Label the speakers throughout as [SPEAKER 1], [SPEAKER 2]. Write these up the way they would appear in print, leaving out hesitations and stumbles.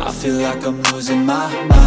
[SPEAKER 1] I feel like I'm losing my mind.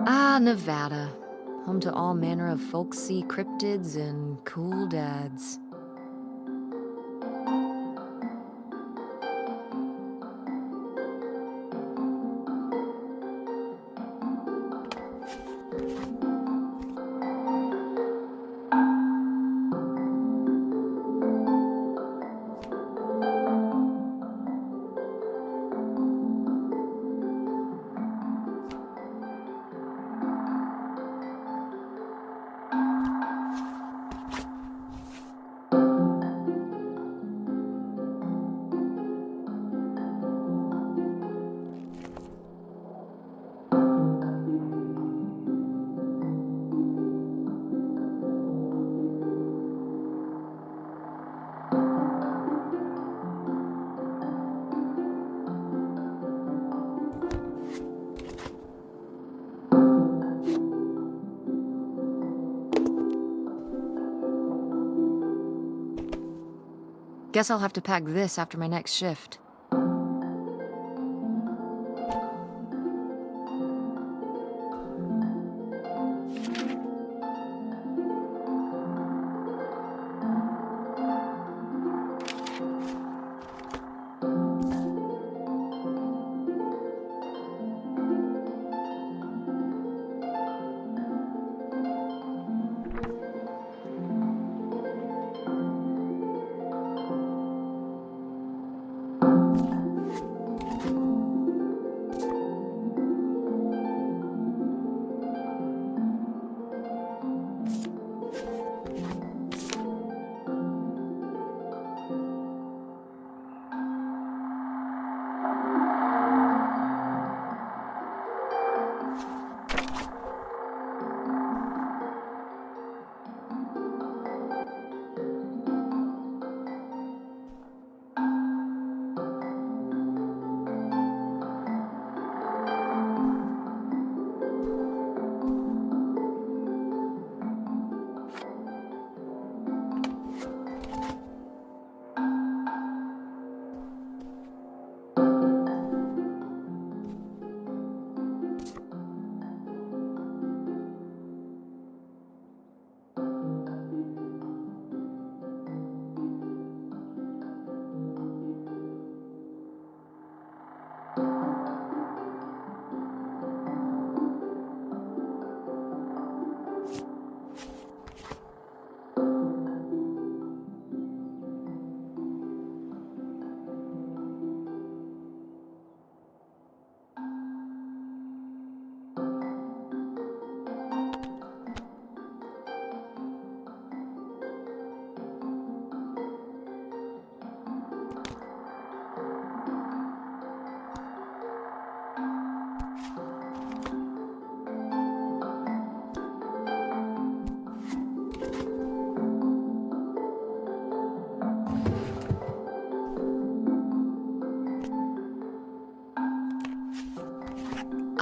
[SPEAKER 2] Ah, Nevada. Home to all manner of folksy cryptids and cool dads. Guess I'll have to pack this after my next shift.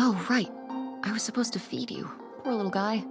[SPEAKER 2] Oh, right. I was supposed to feed you. Poor little guy.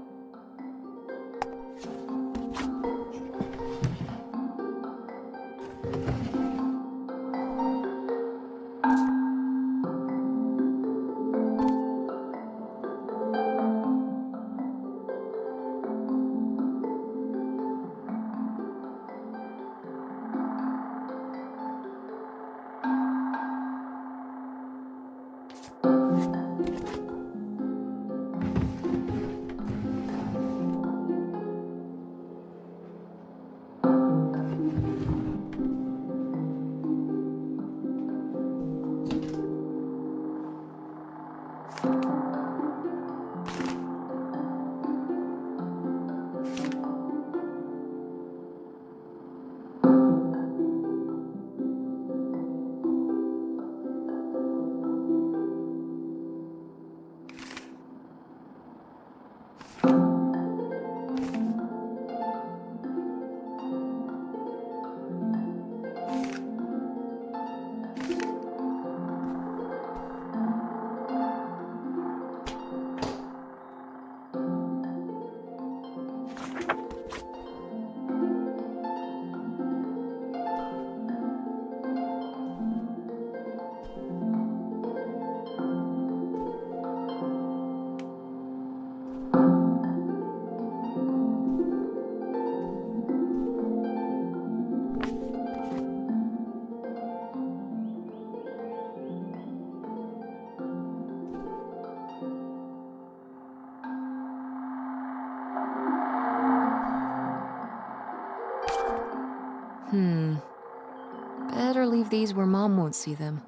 [SPEAKER 2] Better leave these where Mom won't see them.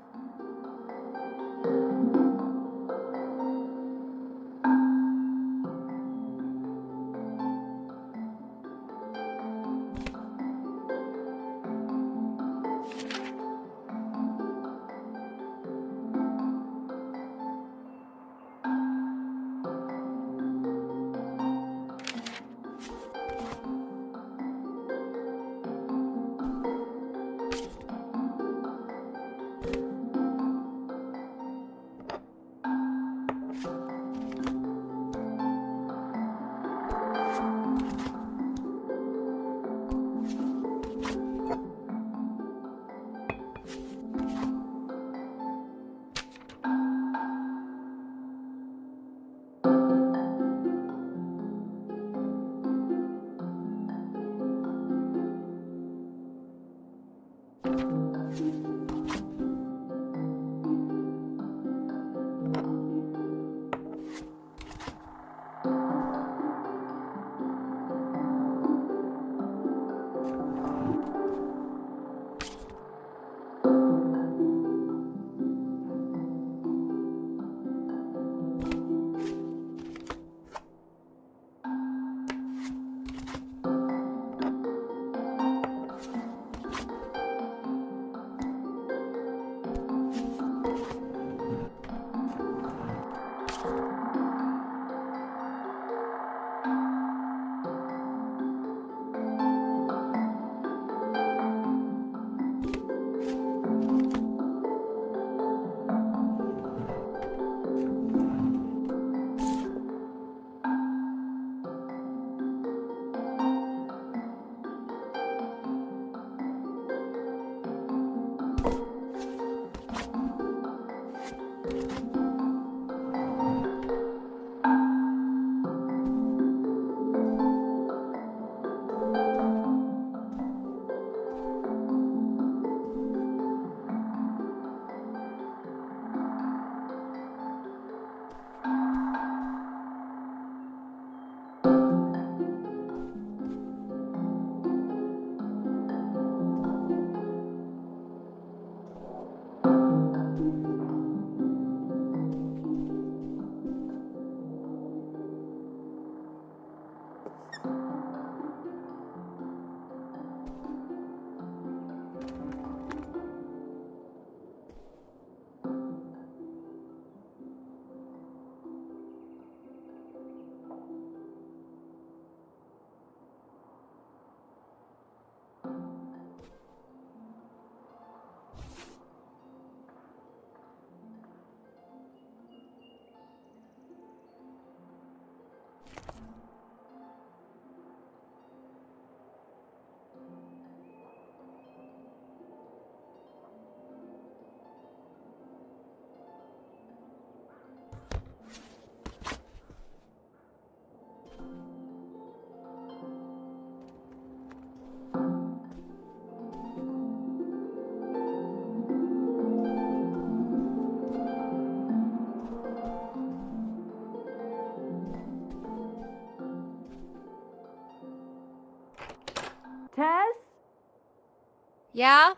[SPEAKER 2] Yeah?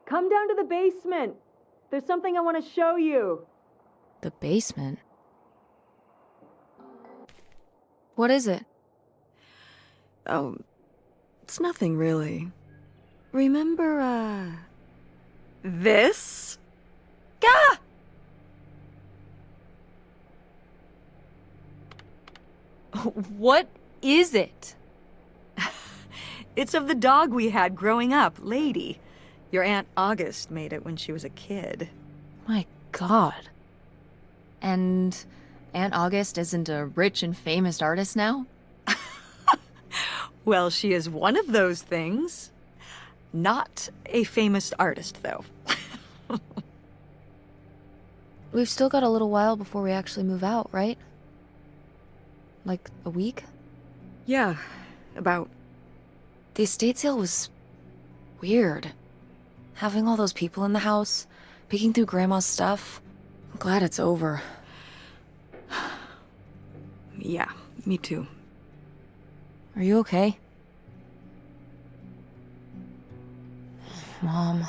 [SPEAKER 3] Come down to the basement. There's something I want to show you.
[SPEAKER 2] The basement? What is it?
[SPEAKER 3] Oh, it's nothing really. Remember, this? Gah!
[SPEAKER 2] What is it?
[SPEAKER 3] It's of the dog we had growing up, Lady. Your Aunt August made it when she was a kid.
[SPEAKER 2] My God. And Aunt August isn't a rich and famous artist now?
[SPEAKER 3] Well, she is one of those things. Not a famous artist, though.
[SPEAKER 2] We've still got a little while before we actually move out, right? Like a week?
[SPEAKER 3] Yeah, about.
[SPEAKER 2] The estate sale was weird. Having all those people in the house, picking through Grandma's stuff. I'm glad it's over.
[SPEAKER 3] Yeah, me too.
[SPEAKER 2] Are you okay? Mom.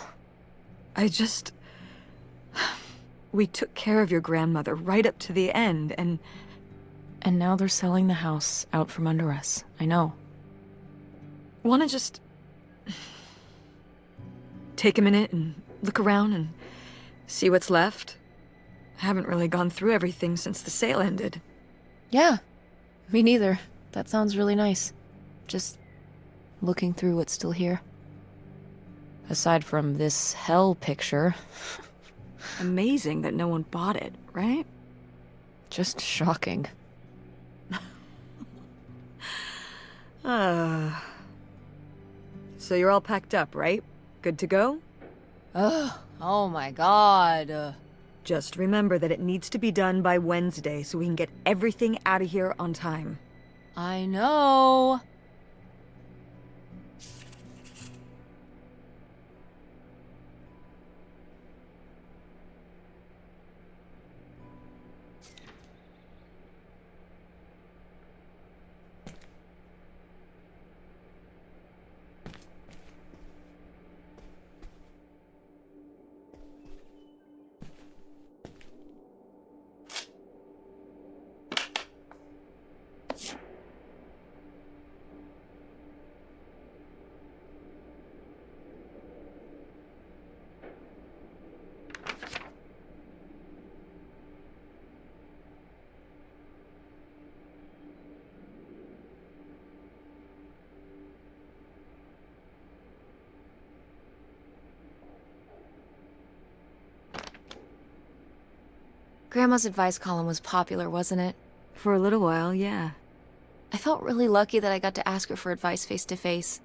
[SPEAKER 3] We took care of your grandmother right up to the end, and
[SPEAKER 2] now they're selling the house out from under us. I know.
[SPEAKER 3] wanna just take a minute and look around and see what's left? I haven't really gone through everything since the sale ended.
[SPEAKER 2] Yeah, me neither. That sounds really nice. Just looking through what's still here. Aside from this hell picture.
[SPEAKER 3] Amazing that no one bought it, right?
[SPEAKER 2] Just shocking.
[SPEAKER 3] So you're all packed up, right? Good to go?
[SPEAKER 2] Ugh, oh my God.
[SPEAKER 3] Just remember that it needs to be done by Wednesday so we can get everything out of here on time.
[SPEAKER 2] I know. Grandma's advice column was popular, wasn't it?
[SPEAKER 3] For a little while, yeah.
[SPEAKER 2] I felt really lucky that I got to ask her for advice face to face.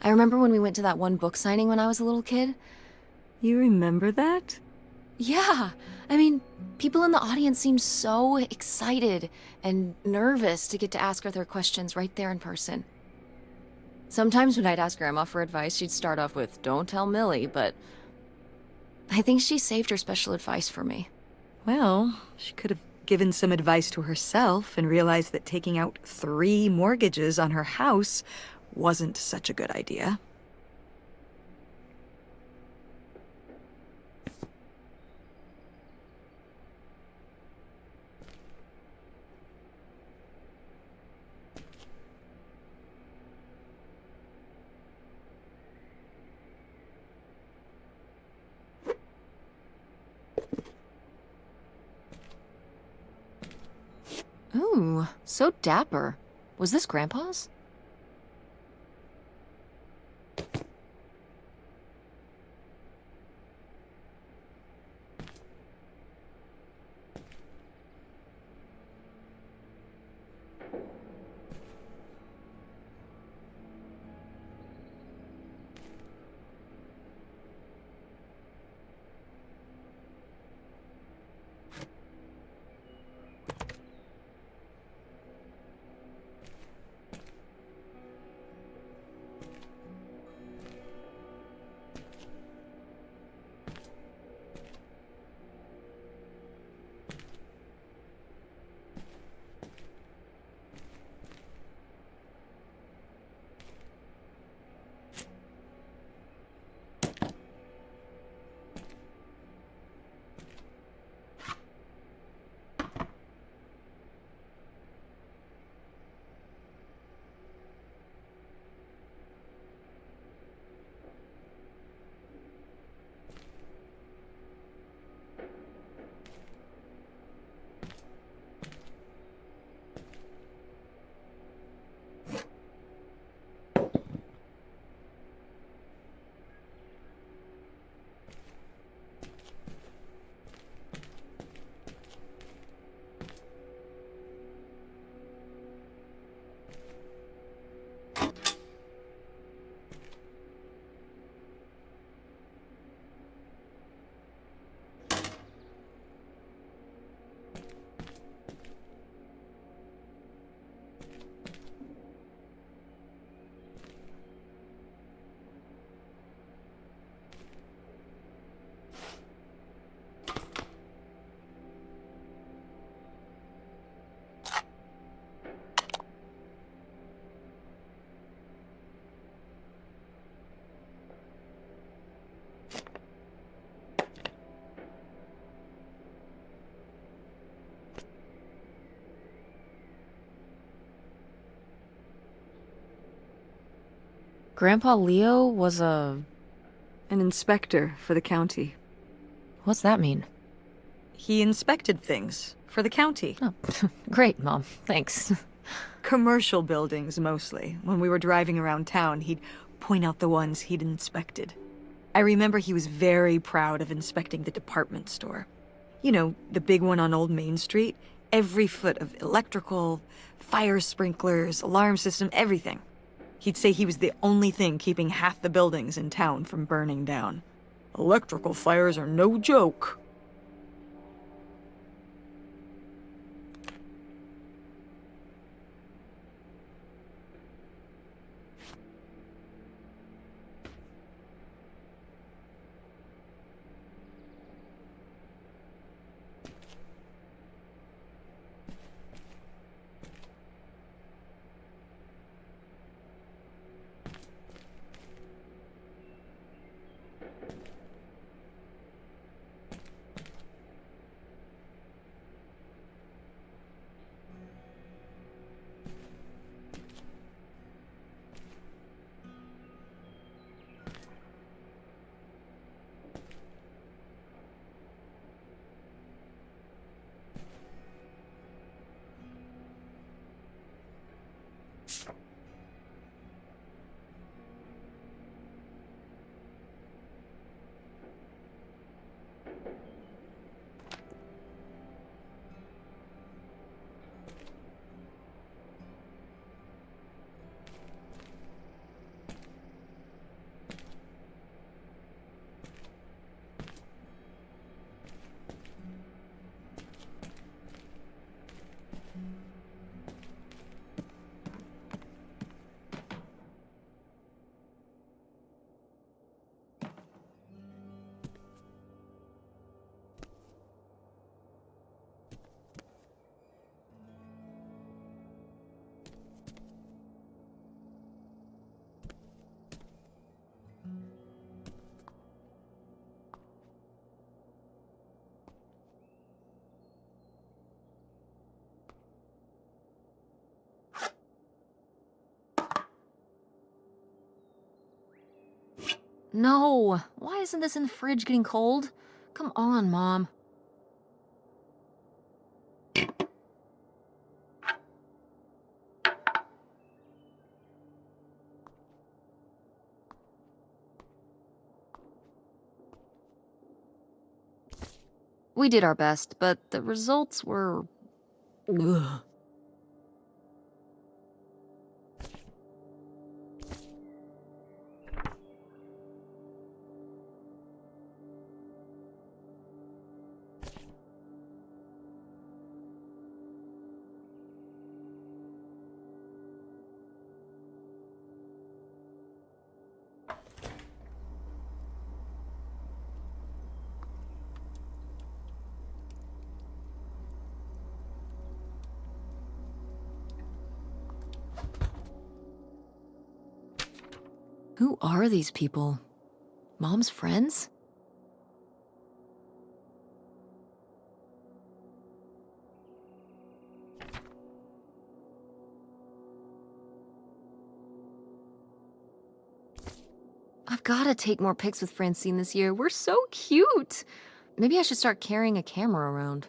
[SPEAKER 2] I remember when we went to that one book signing when I was a little kid.
[SPEAKER 3] You remember that?
[SPEAKER 2] Yeah, I mean, people in the audience seemed so excited and nervous to get to ask her their questions right there in person. Sometimes when I'd ask Grandma for advice, she'd start off with, "Don't tell Millie," but I think she saved her special advice for me.
[SPEAKER 3] Well, she could have given some advice to herself and realized that taking out 3 mortgages on her house wasn't such a good idea.
[SPEAKER 2] Ooh, so dapper. Was this Grandpa's? Grandpa Leo was a...
[SPEAKER 3] An inspector for the county.
[SPEAKER 2] What's that mean?
[SPEAKER 3] He inspected things for the county.
[SPEAKER 2] Oh, great, Mom. Thanks.
[SPEAKER 3] Commercial buildings, mostly. When we were driving around town, he'd point out the ones he'd inspected. I remember he was very proud of inspecting the department store. You know, the big one on Old Main Street. Every foot of electrical, fire sprinklers, alarm system, everything. He'd say he was the only thing keeping half the buildings in town from burning down. Electrical fires are no joke.
[SPEAKER 2] No! Why isn't this in the fridge getting cold? Come on, Mom. We did our best, but the results were... Ugh. Who are these people? Mom's friends? I've gotta take more pics with Francine this year. We're so cute! Maybe I should start carrying a camera around.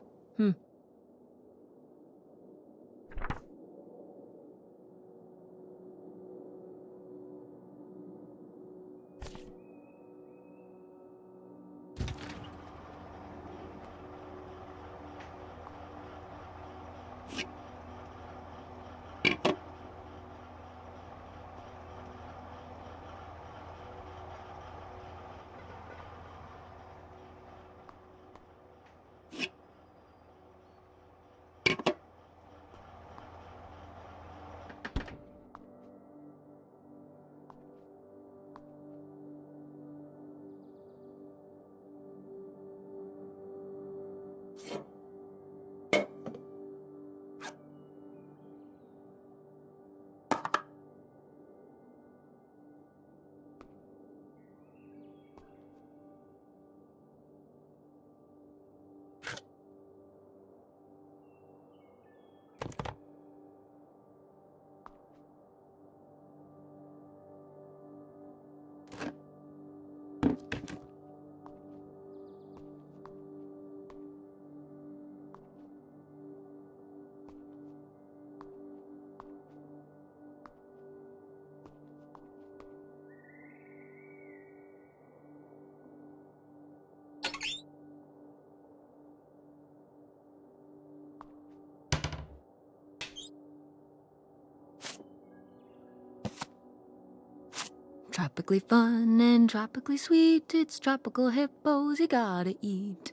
[SPEAKER 2] Tropically fun and tropically sweet. It's tropical hippos you gotta eat.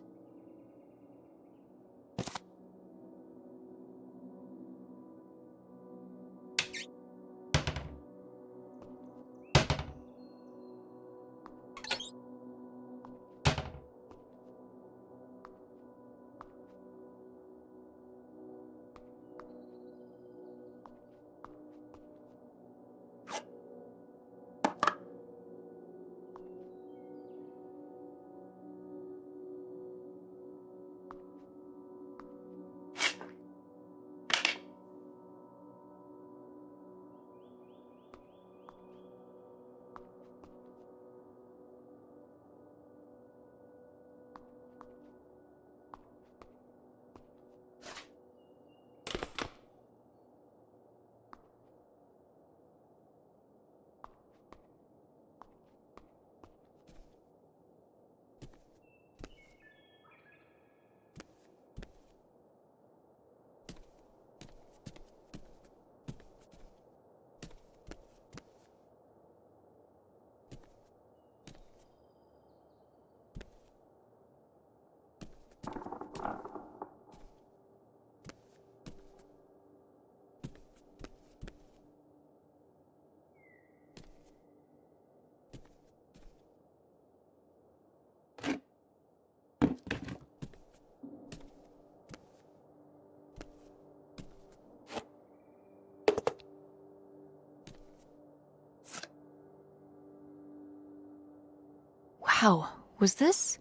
[SPEAKER 2] Wow, was this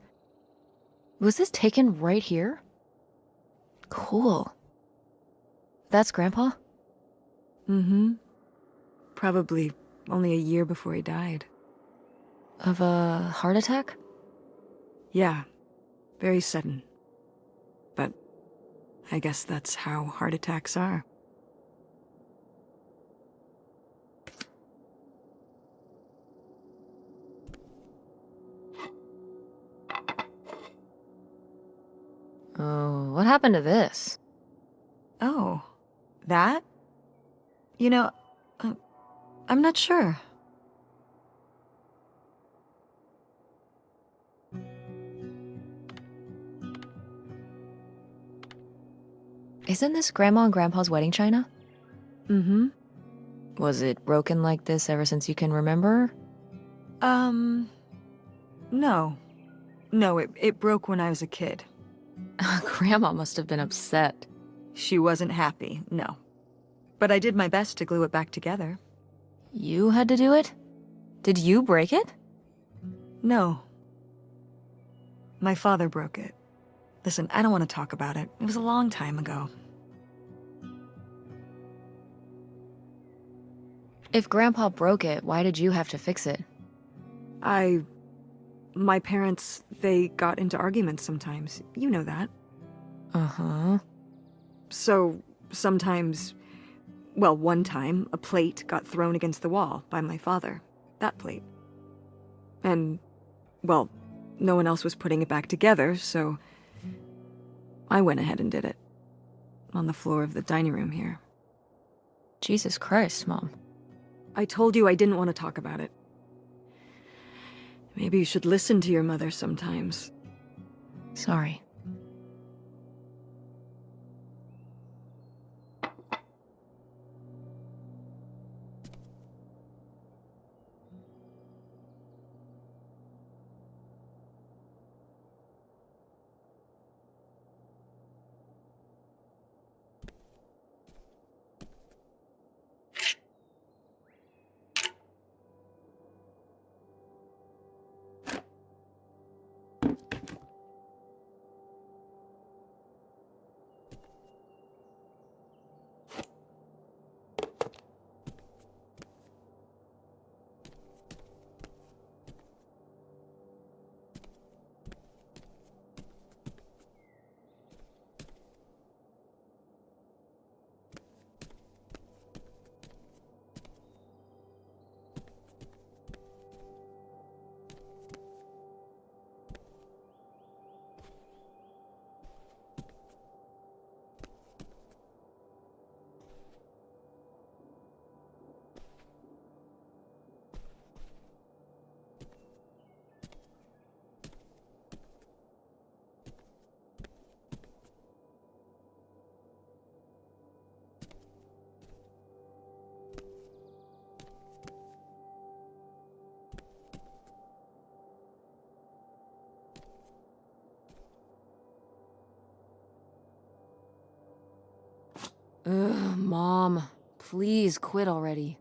[SPEAKER 2] taken right here? Cool. That's Grandpa?
[SPEAKER 3] Mm-hmm. Probably only a year before he died.
[SPEAKER 2] Of a heart attack?
[SPEAKER 3] Yeah, very sudden. But I guess that's how heart attacks are.
[SPEAKER 2] Oh, what happened to this?
[SPEAKER 3] Oh, that? You know, uh, I'm not sure.
[SPEAKER 2] Isn't this Grandma and Grandpa's wedding china?
[SPEAKER 3] Mm-hmm.
[SPEAKER 2] Was it broken like this ever since you can remember?
[SPEAKER 3] No. No, it broke when I was a kid.
[SPEAKER 2] Grandma must have been upset.
[SPEAKER 3] She wasn't happy, no. But I did my best to glue it back together.
[SPEAKER 2] You had to do it? Did you break it?
[SPEAKER 3] No. My father broke it. Listen, I don't want to talk about it. It was a long time ago.
[SPEAKER 2] If Grandpa broke it, why did you have to fix it?
[SPEAKER 3] My parents, they got into arguments sometimes. You know that.
[SPEAKER 2] Uh-huh.
[SPEAKER 3] So, sometimes... Well, one time, a plate got thrown against the wall by my father. That plate. And, well, no one else was putting it back together, so... I went ahead and did it. On the floor of the dining room here.
[SPEAKER 2] Jesus Christ, Mom.
[SPEAKER 3] I told you I didn't want to talk about it. Maybe you should listen to your mother sometimes.
[SPEAKER 2] Sorry. Ugh, Mom. Please quit already.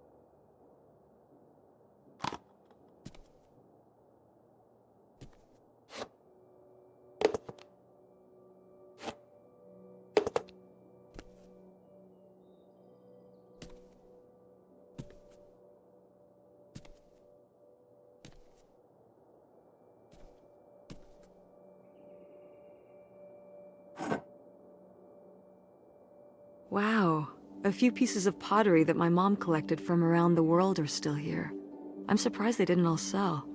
[SPEAKER 3] Wow, a few pieces of pottery that my mom collected from around the world are still here. I'm surprised they didn't all sell.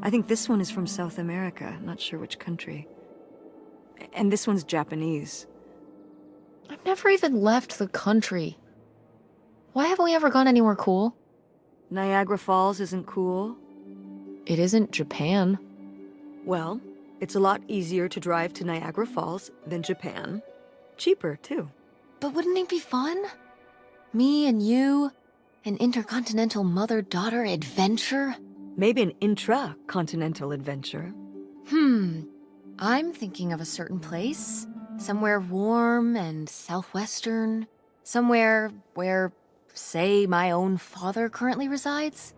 [SPEAKER 3] I think this one is from South America, not sure which country. And this one's Japanese.
[SPEAKER 2] I've never even left the country. Why haven't we ever gone anywhere cool?
[SPEAKER 3] Niagara Falls isn't cool.
[SPEAKER 2] It isn't Japan.
[SPEAKER 3] Well, it's a lot easier to drive to Niagara Falls than Japan. Cheaper, too.
[SPEAKER 2] But wouldn't it be fun? Me and you, an intercontinental mother-daughter adventure?
[SPEAKER 3] Maybe an intra-continental adventure.
[SPEAKER 2] I'm thinking of a certain place. Somewhere warm and southwestern. Somewhere where, say, my own father currently resides.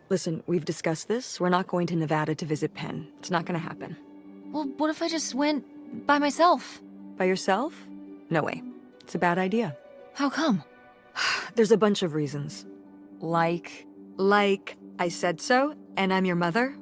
[SPEAKER 3] Listen, we've discussed this. We're not going to Nevada to visit Penn. It's not gonna happen.
[SPEAKER 2] Well, what if I just went by myself?
[SPEAKER 3] By yourself? No way. It's a bad idea.
[SPEAKER 2] How come?
[SPEAKER 3] There's a bunch of reasons.
[SPEAKER 2] Like...
[SPEAKER 3] Like, I said so, and I'm your mother?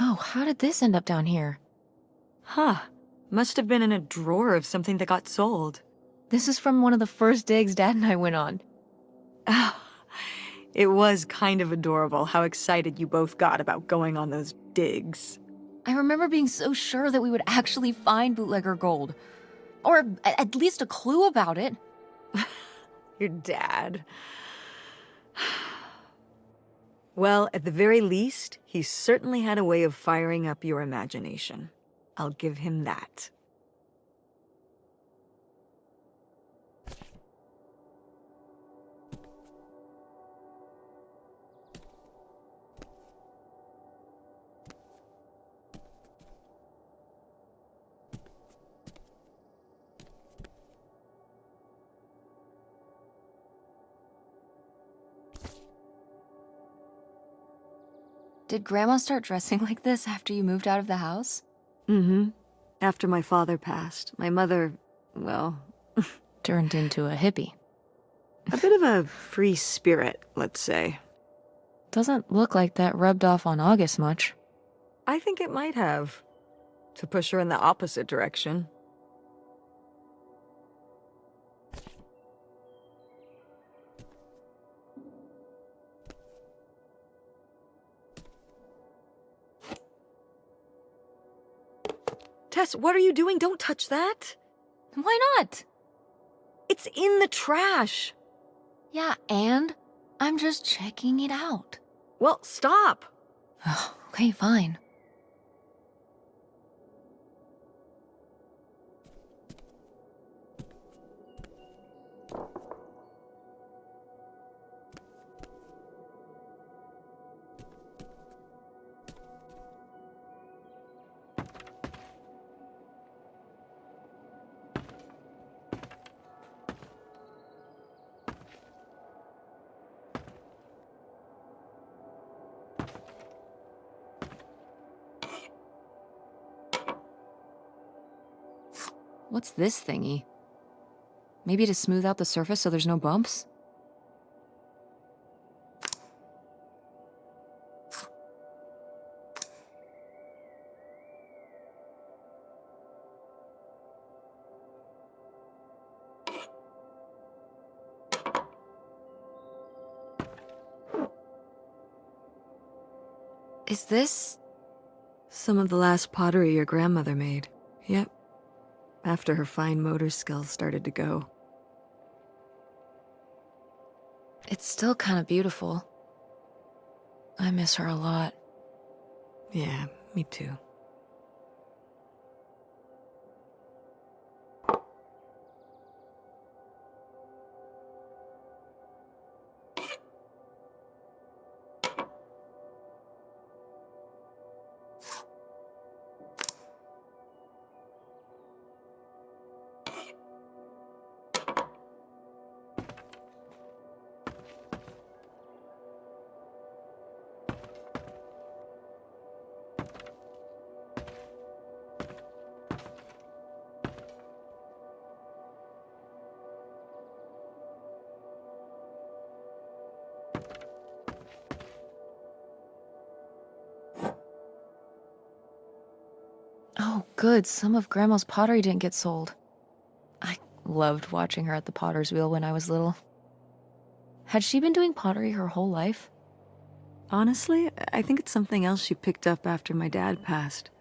[SPEAKER 2] Oh, how did this end up down here?
[SPEAKER 3] Huh. Must have been in a drawer of something that got sold.
[SPEAKER 2] This is from one of the first digs Dad and I went on.
[SPEAKER 3] It was kind of adorable how excited you both got about going on those digs.
[SPEAKER 2] I remember being so sure that we would actually find bootlegger gold. Or at least a clue about it.
[SPEAKER 3] Your dad. Well, at the very least, he certainly had a way of firing up your imagination. I'll give him that.
[SPEAKER 2] Did Grandma start dressing like this after you moved out of the house?
[SPEAKER 3] Mm-hmm. After my father passed, my mother, well...
[SPEAKER 2] Turned into a hippie.
[SPEAKER 3] a bit of a free spirit, let's say.
[SPEAKER 2] Doesn't look like that rubbed off on August much.
[SPEAKER 3] I think it might have. To push her in the opposite direction. Tess, what are you doing? Don't touch that.
[SPEAKER 2] Why not?
[SPEAKER 3] It's in the trash.
[SPEAKER 2] Yeah, and I'm just checking it out.
[SPEAKER 3] Well, stop.
[SPEAKER 2] Okay, fine. What's this thingy? Maybe to smooth out the surface so there's no bumps? Is this...
[SPEAKER 3] Some of the last pottery your grandmother made. Yep. After her fine motor skills started to go.
[SPEAKER 2] It's still kind of beautiful. I miss her a lot.
[SPEAKER 3] Yeah, me too.
[SPEAKER 2] Oh, good. Some of Grandma's pottery didn't get sold. I loved watching her at the potter's wheel when I was little. Had she been doing pottery her whole life?
[SPEAKER 3] Honestly, I think it's something else she picked up after my dad passed.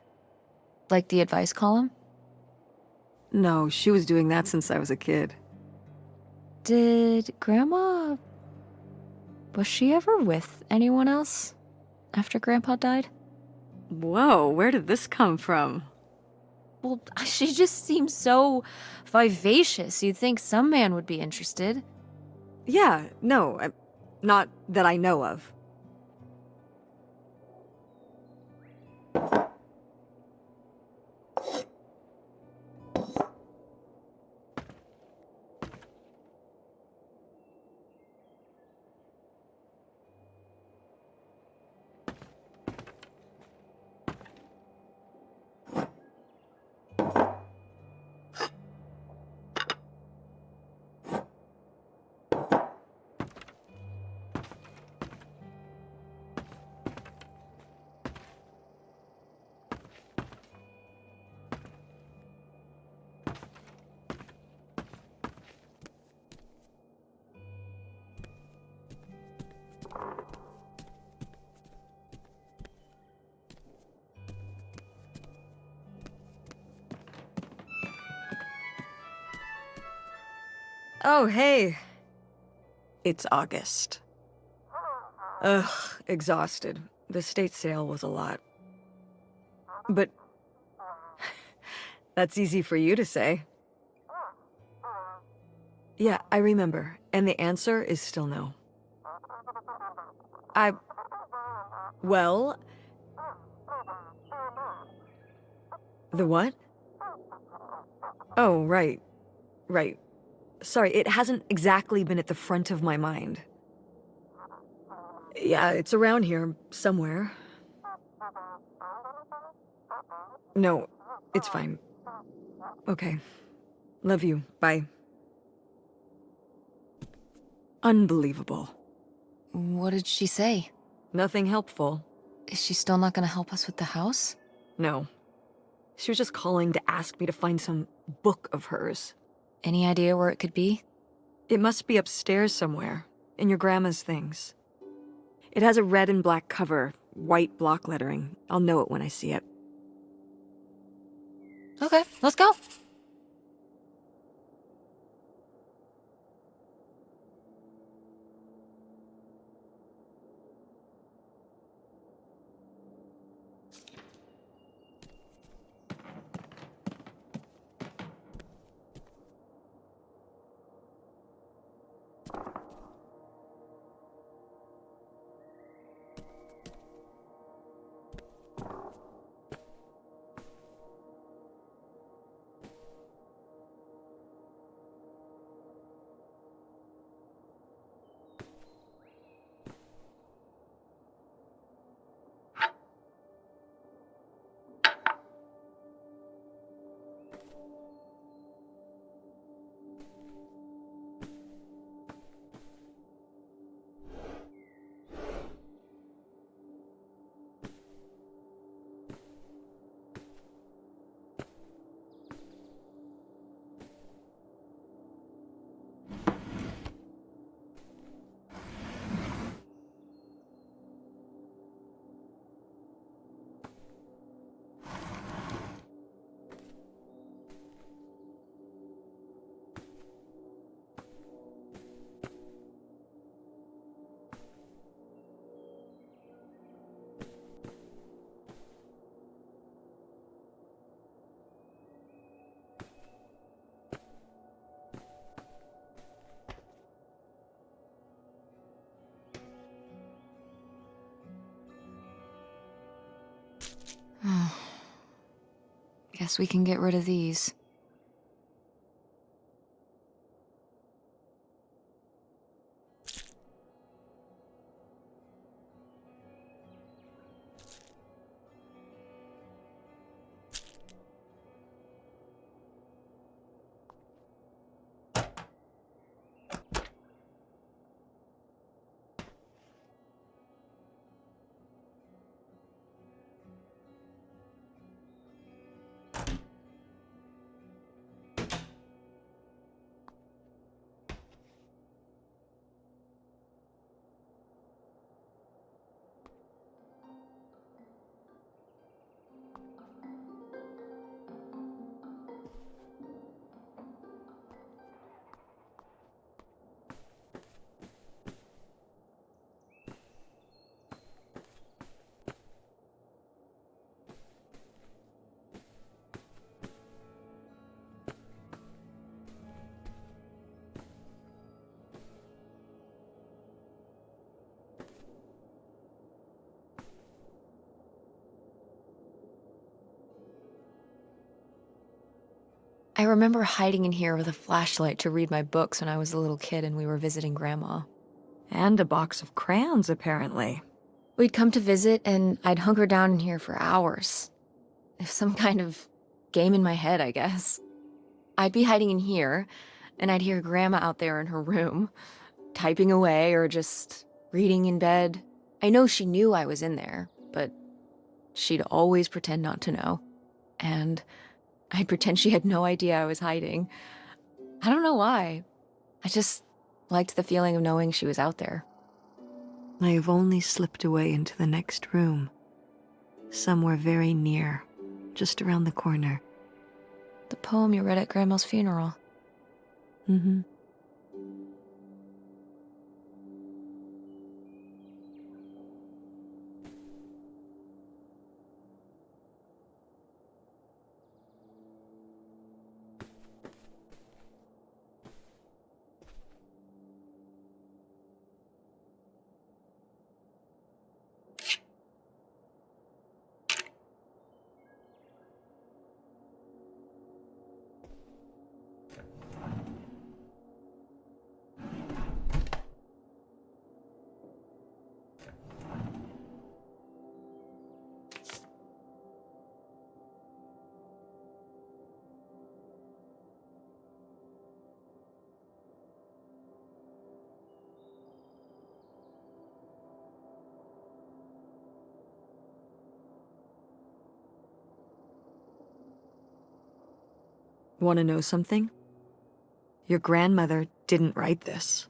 [SPEAKER 2] Like the advice column?
[SPEAKER 3] No, she was doing that since I was a kid.
[SPEAKER 2] Did Grandma... Was she ever with anyone else after Grandpa died?
[SPEAKER 3] Whoa, where did this come from?
[SPEAKER 2] Well, she just seems so vivacious. You'd think some man would be interested.
[SPEAKER 3] Yeah, no, not that I know of. Oh, hey. It's August. Ugh, exhausted. The state sale was a lot. But that's easy for you to say. Yeah, I remember. And the answer is still no. Well... The what? Oh, right. Right. Sorry, it hasn't exactly been at the front of my mind. Yeah, it's around here, somewhere. No, it's fine. Okay. Love you. Bye. Unbelievable.
[SPEAKER 2] What did she say?
[SPEAKER 3] Nothing helpful.
[SPEAKER 2] Is she still not gonna help us with the house?
[SPEAKER 3] No. She was just calling to ask me to find some book of hers.
[SPEAKER 2] Any idea where it could be?
[SPEAKER 3] It must be upstairs somewhere, in your grandma's things. It has a red and black cover, white block lettering. I'll know it when I see it.
[SPEAKER 2] Okay, let's go. Guess we can get rid of these. I remember hiding in here with a flashlight to read my books when I was a little kid and we were visiting Grandma.
[SPEAKER 3] And a box of crayons, apparently.
[SPEAKER 2] We'd come to visit and I'd hunker down in here for hours. If some kind of game in my head, I guess. I'd be hiding in here, and I'd hear Grandma out there in her room, typing away or just reading in bed. I know she knew I was in there, but she'd always pretend not to know. And I'd pretend she had no idea I was hiding. I don't know why. I just liked the feeling of knowing she was out there.
[SPEAKER 3] I have only slipped away into the next room. Somewhere very near, just around the corner.
[SPEAKER 2] The poem you read at Grandma's funeral.
[SPEAKER 3] Mm-hmm. Want to know something? Your grandmother didn't write this.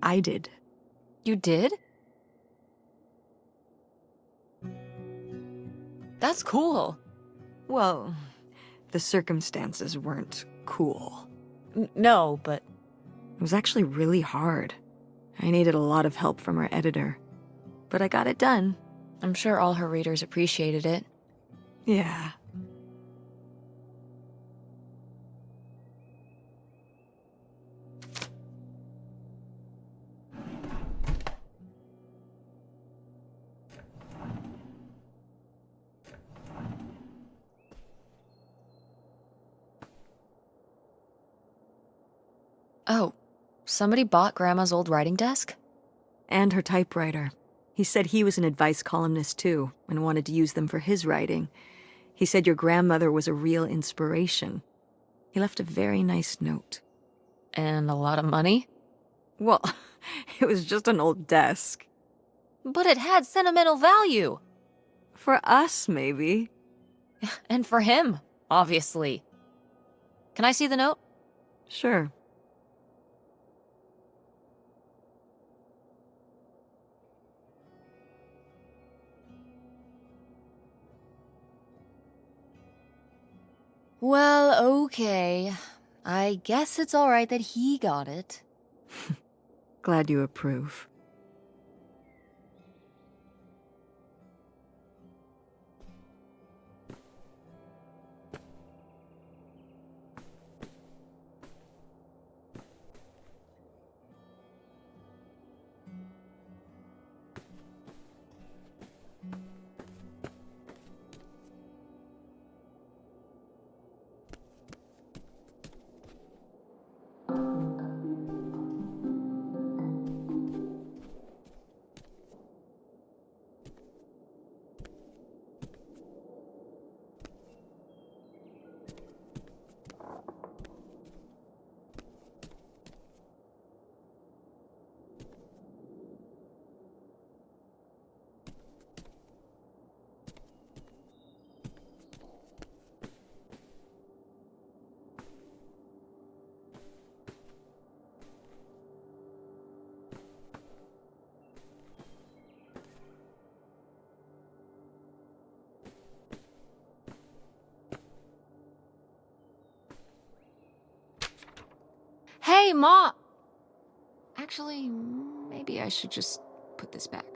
[SPEAKER 3] I did.
[SPEAKER 2] You did? That's cool.
[SPEAKER 3] Well, the circumstances weren't cool.
[SPEAKER 2] No, but
[SPEAKER 3] It was actually really hard. I needed a lot of help from our editor. But I got it done.
[SPEAKER 2] I'm sure all her readers appreciated it.
[SPEAKER 3] Yeah.
[SPEAKER 2] Oh, somebody bought Grandma's old writing desk?
[SPEAKER 3] And her typewriter. He said he was an advice columnist too, and wanted to use them for his writing. He said your grandmother was a real inspiration. He left a very nice note.
[SPEAKER 2] And a lot of money?
[SPEAKER 3] Well, it was just an old desk.
[SPEAKER 2] But it had sentimental value.
[SPEAKER 3] For us, maybe.
[SPEAKER 2] And for him, obviously. Can I see the note?
[SPEAKER 3] Sure.
[SPEAKER 2] Well, okay. I guess it's all right that he got it.
[SPEAKER 3] Glad you approve.
[SPEAKER 2] Hey, Ma! Actually, maybe I should just put this back.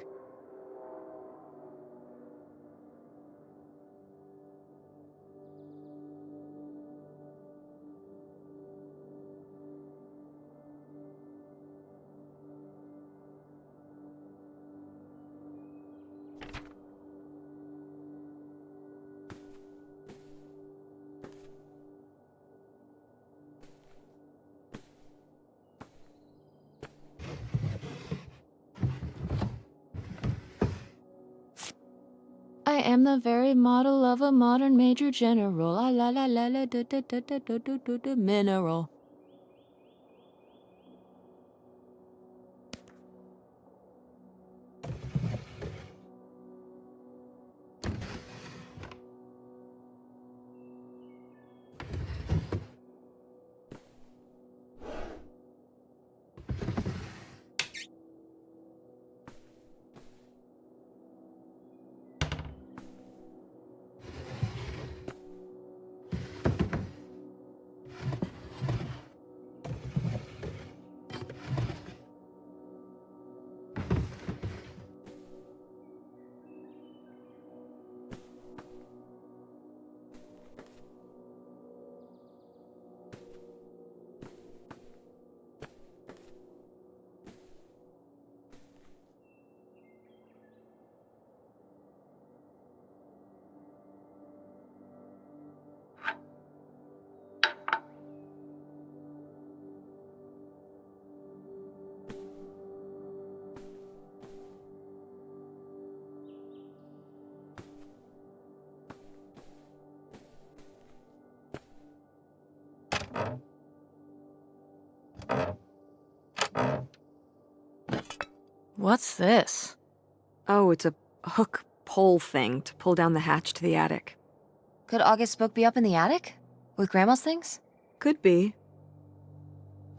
[SPEAKER 2] I am the very model of a modern major general. La la la la la da da da da da da da da mineral. What's this?
[SPEAKER 3] Oh, it's a hook pole thing to pull down the hatch to the attic.
[SPEAKER 2] Could August's book be up in the attic? With Grandma's things?
[SPEAKER 3] Could be.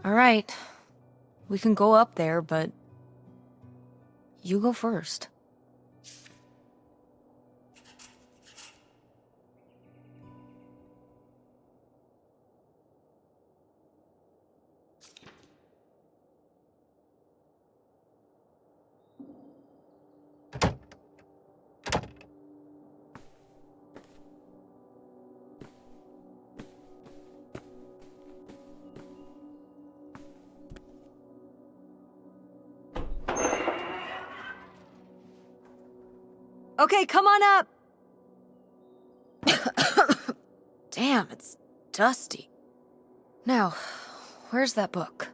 [SPEAKER 2] Alright. We can go up there, but... you go first.
[SPEAKER 3] Okay, come on up!
[SPEAKER 2] Damn, it's dusty. Now, where's that book?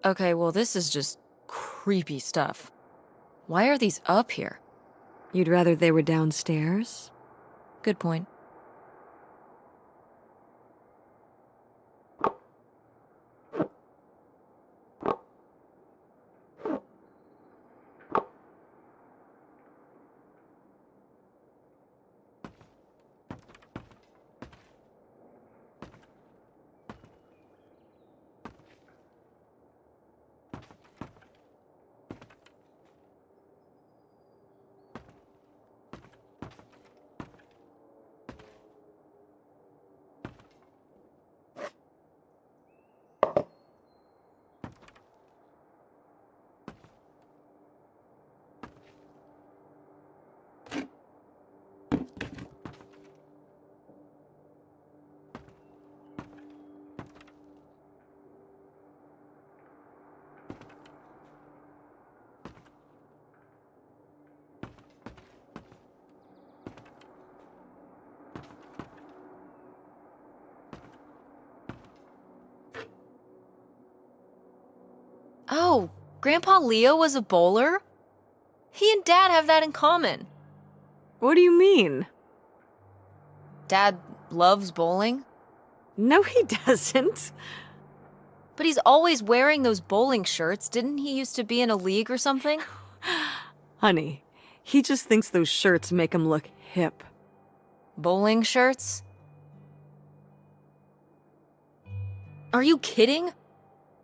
[SPEAKER 2] Okay, well, this is just creepy stuff. Why are these up here?
[SPEAKER 3] You'd rather they were downstairs?
[SPEAKER 2] Good point. Oh, Grandpa Leo was a bowler? He and Dad have that in common.
[SPEAKER 3] What do you mean?
[SPEAKER 2] Dad loves bowling?
[SPEAKER 3] No, he doesn't.
[SPEAKER 2] But he's always wearing those bowling shirts. Didn't he used to be in a league or something?
[SPEAKER 3] Honey, he just thinks those shirts make him look hip.
[SPEAKER 2] Bowling shirts? Are you kidding?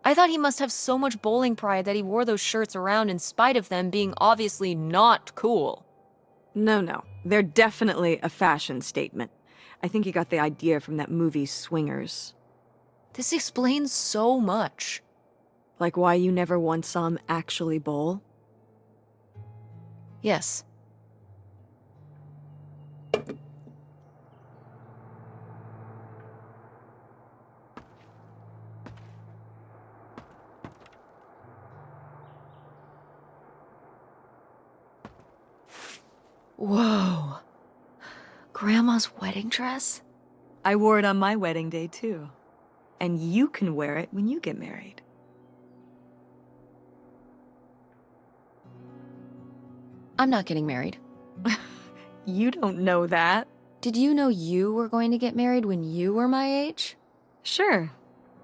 [SPEAKER 2] I thought he must have so much bowling pride that he wore those shirts around in spite of them being obviously not cool.
[SPEAKER 3] No. They're definitely a fashion statement. I think he got the idea from that movie Swingers.
[SPEAKER 2] This explains so much.
[SPEAKER 3] Like why you never once saw him actually bowl?
[SPEAKER 2] Yes. Whoa. Grandma's wedding dress?
[SPEAKER 3] I wore it on my wedding day, too. And you can wear it when you get married.
[SPEAKER 2] I'm not getting married.
[SPEAKER 3] You don't know that.
[SPEAKER 2] Did you know you were going to get married when you were my age?
[SPEAKER 3] Sure.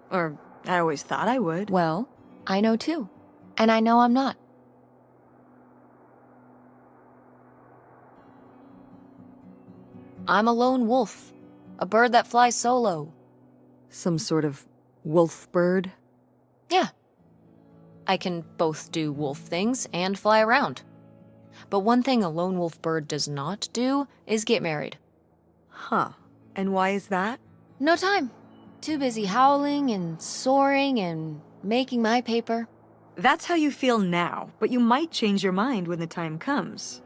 [SPEAKER 3] Or I always thought I would.
[SPEAKER 2] Well, I know too. And I know I'm not. I'm a lone wolf. A bird that flies solo.
[SPEAKER 3] Some sort of wolf bird?
[SPEAKER 2] Yeah. I can both do wolf things and fly around. But one thing a lone wolf bird does not do is get married.
[SPEAKER 3] Huh. And why is that?
[SPEAKER 2] No time. Too busy howling and soaring and making my paper.
[SPEAKER 3] That's how you feel now, but you might change your mind when the time comes.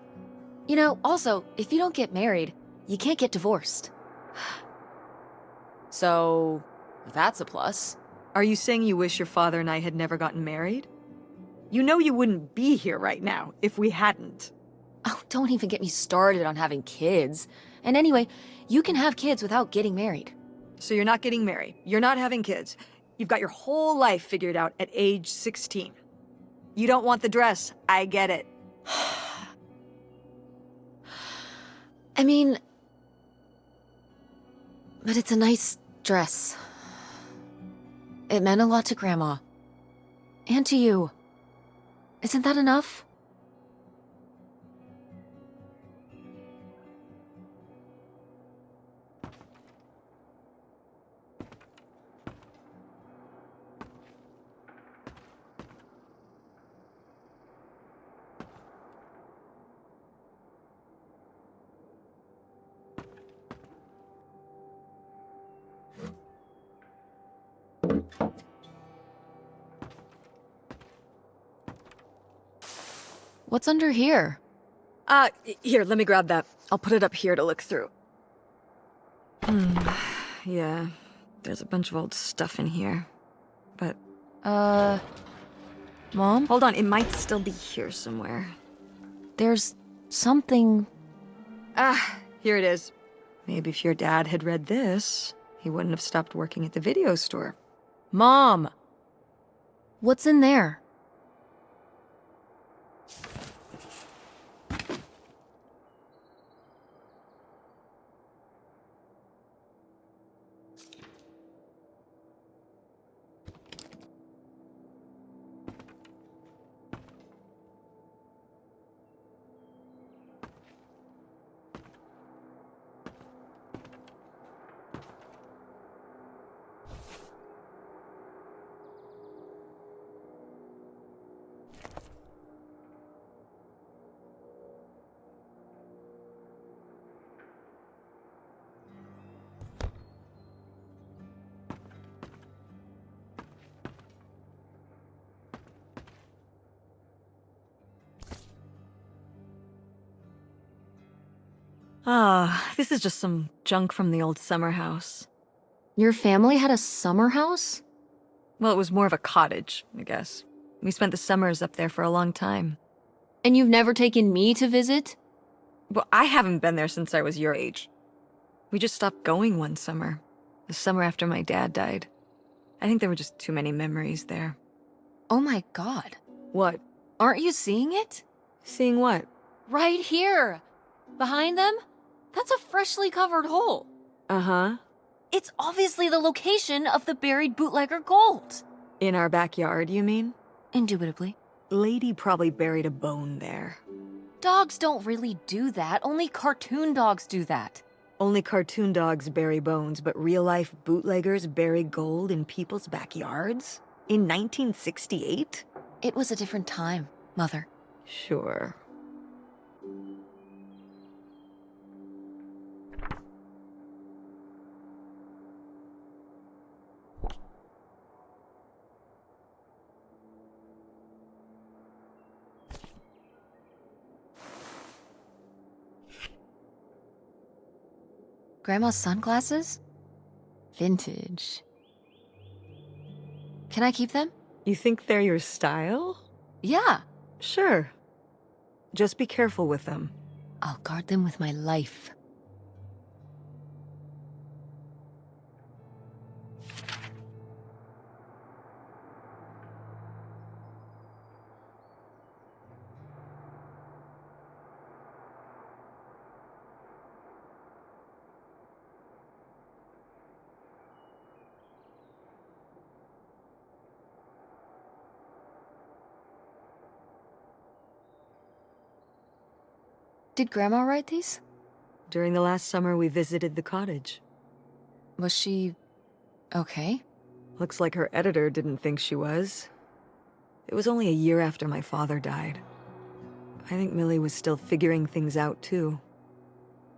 [SPEAKER 2] You know, also, if you don't get married, you can't get divorced. So, that's a plus.
[SPEAKER 3] Are you saying you wish your father and I had never gotten married? You know you wouldn't be here right now if we hadn't.
[SPEAKER 2] Oh, don't even get me started on having kids. And anyway, you can have kids without getting married.
[SPEAKER 3] So you're not getting married. You're not having kids. You've got your whole life figured out at age 16. You don't want the dress. I get it.
[SPEAKER 2] I mean... But it's a nice dress. It meant a lot to Grandma. And to you. Isn't that enough? What's under here?
[SPEAKER 3] Here, let me grab that. I'll put it up here to look through. Yeah, there's a bunch of old stuff in here. But...
[SPEAKER 2] Mom?
[SPEAKER 3] Hold on, it might still be here somewhere.
[SPEAKER 2] There's something...
[SPEAKER 3] Here it is. Maybe if your dad had read this, he wouldn't have stopped working at the video store.
[SPEAKER 2] Mom! What's in there?
[SPEAKER 3] This is just some junk from the old summer house.
[SPEAKER 2] Your family had a summer house?
[SPEAKER 3] Well, it was more of a cottage, I guess. We spent the summers up there for a long time.
[SPEAKER 2] And you've never taken me to visit?
[SPEAKER 3] Well, I haven't been there since I was your age. We just stopped going one summer. The summer after my dad died. I think there were just too many memories there.
[SPEAKER 2] Oh my god.
[SPEAKER 3] What?
[SPEAKER 2] Aren't you seeing it?
[SPEAKER 3] Seeing what?
[SPEAKER 2] Right here! Behind them? That's a freshly covered hole.
[SPEAKER 3] Uh-huh.
[SPEAKER 2] It's obviously the location of the buried bootlegger gold.
[SPEAKER 3] In our backyard, you mean?
[SPEAKER 2] Indubitably.
[SPEAKER 3] Lady probably buried a bone there.
[SPEAKER 2] Dogs don't really do that. Only cartoon dogs do that.
[SPEAKER 3] Only cartoon dogs bury bones, but real-life bootleggers bury gold in people's backyards? In 1968?
[SPEAKER 2] It was a different time, Mother.
[SPEAKER 3] Sure.
[SPEAKER 2] Grandma's sunglasses? Vintage. Can I keep them?
[SPEAKER 3] You think they're your style?
[SPEAKER 2] Yeah.
[SPEAKER 3] Sure. Just be careful with them.
[SPEAKER 2] I'll guard them with my life. Did Grandma write these?
[SPEAKER 3] During the last summer, we visited the cottage.
[SPEAKER 2] Was she okay?
[SPEAKER 3] Looks like her editor didn't think she was. It was only a year after my father died. I think Millie was still figuring things out, too.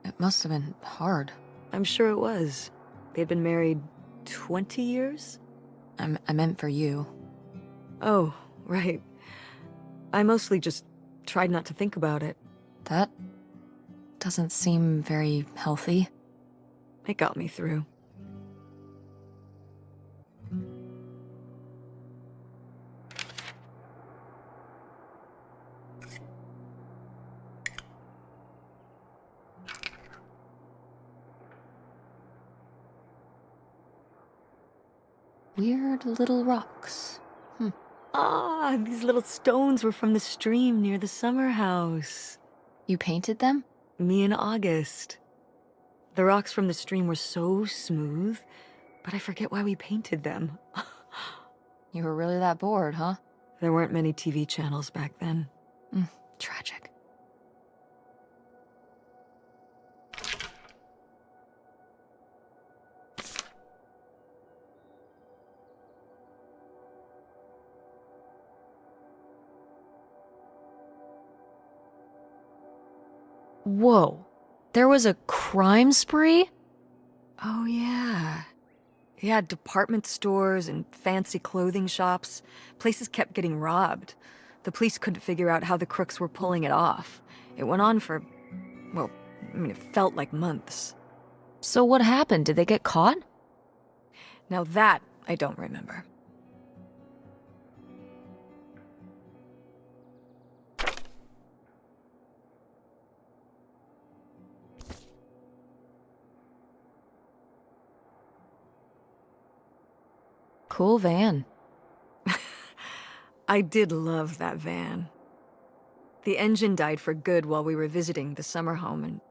[SPEAKER 2] It must have been hard.
[SPEAKER 3] I'm sure it was. They'd been married 20 years?
[SPEAKER 2] I meant for you.
[SPEAKER 3] Oh, right. I mostly just tried not to think about it.
[SPEAKER 2] That doesn't seem very healthy.
[SPEAKER 3] It got me through.
[SPEAKER 2] Weird little rocks.
[SPEAKER 3] Ah, these little stones were from the stream near the summer house.
[SPEAKER 2] You painted them?
[SPEAKER 3] Me and August. The rocks from the stream were so smooth, but I forget why we painted them.
[SPEAKER 2] You were really that bored, huh?
[SPEAKER 3] There weren't many TV channels back then.
[SPEAKER 2] Tragic. Whoa. There was a crime spree?
[SPEAKER 3] Oh, yeah. Yeah, department stores and fancy clothing shops. Places kept getting robbed. The police couldn't figure out how the crooks were pulling it off. It went on for, well, it felt like months.
[SPEAKER 2] So what happened? Did they get caught?
[SPEAKER 3] Now that I don't remember.
[SPEAKER 2] Cool van.
[SPEAKER 3] I did love that van. The engine died for good while we were visiting the summer home, and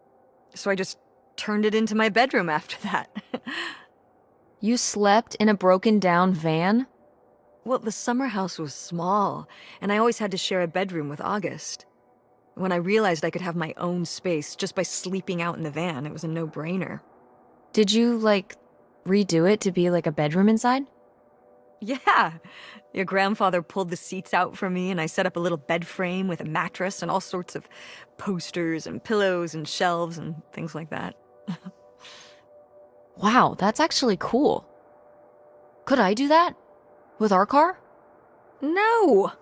[SPEAKER 3] so I just turned it into my bedroom after that.
[SPEAKER 2] You slept in a broken down van?
[SPEAKER 3] Well, the summer house was small, and I always had to share a bedroom with August. When I realized I could have my own space just by sleeping out in the van, it was a no-brainer.
[SPEAKER 2] Did you, redo it to be like a bedroom inside?
[SPEAKER 3] Yeah. Your grandfather pulled the seats out for me, and I set up a little bed frame with a mattress and all sorts of posters and pillows and shelves and things like that.
[SPEAKER 2] Wow, that's actually cool. Could I do that? With our car?
[SPEAKER 3] No!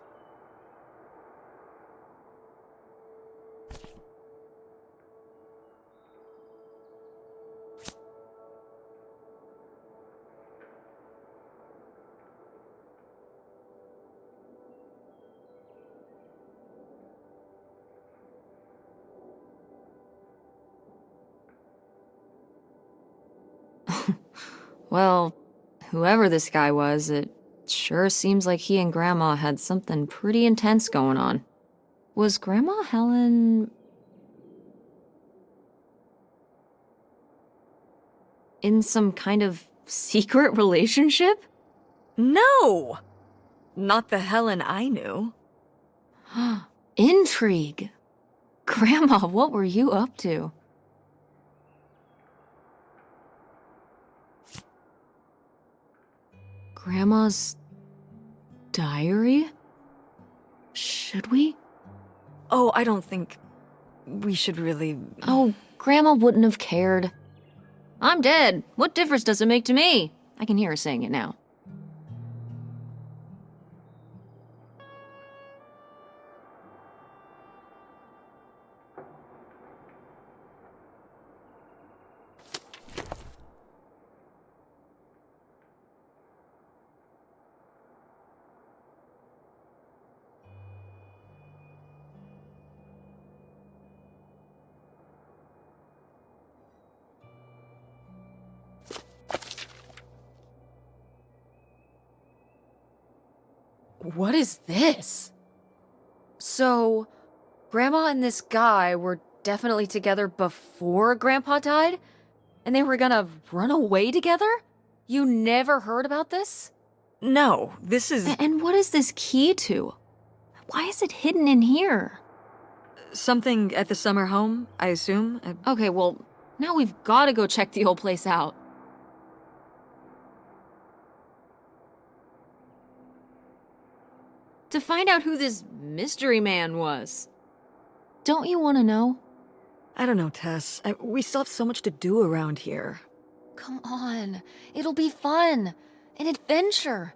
[SPEAKER 2] Well, whoever this guy was, it sure seems like he and Grandma had something pretty intense going on. Was Grandma Helen in some kind of secret relationship?
[SPEAKER 3] No! not the Helen I knew.
[SPEAKER 2] Intrigue. Grandma, what were you up to? Grandma's diary? Should we?
[SPEAKER 3] Oh, I don't think we should really...
[SPEAKER 2] Oh, Grandma wouldn't have cared. I'm dead. What difference does it make to me? I can hear her saying it now. What is this? So, Grandma and this guy were definitely together before Grandpa died? And they were gonna run away together? You never heard about this?
[SPEAKER 3] No, this is...
[SPEAKER 2] And what is this key to? Why is it hidden in here?
[SPEAKER 3] something at the summer home, I assume?
[SPEAKER 2] Okay, well, now we've gotta go check the old place out. To find out who this mystery man was. Don't you want to know?
[SPEAKER 3] I don't know, Tess. We still have so much to do around here.
[SPEAKER 2] Come on. It'll be fun. An adventure.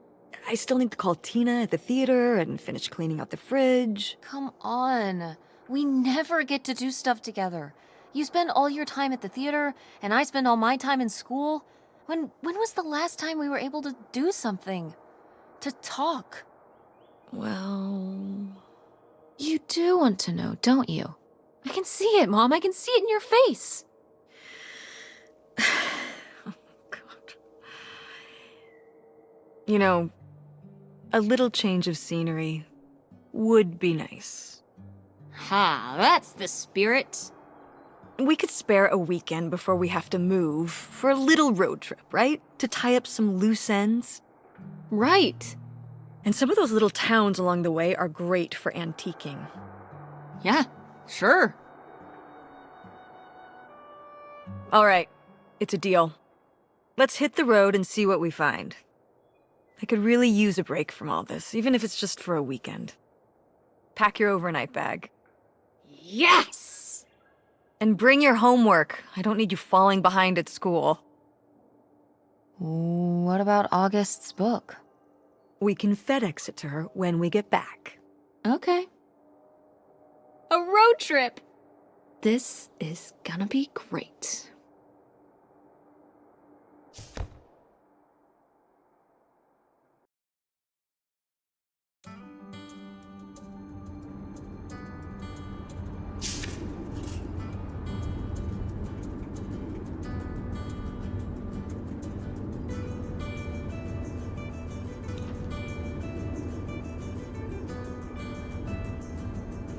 [SPEAKER 3] I still need to call Tina at the theater and finish cleaning out the fridge.
[SPEAKER 2] Come on. We never get to do stuff together. You spend all your time at the theater, and I spend all my time in school. When was the last time we were able to do something? To talk?
[SPEAKER 3] Well...
[SPEAKER 2] You do want to know, don't you? I can see it, Mom. I can see it in your face.
[SPEAKER 3] Oh, God. You know, a little change of scenery would be nice.
[SPEAKER 2] Ha, that's the spirit.
[SPEAKER 3] We could spare a weekend before we have to move for a little road trip, right? To tie up some loose ends.
[SPEAKER 2] Right.
[SPEAKER 3] And some of those little towns along the way are great for antiquing.
[SPEAKER 2] Yeah, sure.
[SPEAKER 3] All right, it's a deal. Let's hit the road and see what we find. I could really use a break from all this, even if it's just for a weekend. Pack your overnight bag.
[SPEAKER 2] Yes!
[SPEAKER 3] And bring your homework. I don't need you falling behind at school.
[SPEAKER 2] What about August's book?
[SPEAKER 3] We can FedEx it to her when we get back.
[SPEAKER 2] Okay. A road trip! This is gonna be great.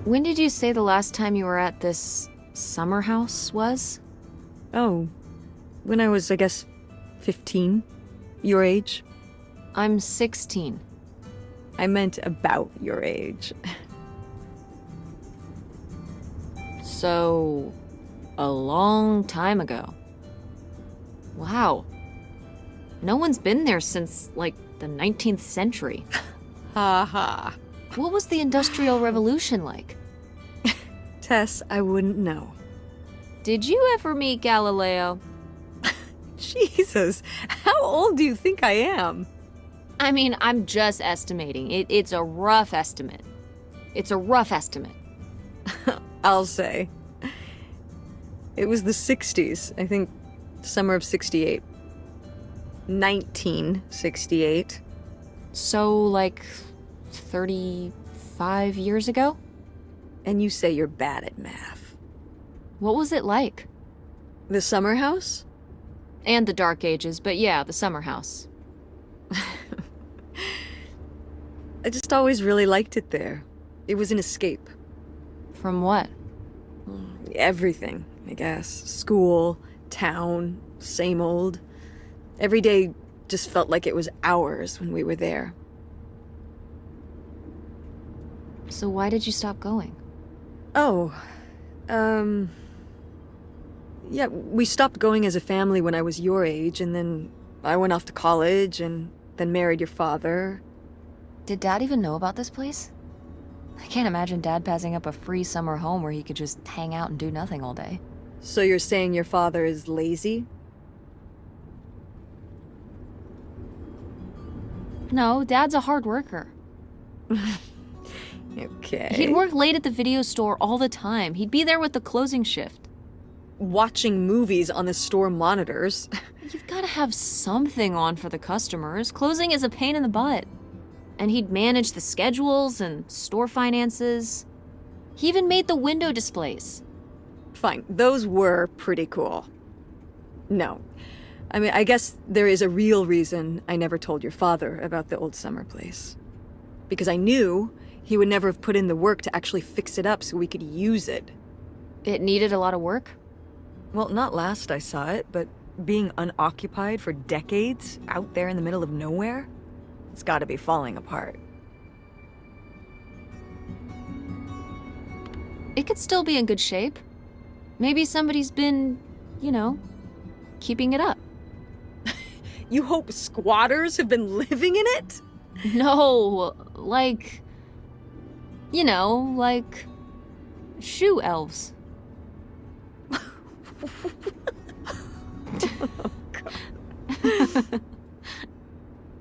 [SPEAKER 2] When did you say the last time you were at this summer house was?
[SPEAKER 3] Oh, when I was, I guess, 15. Your age?
[SPEAKER 2] I'm 16.
[SPEAKER 3] I meant about your age.
[SPEAKER 2] So, a long time ago. Wow. No one's been there since, like, the 19th century.
[SPEAKER 3] Ha ha.
[SPEAKER 2] What was the Industrial Revolution like?
[SPEAKER 3] Tess, I wouldn't know.
[SPEAKER 2] Did you ever meet Galileo?
[SPEAKER 3] Jesus, how old do you think I am?
[SPEAKER 2] I mean, I'm just estimating. It's a rough estimate. It's a rough estimate.
[SPEAKER 3] I'll say. It was the 60s, I think summer of 68. 1968.
[SPEAKER 2] So, like, 35 years ago?
[SPEAKER 3] And you say you're bad at math.
[SPEAKER 2] What was it like?
[SPEAKER 3] The summer house?
[SPEAKER 2] And the Dark Ages, but yeah, the summer house.
[SPEAKER 3] I just always really liked it there. It was an escape.
[SPEAKER 2] From what?
[SPEAKER 3] Everything, I guess. School, town, same old. Every day just felt like it was hours when we were there.
[SPEAKER 2] So why did you stop going?
[SPEAKER 3] Oh, yeah, we stopped going as a family when I was your age, and then I went off to college and then married your father.
[SPEAKER 2] Did Dad even know about this place? I can't imagine Dad passing up a free summer home where he could just hang out and do nothing all day.
[SPEAKER 3] So you're saying your father is lazy?
[SPEAKER 2] No, Dad's a hard worker.
[SPEAKER 3] Okay.
[SPEAKER 2] He'd work late at the video store all the time. He'd be there with the closing shift.
[SPEAKER 3] Watching movies on the store monitors.
[SPEAKER 2] You've got to have something on for the customers. Closing is a pain in the butt. And he'd manage the schedules and store finances. He even made the window displays.
[SPEAKER 3] Fine, those were pretty cool. No. I mean, I guess there is a real reason I never told your father about the old summer place. Because I knew he would never have put in the work to actually fix it up so we could use it.
[SPEAKER 2] It needed a lot of work?
[SPEAKER 3] Well, not last I saw it, but being unoccupied for decades, out there in the middle of nowhere, it's gotta be falling apart.
[SPEAKER 2] It could still be in good shape. Maybe somebody's been, keeping it up.
[SPEAKER 3] You hope squatters have been living in it?
[SPEAKER 2] No, like shoe elves.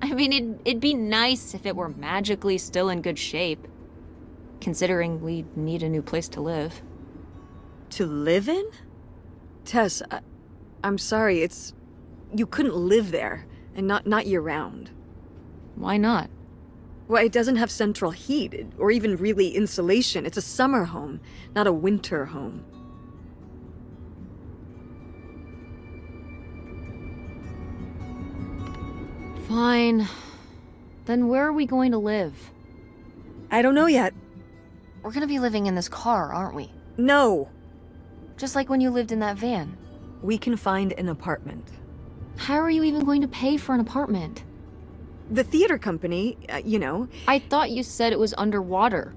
[SPEAKER 2] I mean, it'd be nice if it were magically still in good shape, considering we need a new place to live.
[SPEAKER 3] To live in? Tess, I'm sorry, you couldn't live there, and not year-round.
[SPEAKER 2] Why not?
[SPEAKER 3] Well, it doesn't have central heat, or even really insulation. It's a summer home, not a winter home.
[SPEAKER 2] Fine. Then where are we going to live?
[SPEAKER 3] I don't know yet.
[SPEAKER 2] We're gonna be living in this car, aren't we?
[SPEAKER 3] No.
[SPEAKER 2] Just like when you lived in that van.
[SPEAKER 3] We can find an apartment.
[SPEAKER 2] How are you even going to pay for an apartment?
[SPEAKER 3] The theater company,
[SPEAKER 2] I thought you said it was underwater.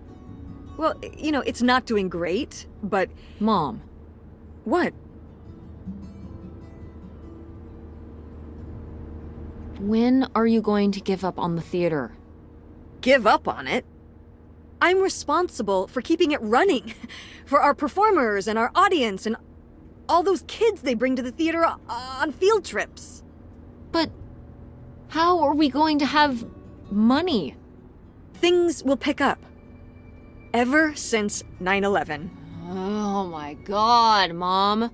[SPEAKER 3] Well, it's not doing great, but...
[SPEAKER 2] Mom.
[SPEAKER 3] What?
[SPEAKER 2] When are you going to give up on the theater?
[SPEAKER 3] Give up on it? I'm responsible for keeping it running. For our performers and our audience and all those kids they bring to the theater on field trips.
[SPEAKER 2] But how are we going to have money?
[SPEAKER 3] Things will pick up. Ever since 9/11.
[SPEAKER 2] Oh my God, Mom.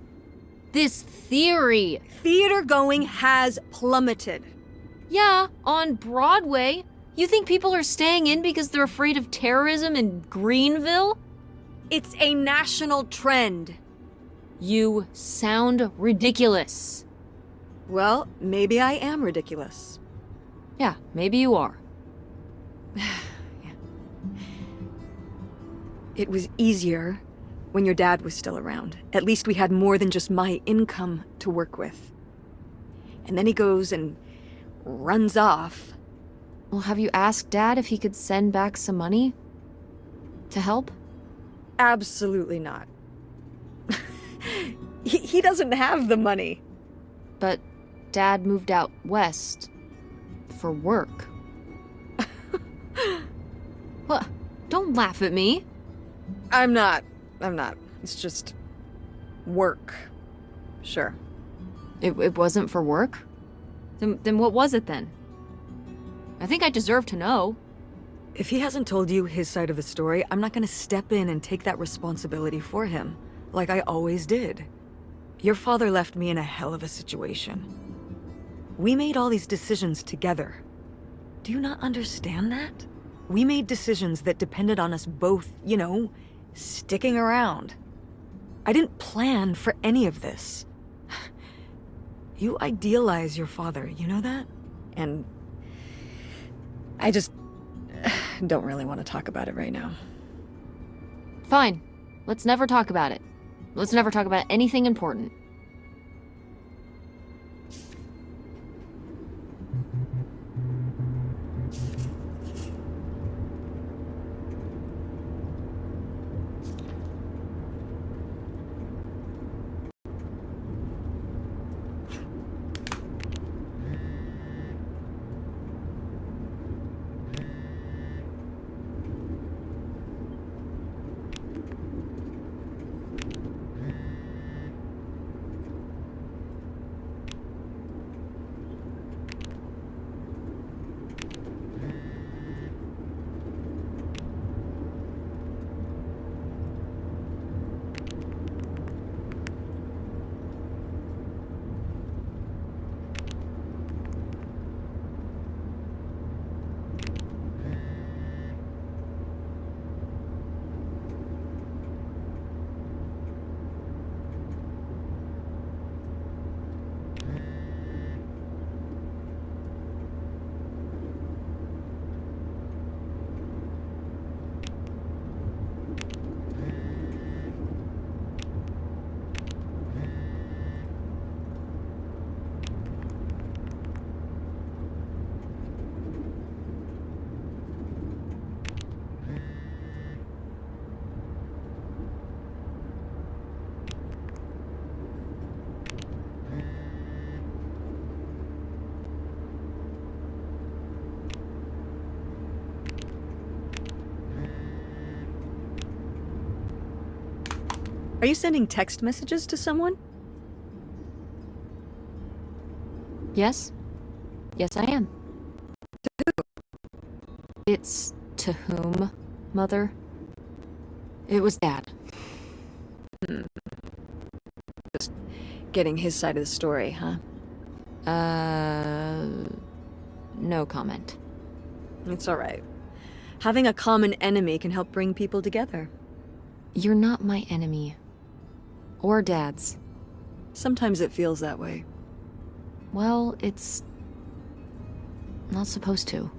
[SPEAKER 2] This theory.
[SPEAKER 3] Theater going has plummeted.
[SPEAKER 2] Yeah, on Broadway. You think people are staying in because they're afraid of terrorism in Greenville?
[SPEAKER 3] It's a national trend.
[SPEAKER 2] You sound ridiculous.
[SPEAKER 3] Well, maybe I am ridiculous.
[SPEAKER 2] Yeah, maybe you are.
[SPEAKER 3] It was easier when your dad was still around. At least we had more than just my income to work with. And then he goes and runs off.
[SPEAKER 2] Well, have you asked Dad if he could send back some money? To help?
[SPEAKER 3] Absolutely not. He doesn't have the money.
[SPEAKER 2] But Dad moved out west for work. What? Don't laugh at me.
[SPEAKER 3] I'm not. It's just work. Sure.
[SPEAKER 2] It wasn't for work? Then what was it then? I think I deserve to know.
[SPEAKER 3] If he hasn't told you his side of the story, I'm not gonna step in and take that responsibility for him, like I always did. Your father left me in a hell of a situation. We made all these decisions together. Do you not understand that? We made decisions that depended on us both, sticking around. I didn't plan for any of this. You idealize your father, you know that? And I just don't really want to talk about it right now.
[SPEAKER 2] Fine. Let's never talk about it. Let's never talk about anything important.
[SPEAKER 3] Are you sending text messages to someone?
[SPEAKER 2] Yes? Yes, I am. It's to whom, Mother? It was Dad.
[SPEAKER 3] Just getting his side of the story, huh?
[SPEAKER 2] No comment.
[SPEAKER 3] It's alright. Having a common enemy can help bring people together.
[SPEAKER 2] You're not my enemy. Or Dad's.
[SPEAKER 3] Sometimes it feels that way.
[SPEAKER 2] Well, it's not supposed to.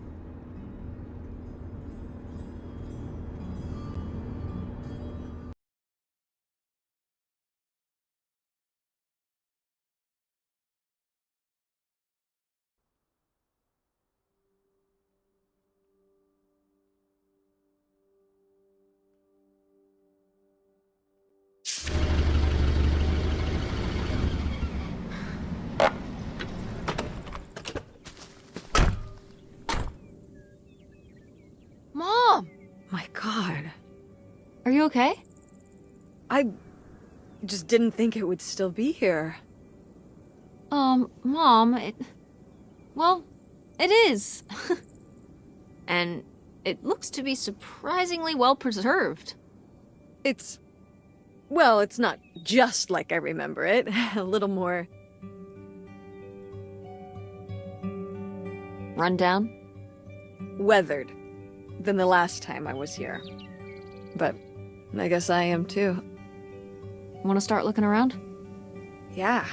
[SPEAKER 2] Mom!
[SPEAKER 3] My God.
[SPEAKER 2] Are you okay?
[SPEAKER 3] I just didn't think it would still be here.
[SPEAKER 2] Mom, well, it is. And it looks to be surprisingly well preserved.
[SPEAKER 3] Well, it's not just like I remember it. A little more...
[SPEAKER 2] Rundown?
[SPEAKER 3] weathered than the last time I was here. But I guess I am too.
[SPEAKER 2] Want to start looking around?
[SPEAKER 3] Yeah.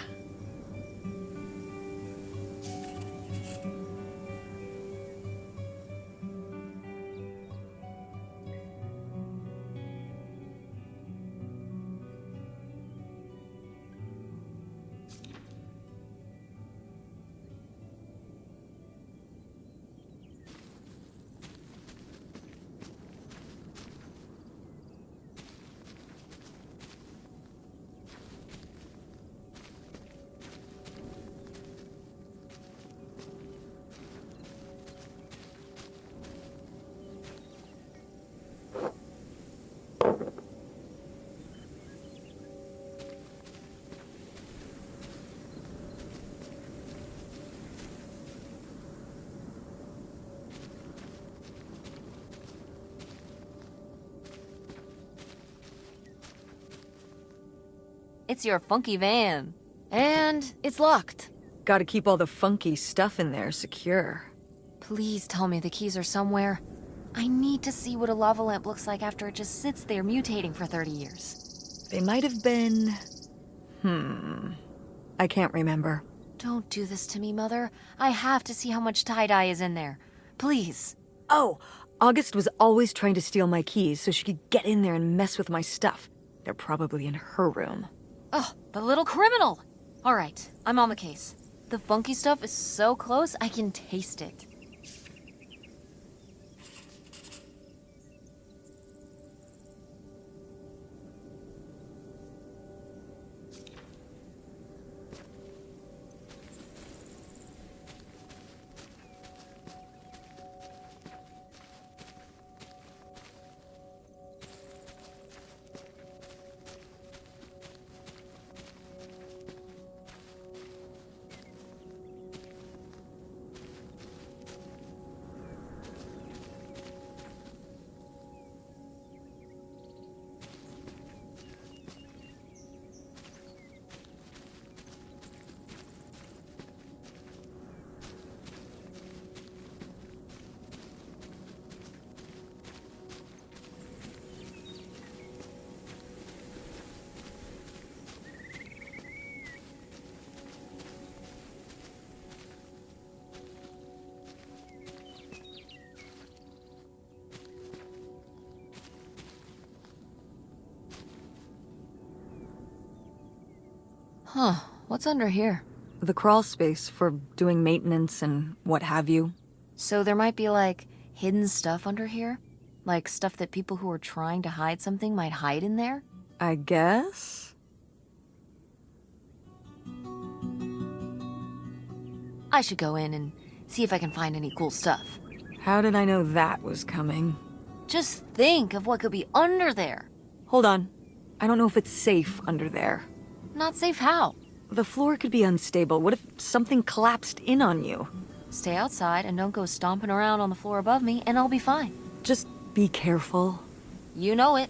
[SPEAKER 2] It's your funky van. And it's locked.
[SPEAKER 3] Gotta keep all the funky stuff in there secure.
[SPEAKER 2] Please tell me the keys are somewhere. I need to see what a lava lamp looks like after it just sits there mutating for 30 years.
[SPEAKER 3] They might have been... I can't remember.
[SPEAKER 2] Don't do this to me, Mother. I have to see how much tie-dye is in there. Please.
[SPEAKER 3] Oh, August was always trying to steal my keys so she could get in there and mess with my stuff. They're probably in her room.
[SPEAKER 2] Oh, the little criminal! All right, I'm on the case. The funky stuff is so close, I can taste it. Huh, what's under here?
[SPEAKER 3] The crawl space for doing maintenance and what have you.
[SPEAKER 2] So there might be, like, hidden stuff under here? Like stuff that people who are trying to hide something might hide in there?
[SPEAKER 3] I guess?
[SPEAKER 2] I should go in and see if I can find any cool stuff.
[SPEAKER 3] How did I know that was coming?
[SPEAKER 2] Just think of what could be under there.
[SPEAKER 3] Hold on. I don't know if it's safe under there.
[SPEAKER 2] Not safe how?
[SPEAKER 3] The floor could be unstable. What if something collapsed in on you?
[SPEAKER 2] Stay outside and don't go stomping around on the floor above me, and I'll be fine.
[SPEAKER 3] Just be careful.
[SPEAKER 2] You know it.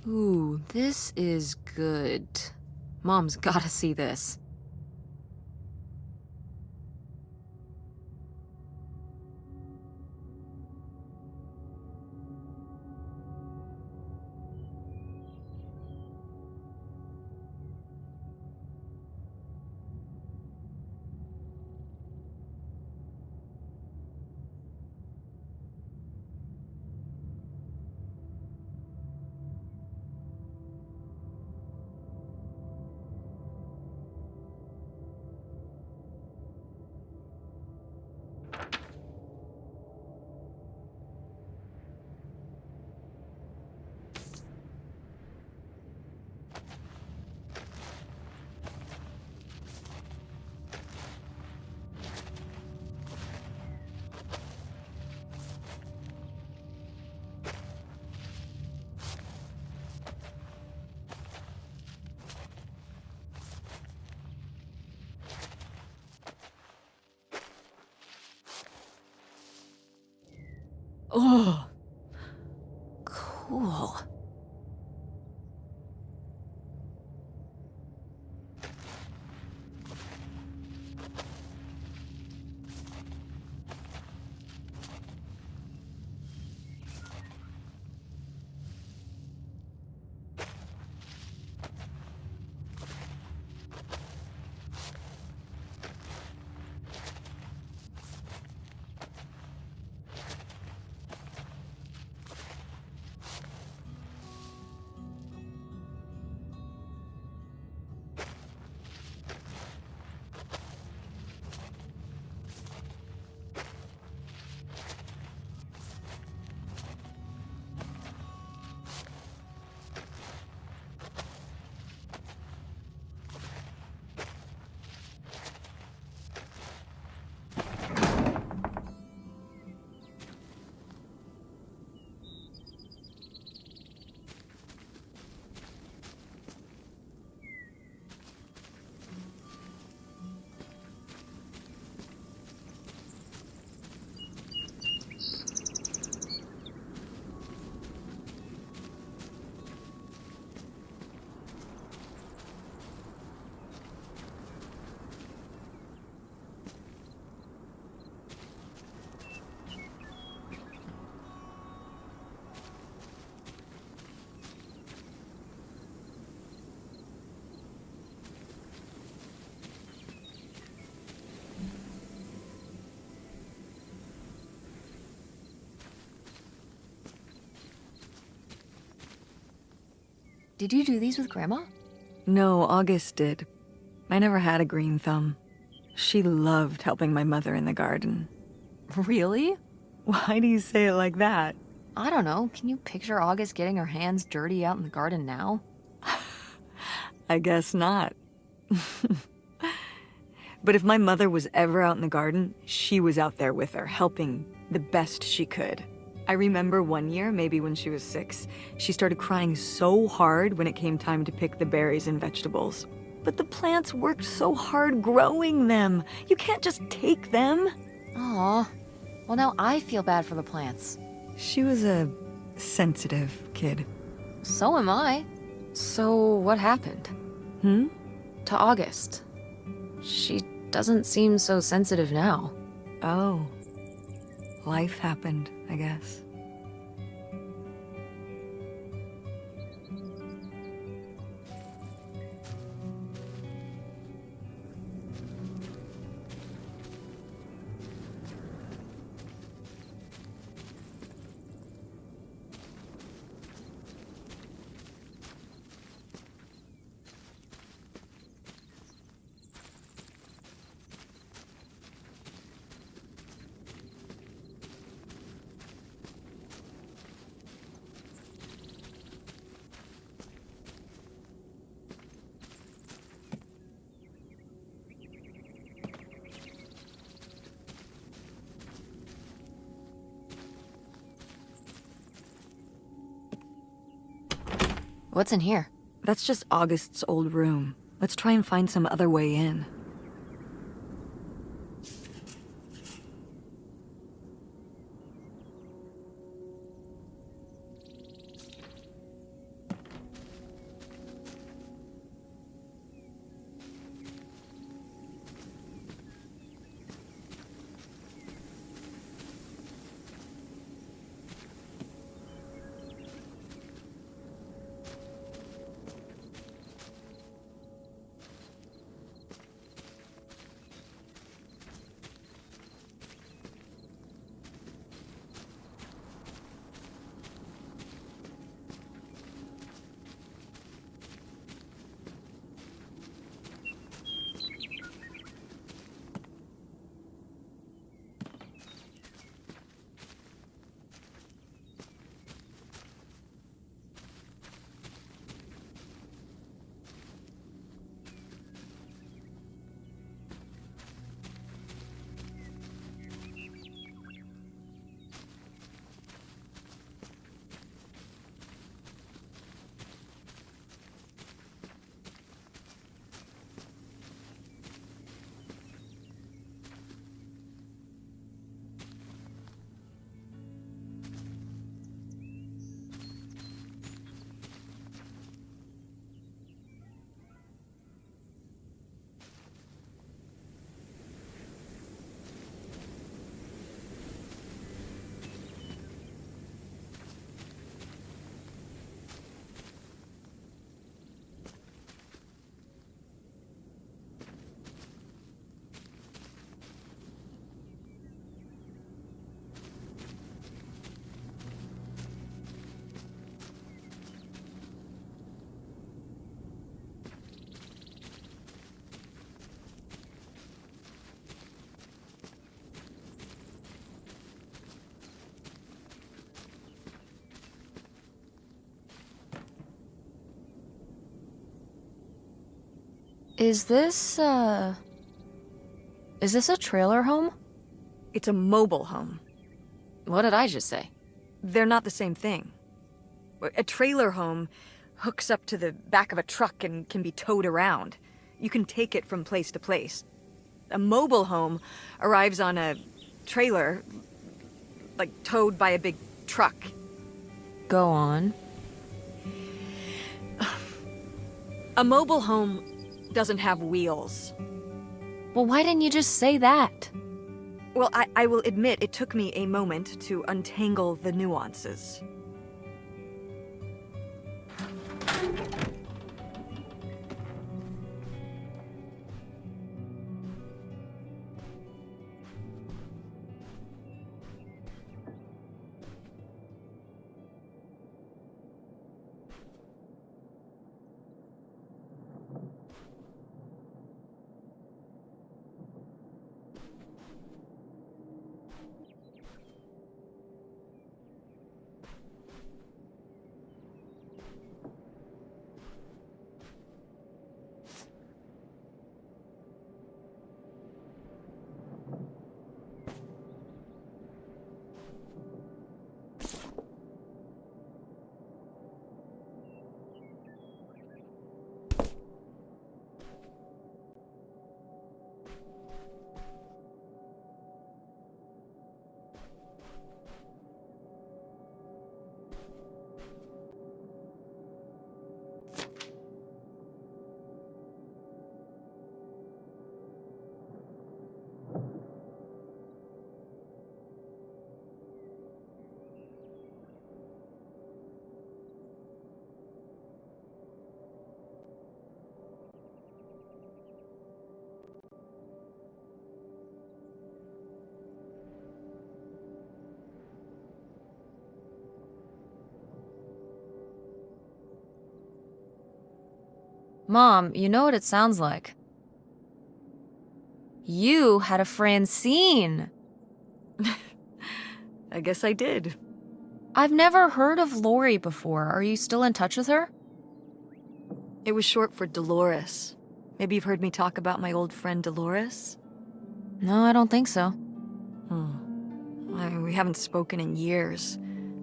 [SPEAKER 2] Ooh, this is good. Mom's gotta see this. Oh, cool. Did you do these with Grandma?
[SPEAKER 3] No, August did. I never had a green thumb. She loved helping my mother in the garden.
[SPEAKER 2] Really?
[SPEAKER 3] Why do you say it like that?
[SPEAKER 2] I don't know. Can you picture August getting her hands dirty out in the garden now?
[SPEAKER 3] I guess not. But if my mother was ever out in the garden, she was out there with her, helping the best she could. I remember one year, maybe when she was 6, she started crying so hard when it came time to pick the berries and vegetables. But the plants worked so hard growing them. You can't just take them.
[SPEAKER 2] Aw. Well, now I feel bad for the plants.
[SPEAKER 3] She was a sensitive kid.
[SPEAKER 2] So am I. So what happened?
[SPEAKER 3] Hmm?
[SPEAKER 2] To August. She doesn't seem so sensitive now.
[SPEAKER 3] Oh. Life happened, I guess.
[SPEAKER 2] What's in here?
[SPEAKER 3] That's just August's old room. Let's try and find some other way in.
[SPEAKER 2] Is this a trailer home?
[SPEAKER 3] It's a mobile home.
[SPEAKER 2] What did I just say?
[SPEAKER 3] They're not the same thing. A trailer home hooks up to the back of a truck and can be towed around. You can take it from place to place. A mobile home arrives on a trailer, like towed by a big truck.
[SPEAKER 2] Go on.
[SPEAKER 3] A mobile home doesn't have wheels.
[SPEAKER 2] Well, why didn't you just say that?
[SPEAKER 3] Well, I will admit it took me a moment to untangle the nuances.
[SPEAKER 2] Mom, you know what it sounds like. You had a Francine.
[SPEAKER 3] I guess I did.
[SPEAKER 2] I've never heard of Lori before. Are you still in touch with her?
[SPEAKER 3] It was short for Dolores. Maybe you've heard me talk about my old friend Dolores?
[SPEAKER 2] No, I don't think so.
[SPEAKER 3] We haven't spoken in years.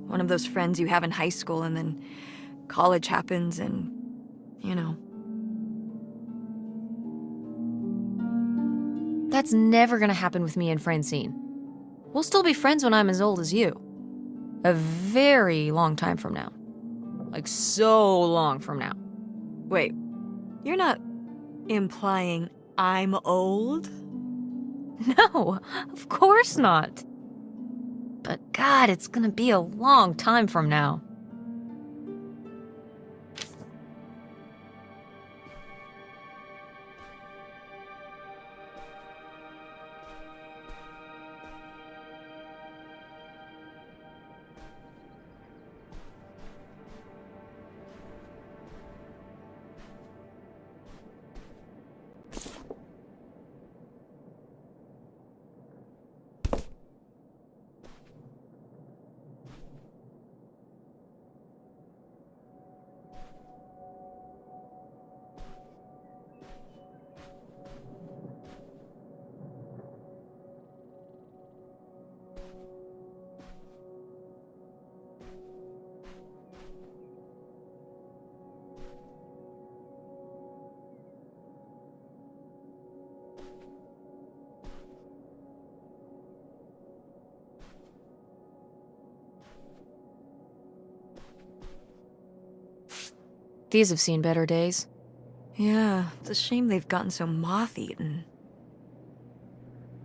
[SPEAKER 3] One of those friends you have in high school and then college happens and, you know.
[SPEAKER 2] That's never gonna happen with me and Francine. We'll still be friends when I'm as old as you. A very long time from now. Like, so long from now.
[SPEAKER 3] Wait, you're not implying I'm old?
[SPEAKER 2] No, of course not. But God, it's gonna be a long time from now. These have seen better days.
[SPEAKER 3] Yeah, it's a shame they've gotten so moth-eaten.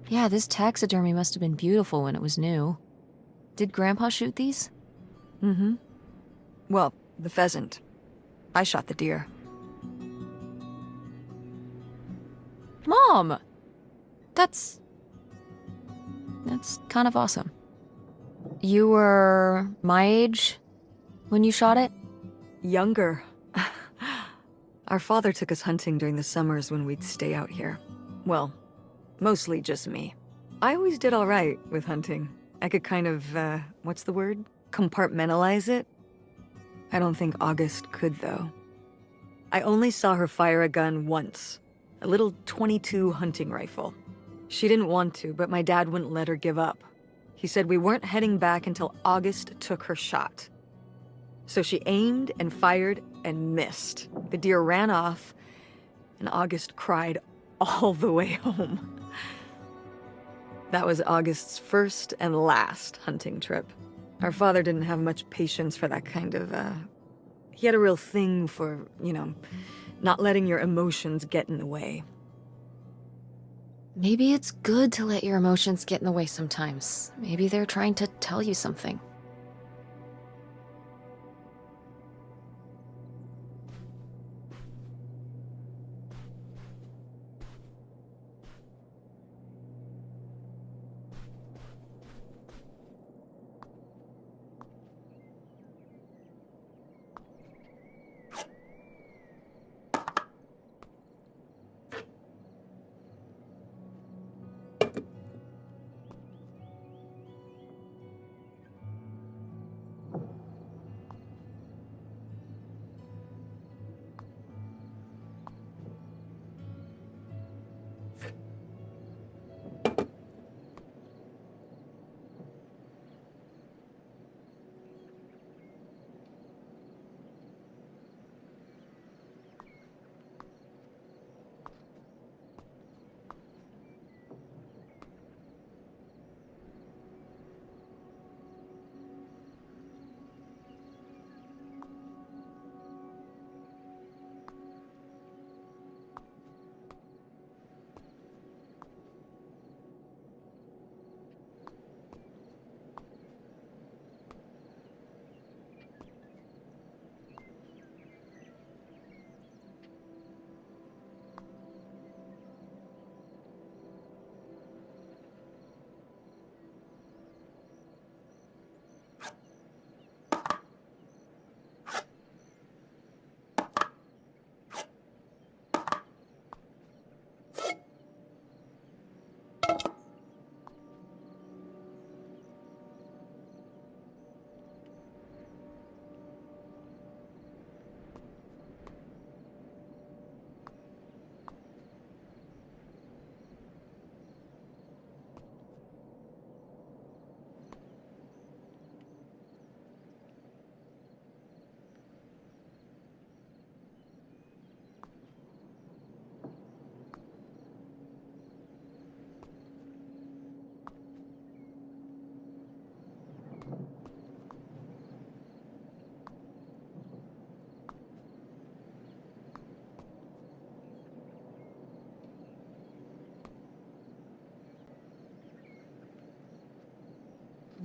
[SPEAKER 2] Yeah, this taxidermy must have been beautiful when it was new. Did Grandpa shoot these?
[SPEAKER 3] Mm-hmm. Well, the pheasant. I shot the deer.
[SPEAKER 2] Mom! That's kind of awesome. You were my age when you shot it?
[SPEAKER 3] Younger. Our father took us hunting during the summers when we'd stay out here. Well, mostly just me. I always did all right with hunting. I could kind of, what's the word? Compartmentalize it? I don't think August could, though. I only saw her fire a gun once. A little .22 hunting rifle. She didn't want to, but my dad wouldn't let her give up. He said we weren't heading back until August took her shot. So she aimed and fired and missed. The deer ran off, and August cried all the way home. That was August's first and last hunting trip. Our father didn't have much patience for that kind of, He had a real thing for, you know, not letting your emotions get in the way.
[SPEAKER 2] Maybe it's good to let your emotions get in the way sometimes. Maybe they're trying to tell you something.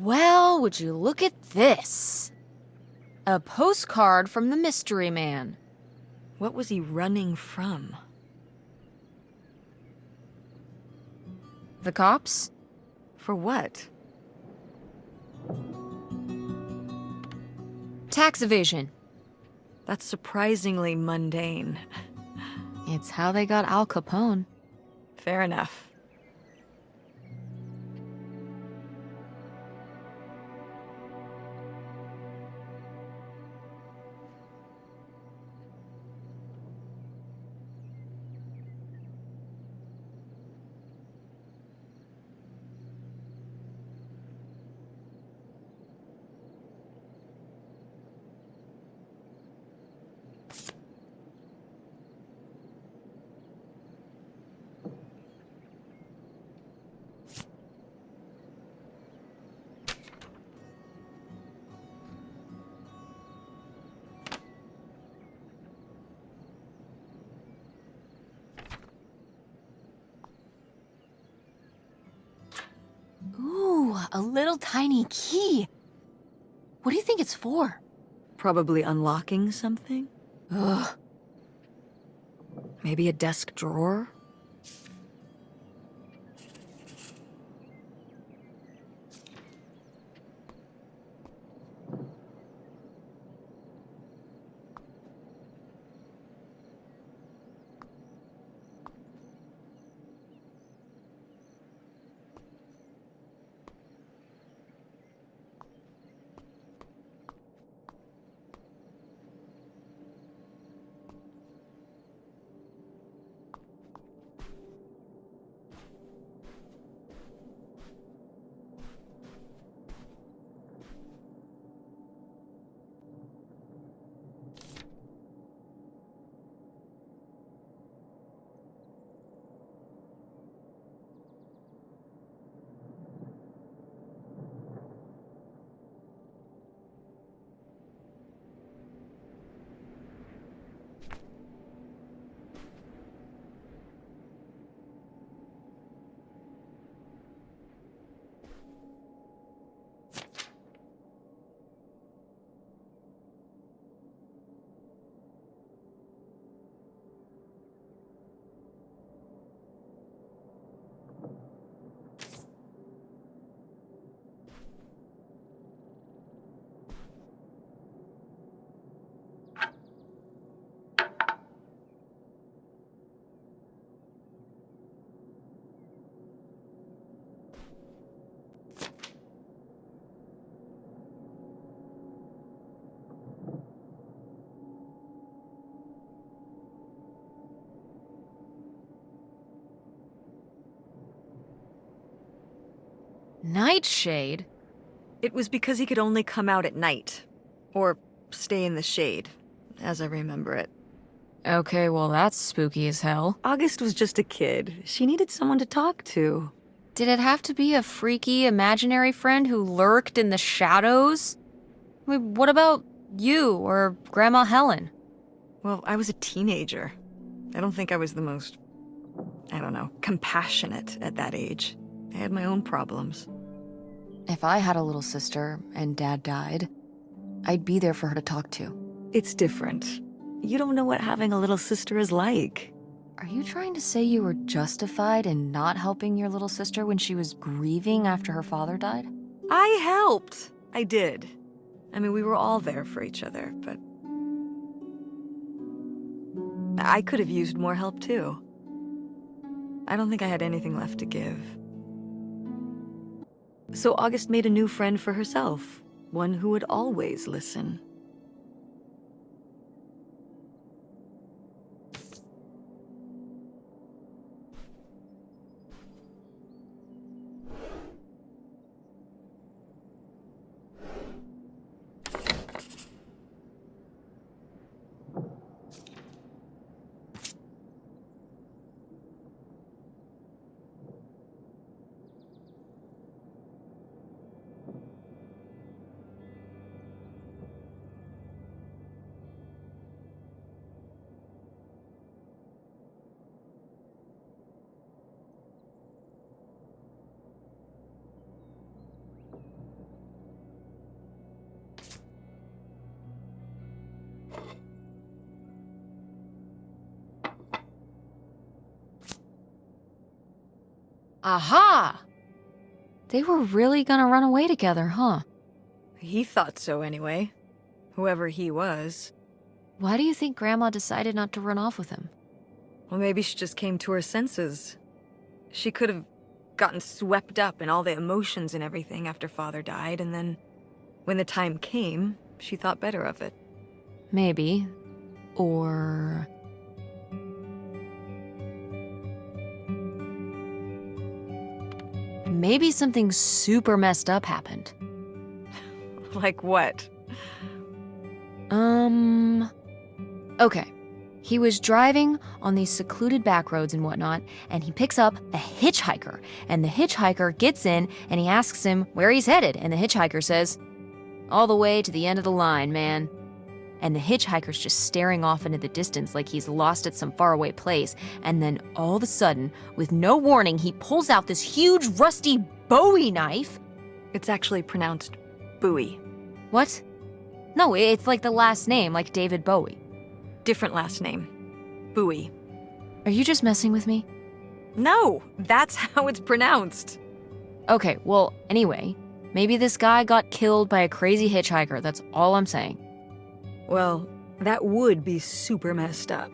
[SPEAKER 2] Well, would you look at this? A postcard from the mystery man.
[SPEAKER 3] What was he running from?
[SPEAKER 2] The cops?
[SPEAKER 3] For what?
[SPEAKER 2] Tax evasion.
[SPEAKER 3] That's surprisingly mundane.
[SPEAKER 2] It's how they got Al Capone.
[SPEAKER 3] Fair enough.
[SPEAKER 2] Ooh, a little tiny key. What do you think it's for?
[SPEAKER 3] Probably unlocking something?
[SPEAKER 2] Ugh.
[SPEAKER 3] Maybe a desk drawer?
[SPEAKER 2] Nightshade?
[SPEAKER 3] It was because he could only come out at night. Or stay in the shade, as I remember it.
[SPEAKER 2] Okay, well that's spooky as hell.
[SPEAKER 3] August was just a kid. She needed someone to talk to.
[SPEAKER 2] Did it have to be a freaky, imaginary friend who lurked in the shadows? I mean, what about you or Grandma Helen?
[SPEAKER 3] Well, I was a teenager. I don't think I was the most, compassionate at that age. I had my own problems.
[SPEAKER 2] If I had a little sister and Dad died, I'd be there for her to talk to.
[SPEAKER 3] It's different. You don't know what having a little sister is like.
[SPEAKER 2] Are you trying to say you were justified in not helping your little sister when she was grieving after her father died?
[SPEAKER 3] I helped. I did. I mean, we were all there for each other, but I could have used more help too. I don't think I had anything left to give. So August made a new friend for herself, one who would always listen.
[SPEAKER 2] Aha! They were really gonna run away together, huh?
[SPEAKER 3] He thought so anyway. Whoever he was.
[SPEAKER 2] Why do you think Grandma decided not to run off with him?
[SPEAKER 3] Well, maybe she just came to her senses. She could have gotten swept up in all the emotions and everything after Father died, and then, when the time came, she thought better of it.
[SPEAKER 2] Maybe. Or... maybe something super messed up happened.
[SPEAKER 3] Like what?
[SPEAKER 2] Okay. He was driving on these secluded back roads and whatnot, and he picks up a hitchhiker. And the hitchhiker gets in, and he asks him where he's headed. And the hitchhiker says, "All the way to the end of the line, man." And the hitchhiker's just staring off into the distance like he's lost at some faraway place. And then all of a sudden, with no warning, he pulls out this huge rusty Bowie knife.
[SPEAKER 3] It's actually pronounced Bowie.
[SPEAKER 2] What? No, it's like the last name, like David Bowie.
[SPEAKER 3] Different last name. Bowie.
[SPEAKER 2] Are you just messing with me?
[SPEAKER 3] No, that's how it's pronounced.
[SPEAKER 2] Okay, well, anyway, maybe this guy got killed by a crazy hitchhiker, that's all I'm saying.
[SPEAKER 3] Well, that would be super messed up.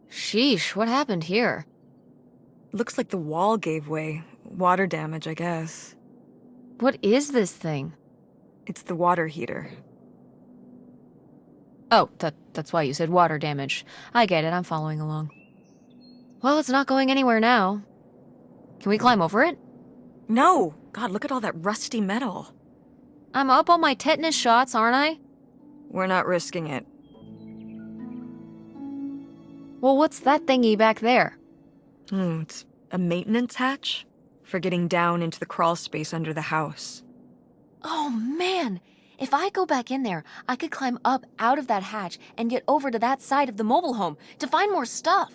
[SPEAKER 2] Sheesh, what happened here?
[SPEAKER 3] Looks like the wall gave way. Water damage, I guess.
[SPEAKER 2] What is this thing?
[SPEAKER 3] It's the water heater.
[SPEAKER 2] Oh, that's why you said water damage. I get it, I'm following along. Well, it's not going anywhere now. Can we climb over it?
[SPEAKER 3] No! God, look at all that rusty metal.
[SPEAKER 2] I'm up on my tetanus shots, aren't I?
[SPEAKER 3] We're not risking it.
[SPEAKER 2] Well, what's that thingy back there?
[SPEAKER 3] It's a maintenance hatch for getting down into the crawl space under the house.
[SPEAKER 2] Oh, man! If I go back in there, I could climb up out of that hatch and get over to that side of the mobile home to find more stuff.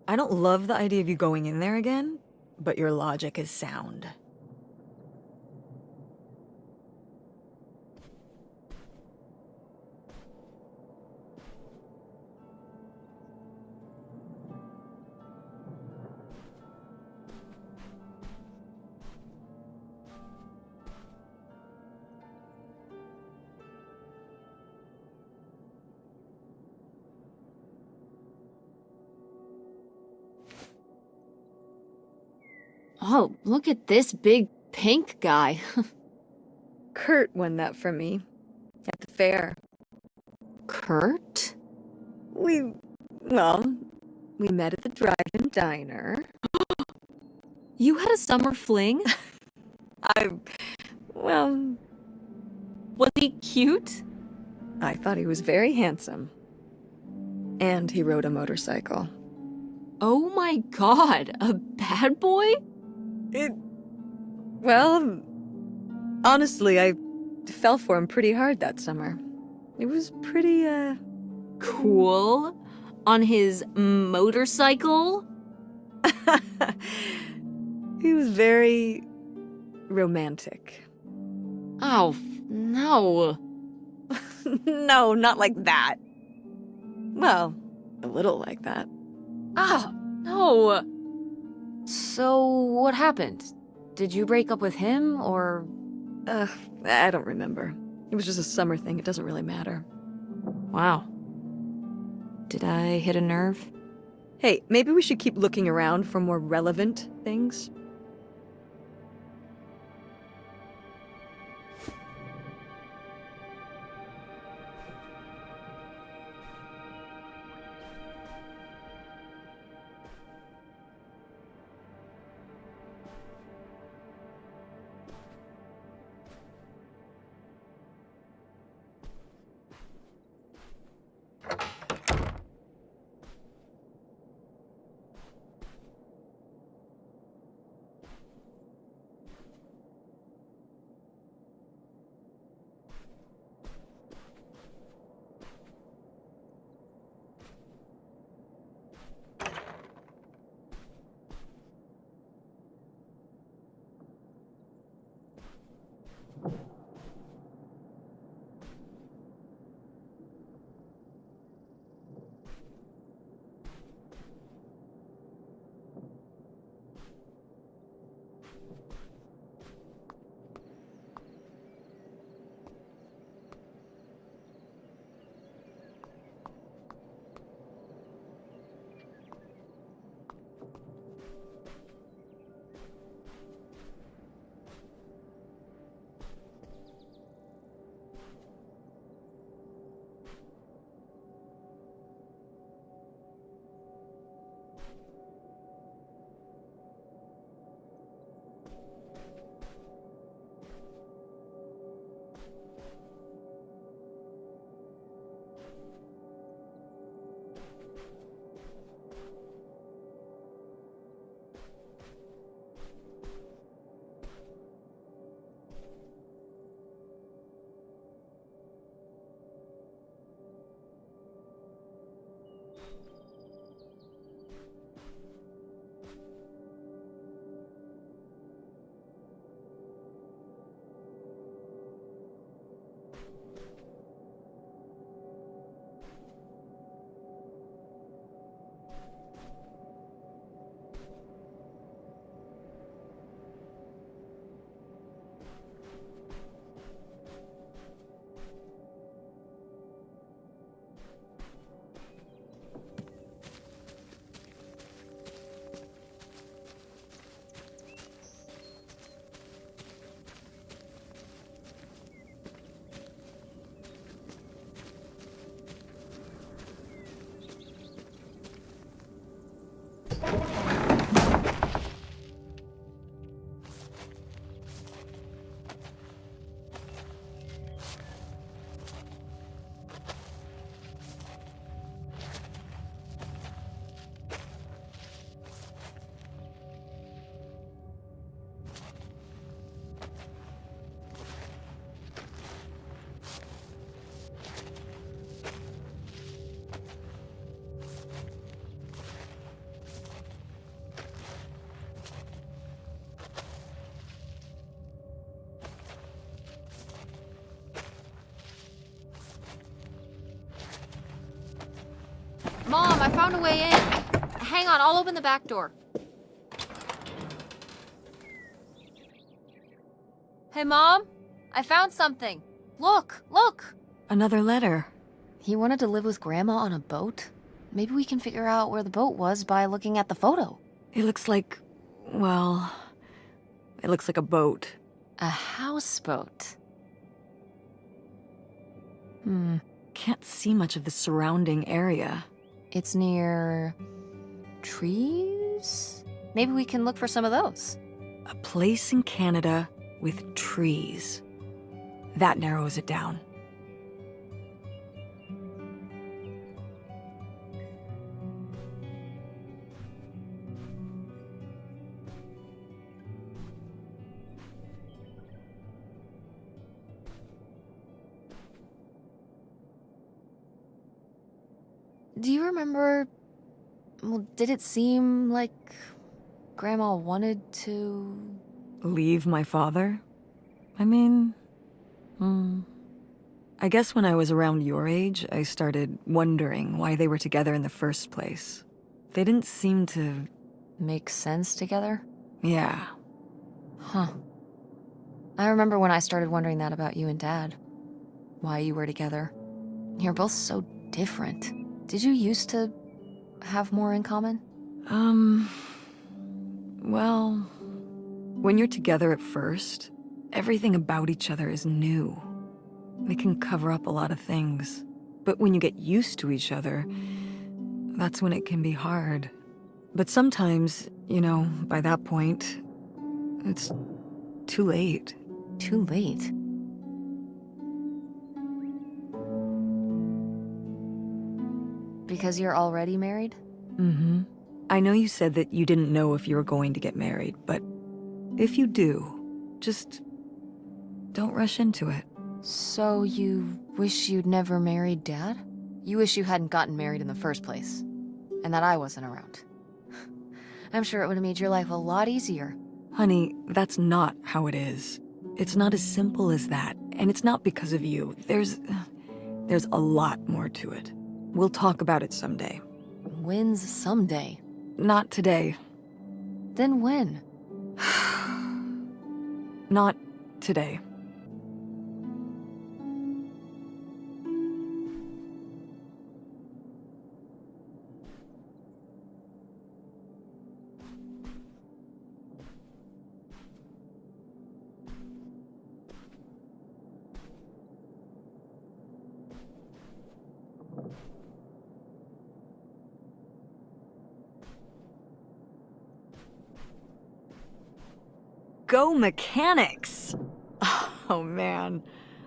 [SPEAKER 3] I don't love the idea of you going in there again, but your logic is sound.
[SPEAKER 2] Oh, look at this big pink guy.
[SPEAKER 3] Kurt won that from me at the fair.
[SPEAKER 2] Kurt?
[SPEAKER 3] We met at the drive-in diner.
[SPEAKER 2] You had a summer fling? Was he cute?
[SPEAKER 3] I thought he was very handsome. And he rode a motorcycle.
[SPEAKER 2] Oh my god, a bad boy?
[SPEAKER 3] Honestly, I fell for him pretty hard that summer. It was pretty,
[SPEAKER 2] Cool. On his motorcycle?
[SPEAKER 3] He was very romantic.
[SPEAKER 2] Oh, no.
[SPEAKER 3] No, not like that. Well, a little like that.
[SPEAKER 2] Ah, no. So, what happened? Did you break up with him, or...
[SPEAKER 3] I don't remember. It was just a summer thing, it doesn't really matter.
[SPEAKER 2] Wow. Did I hit a nerve?
[SPEAKER 3] Hey, maybe we should keep looking around for more relevant things.
[SPEAKER 2] Mom, I found a way in. Hang on, I'll open the back door. Hey, Mom, I found something. Look, look.
[SPEAKER 3] Another letter.
[SPEAKER 2] He wanted to live with Grandma on a boat? Maybe we can figure out where the boat was by looking at the photo.
[SPEAKER 3] It looks like, well, it looks like a boat.
[SPEAKER 2] A houseboat.
[SPEAKER 3] Can't see much of the surrounding area.
[SPEAKER 2] It's near trees? Maybe we can look for some of those.
[SPEAKER 3] A place in Canada with trees. That narrows it down.
[SPEAKER 2] Do you remember... Well, did it seem like Grandma wanted to...
[SPEAKER 3] Leave my father? I mean... I guess when I was around your age, I started wondering why they were together in the first place. They didn't seem to...
[SPEAKER 2] Make sense together?
[SPEAKER 3] Yeah.
[SPEAKER 2] Huh. I remember when I started wondering that about you and Dad. why you were together. You're both so different. Did you used to have more in common?
[SPEAKER 3] Well, when you're together at first, everything about each other is new. It can cover up a lot of things. But when you get used to each other, that's when it can be hard. But sometimes, by that point, it's too late.
[SPEAKER 2] Too late. Because you're already married?
[SPEAKER 3] Mm-hmm. I know you said that you didn't know if you were going to get married, but if you do, just don't rush into it.
[SPEAKER 2] So you wish you'd never married Dad? You wish you hadn't gotten married in the first place, and that I wasn't around. I'm sure it would have made your life a lot easier.
[SPEAKER 3] Honey, that's not how it is. It's not as simple as that, and it's not because of you. There's a lot more to it. We'll talk about it someday.
[SPEAKER 2] When's someday?
[SPEAKER 3] Not today.
[SPEAKER 2] Then when?
[SPEAKER 3] Not today. Go mechanics! Oh man,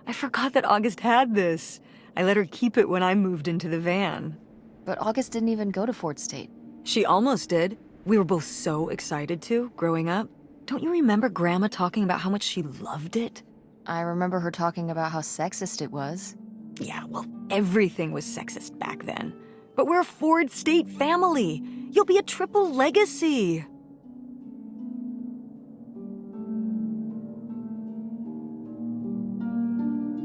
[SPEAKER 3] I forgot that August had this. I let her keep it when I moved into the van.
[SPEAKER 2] But August didn't even go to Fort State.
[SPEAKER 3] She almost did. We were both so excited to, growing up. Don't you remember Grandma talking about how much she loved it?
[SPEAKER 2] I remember her talking about how sexist it was.
[SPEAKER 3] Yeah, well, everything was sexist back then. But we're a Ford State family. You'll be a triple legacy.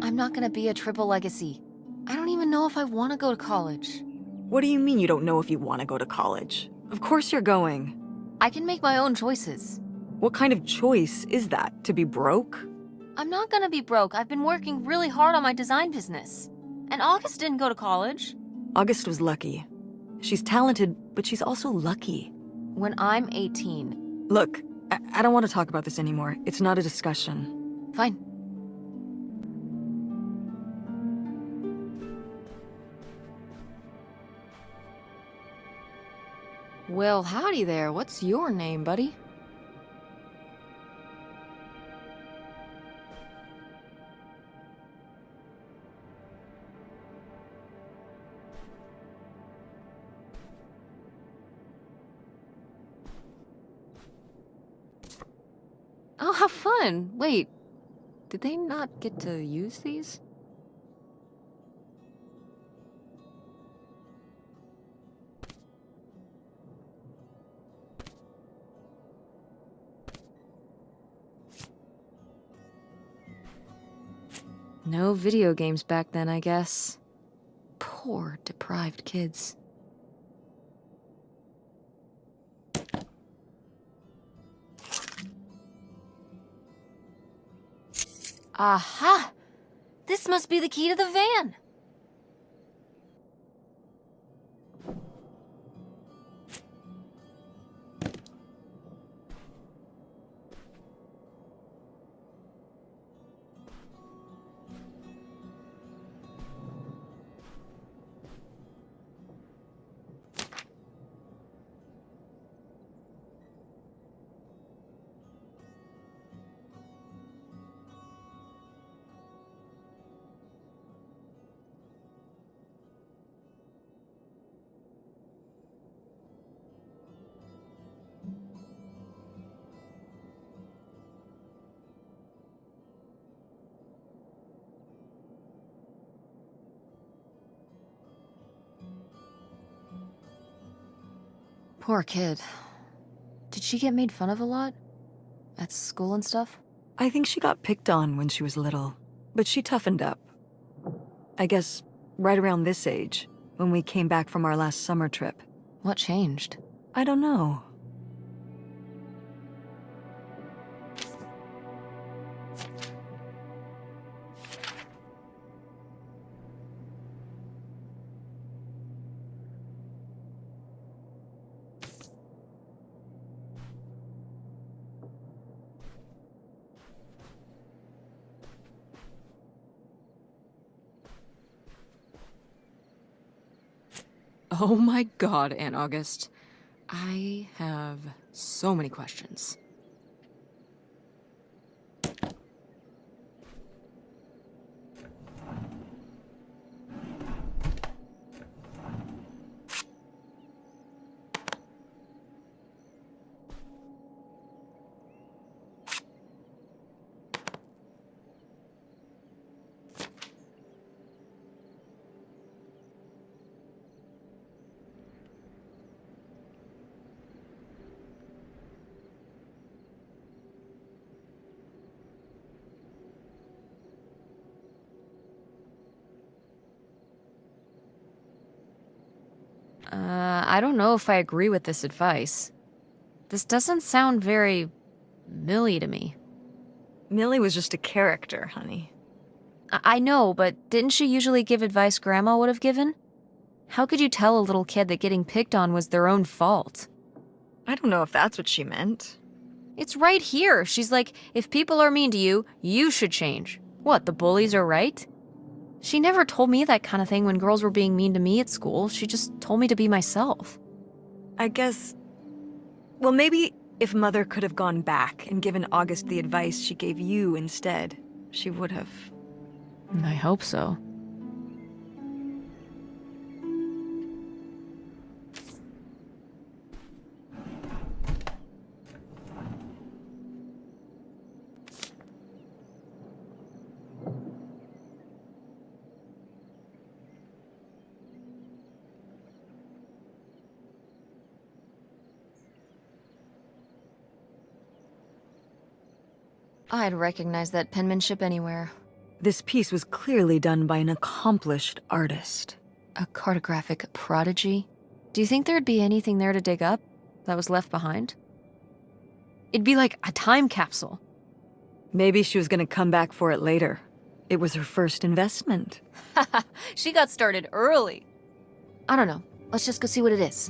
[SPEAKER 2] I'm not gonna be a triple legacy. I don't even know if I want to go to college.
[SPEAKER 3] What do you mean you don't know if you want to go to college? Of course you're going.
[SPEAKER 2] I can make my own choices.
[SPEAKER 3] What kind of choice is that? To be broke?
[SPEAKER 2] I'm not gonna be broke. I've been working really hard on my design business. And August didn't go to college.
[SPEAKER 3] August was lucky. She's talented, but she's also lucky.
[SPEAKER 2] When I'm 18.
[SPEAKER 3] Look, I don't want to talk about this anymore. It's not a discussion.
[SPEAKER 2] Fine. Well, howdy there. What's your name, buddy? Oh, how fun. Wait, did they not get to use these? No video games back then, I guess. Poor, deprived kids. Aha! This must be the key to the van! Poor kid. Did she get made fun of a lot? At school and stuff?
[SPEAKER 3] I think she got picked on when she was little, but she toughened up. I guess right around this age, when we came back from our last summer trip.
[SPEAKER 2] What changed?
[SPEAKER 3] I don't know.
[SPEAKER 2] Oh my god, Aunt August. I have so many questions. I don't know if I agree with this advice. This doesn't sound very Millie to me.
[SPEAKER 3] Millie was just a character, honey.
[SPEAKER 2] I know, but didn't she usually give advice Grandma would have given? How could you tell a little kid that getting picked on was their own fault?
[SPEAKER 3] I don't know if that's what she meant.
[SPEAKER 2] It's right here. She's like, if people are mean to you, you should change. What, the bullies are right? She never told me that kind of thing when girls were being mean to me at school. She just told me to be myself.
[SPEAKER 3] I guess... Well, maybe if Mother could have gone back and given August the advice she gave you instead, she would have.
[SPEAKER 2] I hope so. I'd recognize that penmanship anywhere.
[SPEAKER 3] This piece was clearly done by an accomplished artist.
[SPEAKER 2] A cartographic prodigy? Do you think there'd be anything there to dig up that was left behind? It'd be like a time capsule.
[SPEAKER 3] Maybe she was gonna come back for it later. It was her first investment.
[SPEAKER 2] She got started early. I don't know. Let's just go see what it is.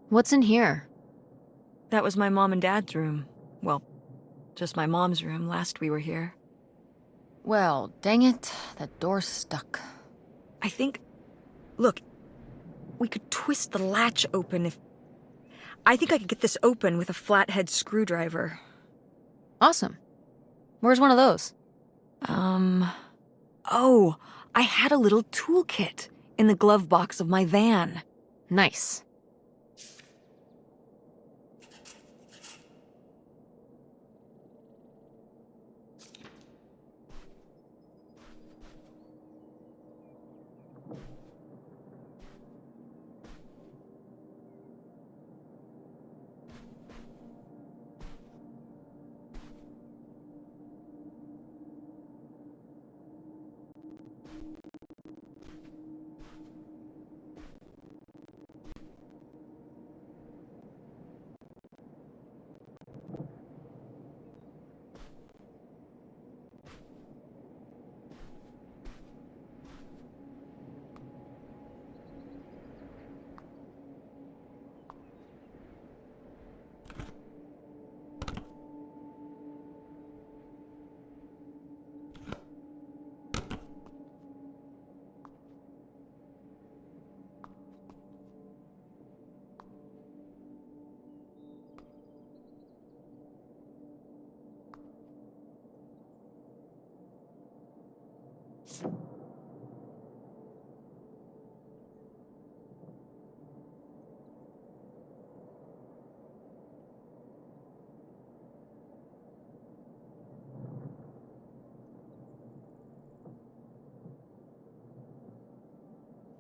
[SPEAKER 2] What's in here?
[SPEAKER 3] That was my mom and dad's room. Well, just my mom's room last we were here.
[SPEAKER 2] Well, dang it. That door's stuck.
[SPEAKER 3] I think... Look, we could twist the latch open if... I think I could get this open with a flathead screwdriver.
[SPEAKER 2] Awesome. Where's one of those?
[SPEAKER 3] Oh, I had a little toolkit in the glove box of my van.
[SPEAKER 2] Nice.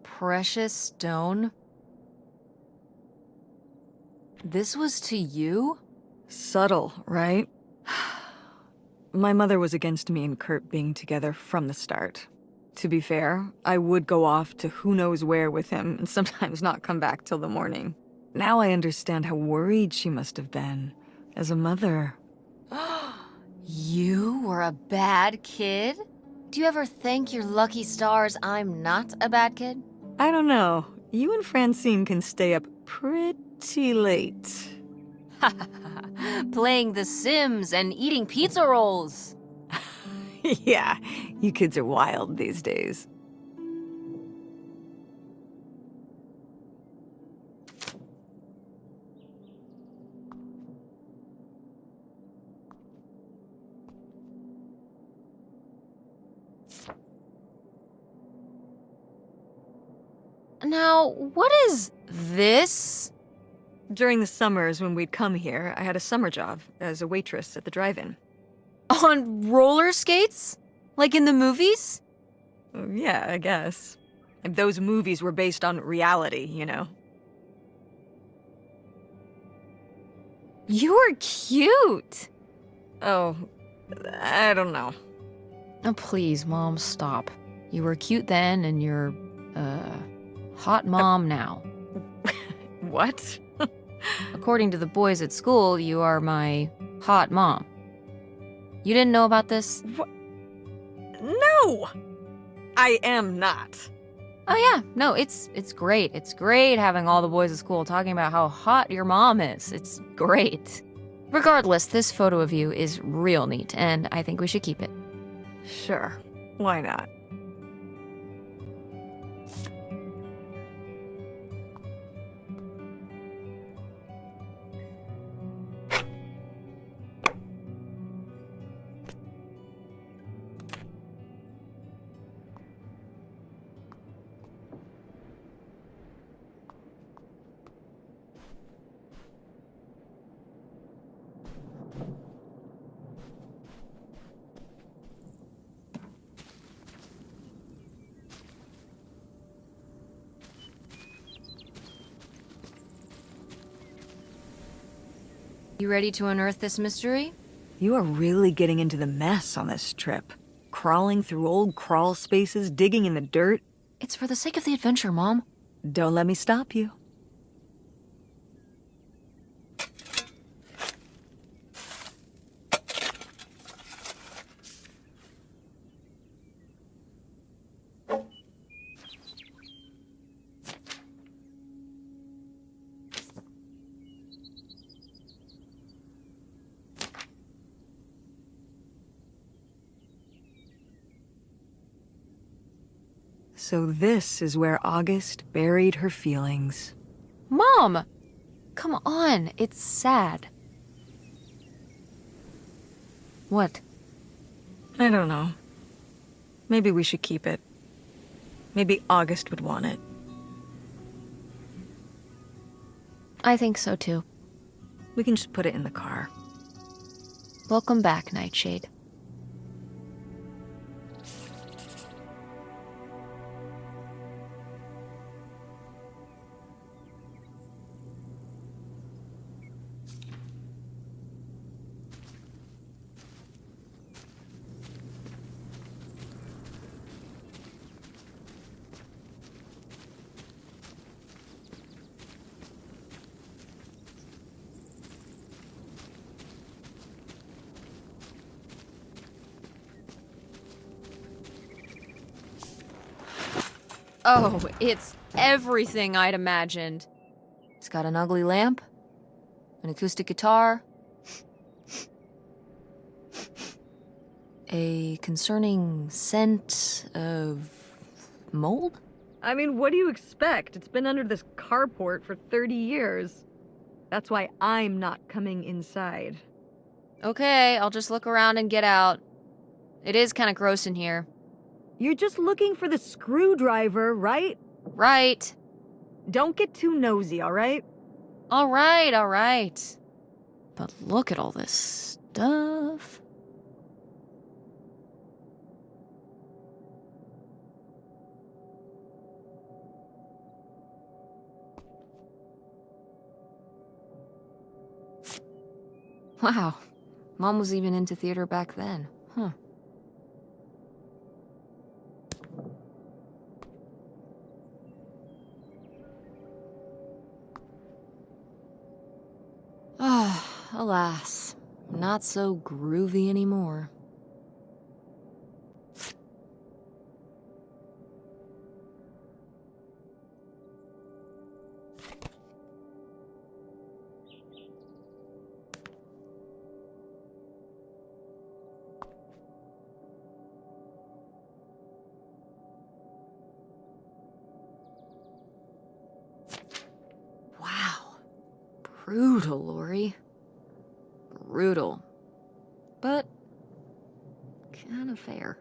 [SPEAKER 2] Precious stone? This was to you?
[SPEAKER 3] Subtle, right? My mother was against me and Kurt being together from the start. To be fair, I would go off to who knows where with him and sometimes not come back till the morning. Now I understand how worried she must have been as a mother.
[SPEAKER 2] You were a bad kid? Do you ever thank your lucky stars I'm not a bad kid?
[SPEAKER 3] I don't know. You and Francine can stay up pretty late.
[SPEAKER 2] Playing The Sims and eating pizza rolls.
[SPEAKER 3] Yeah, you kids are wild these days.
[SPEAKER 2] Now, what is this?
[SPEAKER 3] During the summers when we'd come here, I had a summer job as a waitress at the drive-in.
[SPEAKER 2] On roller skates? Like in the movies?
[SPEAKER 3] Yeah, I guess. And those movies were based on reality, you know?
[SPEAKER 2] You were cute.
[SPEAKER 3] Oh, I don't know.
[SPEAKER 2] Oh, please, Mom, stop. You were cute then, and you're, hot mom now.
[SPEAKER 3] What?
[SPEAKER 2] According to the boys at school, you are my hot mom. You didn't know about this?
[SPEAKER 3] What? No! I am not.
[SPEAKER 2] Oh yeah, no, it's great. It's great having all the boys at school talking about how hot your mom is. It's great. Regardless, this photo of you is real neat, and I think we should keep it.
[SPEAKER 3] Sure. Why not?
[SPEAKER 2] You ready to unearth this mystery?
[SPEAKER 3] You are really getting into the mess on this trip. Crawling through old crawl spaces, digging in the dirt.
[SPEAKER 2] It's for the sake of the adventure, Mom.
[SPEAKER 3] Don't let me stop you. So this is where August buried her feelings.
[SPEAKER 2] Mom! Come on, it's sad. What?
[SPEAKER 3] I don't know. Maybe we should keep it. Maybe August would want it.
[SPEAKER 2] I think so too.
[SPEAKER 3] We can just put it in the car.
[SPEAKER 2] Welcome back, Nightshade. Oh, it's everything I'd imagined. It's got an ugly lamp, an acoustic guitar, a concerning scent of mold?
[SPEAKER 3] I mean, what do you expect? It's been under this carport for 30 years. That's why I'm not coming inside.
[SPEAKER 2] Okay, I'll just look around and get out. It is kind of gross in here.
[SPEAKER 3] You're just looking for the screwdriver, right?
[SPEAKER 2] Right.
[SPEAKER 3] Don't get too nosy, alright?
[SPEAKER 2] Alright, alright. But look at all this stuff. Wow. Mom was even into theater back then. Huh. Ah, alas. Not so groovy anymore. Wow. Brutal, Lori. Brutal. But kind of fair.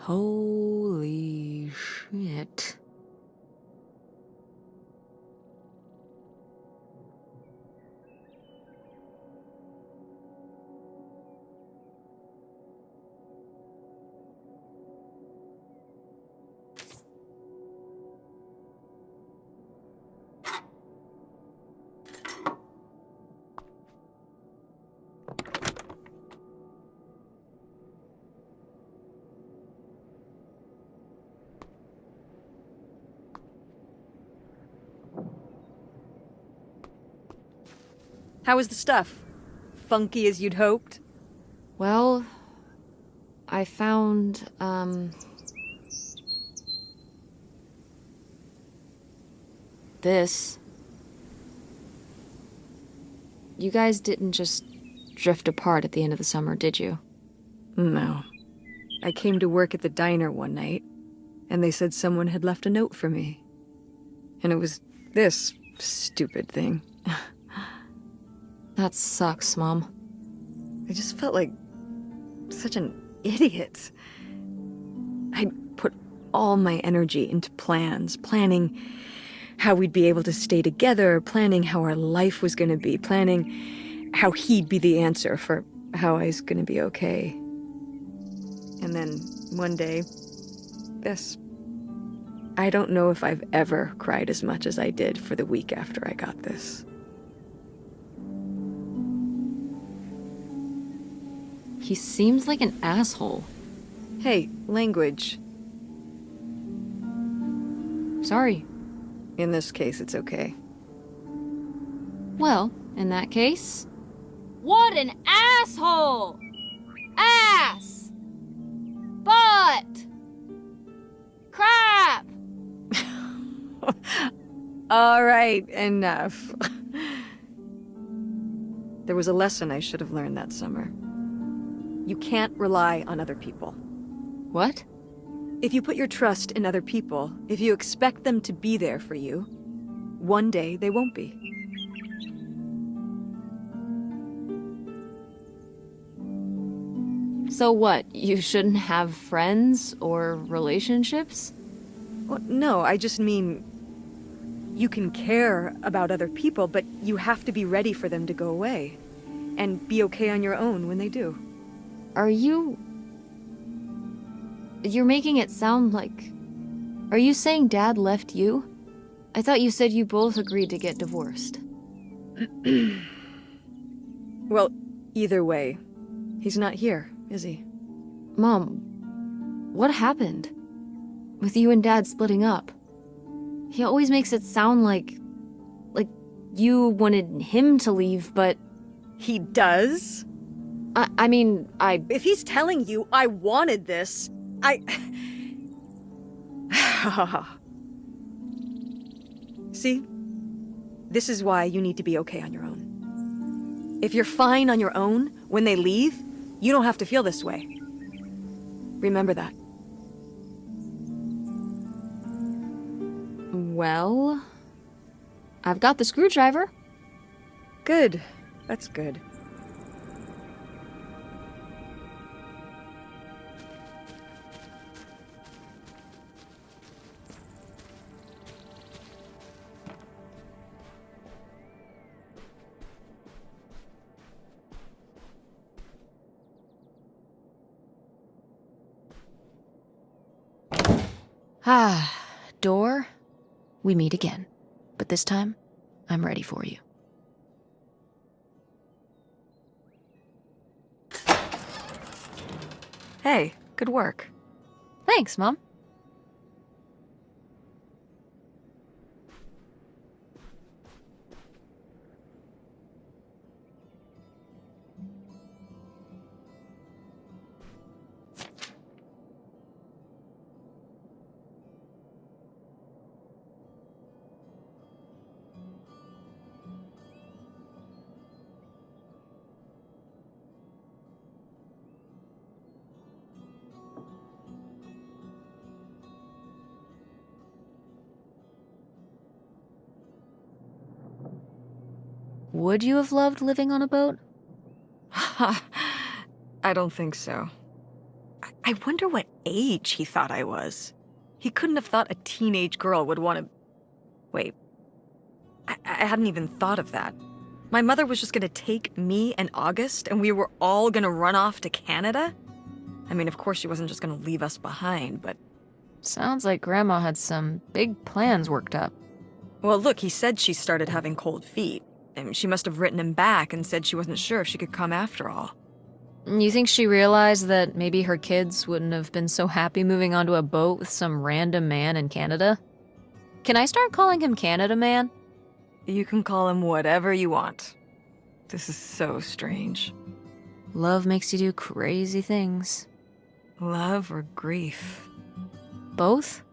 [SPEAKER 2] Holy shit.
[SPEAKER 3] How was the stuff? Funky as you'd hoped?
[SPEAKER 2] Well, I found, this. You guys didn't just drift apart at the end of the summer, did you?
[SPEAKER 3] No. I came to work at the diner one night, and they said someone had left a note for me. And it was this stupid thing.
[SPEAKER 2] That sucks, Mom.
[SPEAKER 3] I just felt like such an idiot. I'd put all my energy into plans, planning how we'd be able to stay together, planning how our life was going to be, planning how he'd be the answer for how I was going to be okay. And then one day, this. I don't know if I've ever cried as much as I did for the week after I got this.
[SPEAKER 2] He seems like an asshole.
[SPEAKER 3] Hey, language.
[SPEAKER 2] Sorry.
[SPEAKER 3] In this case, it's okay.
[SPEAKER 2] Well, in that case... What an asshole! Ass! Butt! Crap!
[SPEAKER 3] All right, enough. There was a lesson I should have learned that summer. You can't rely on other people.
[SPEAKER 2] What?
[SPEAKER 3] If you put your trust in other people, if you expect them to be there for you, one day they won't be.
[SPEAKER 2] So what, you shouldn't have friends or relationships?
[SPEAKER 3] Well, no, I just mean you can care about other people, but you have to be ready for them to go away and be okay on your own when they do.
[SPEAKER 2] Are you... You're making it sound like Are you saying Dad left you? I thought you said you both agreed to get divorced.
[SPEAKER 3] Well, either way, he's not here, is he?
[SPEAKER 2] Mom, what happened? With you and Dad splitting up? He always makes it sound like you wanted him to leave, but...
[SPEAKER 3] He does?
[SPEAKER 2] I mean,
[SPEAKER 3] If he's telling you I wanted this, See? This is why you need to be okay on your own. If you're fine on your own, when they leave, you don't have to feel this way. Remember that.
[SPEAKER 2] Well... I've got the screwdriver.
[SPEAKER 3] Good. That's good.
[SPEAKER 2] Door, we meet again. But this time, I'm ready for you.
[SPEAKER 3] Hey, good work.
[SPEAKER 2] Thanks, Mom. Would you have loved living on a boat?
[SPEAKER 3] I don't think so. I wonder what age he thought I was. He couldn't have thought a teenage girl would want to... Wait. I hadn't even thought of that. My mother was just gonna take me and August, and we were all gonna run off to Canada? I mean, of course she wasn't just gonna leave us behind, but...
[SPEAKER 2] Sounds like Grandma had some big plans worked up.
[SPEAKER 3] Well, look, he said she started having cold feet. And she must have written him back and said she wasn't sure if she could come after all.
[SPEAKER 2] You think she realized that maybe her kids wouldn't have been so happy moving onto a boat with some random man in Canada? Can I start calling him Canada Man?
[SPEAKER 3] You can call him whatever you want. This is so strange.
[SPEAKER 2] Love makes you do crazy things.
[SPEAKER 3] Love or grief?
[SPEAKER 2] Both?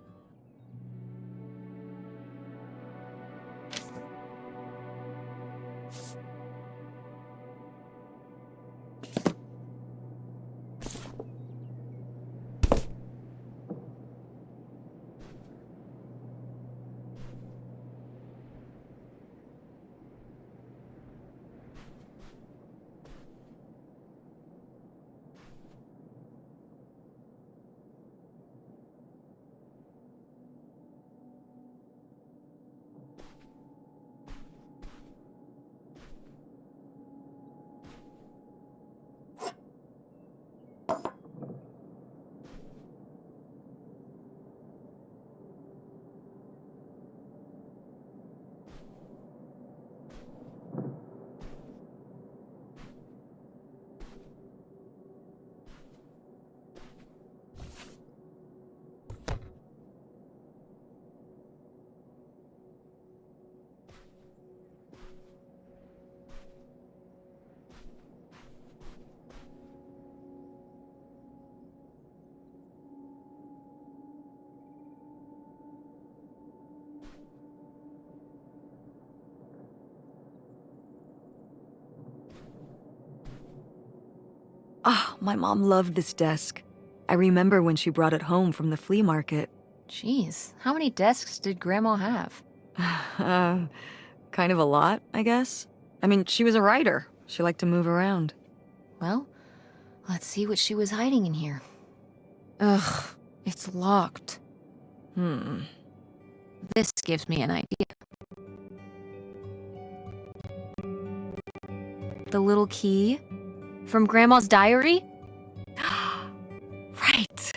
[SPEAKER 3] Ah, my mom loved this desk. I remember when she brought it home from the flea market.
[SPEAKER 2] Jeez, how many desks did Grandma have?
[SPEAKER 3] Kind of a lot, I guess. I mean, she was a writer. She liked to move around.
[SPEAKER 2] Well, let's see what she was hiding in here. Ugh, it's locked. This gives me an idea. The little key? From Grandma's diary?
[SPEAKER 3] Right.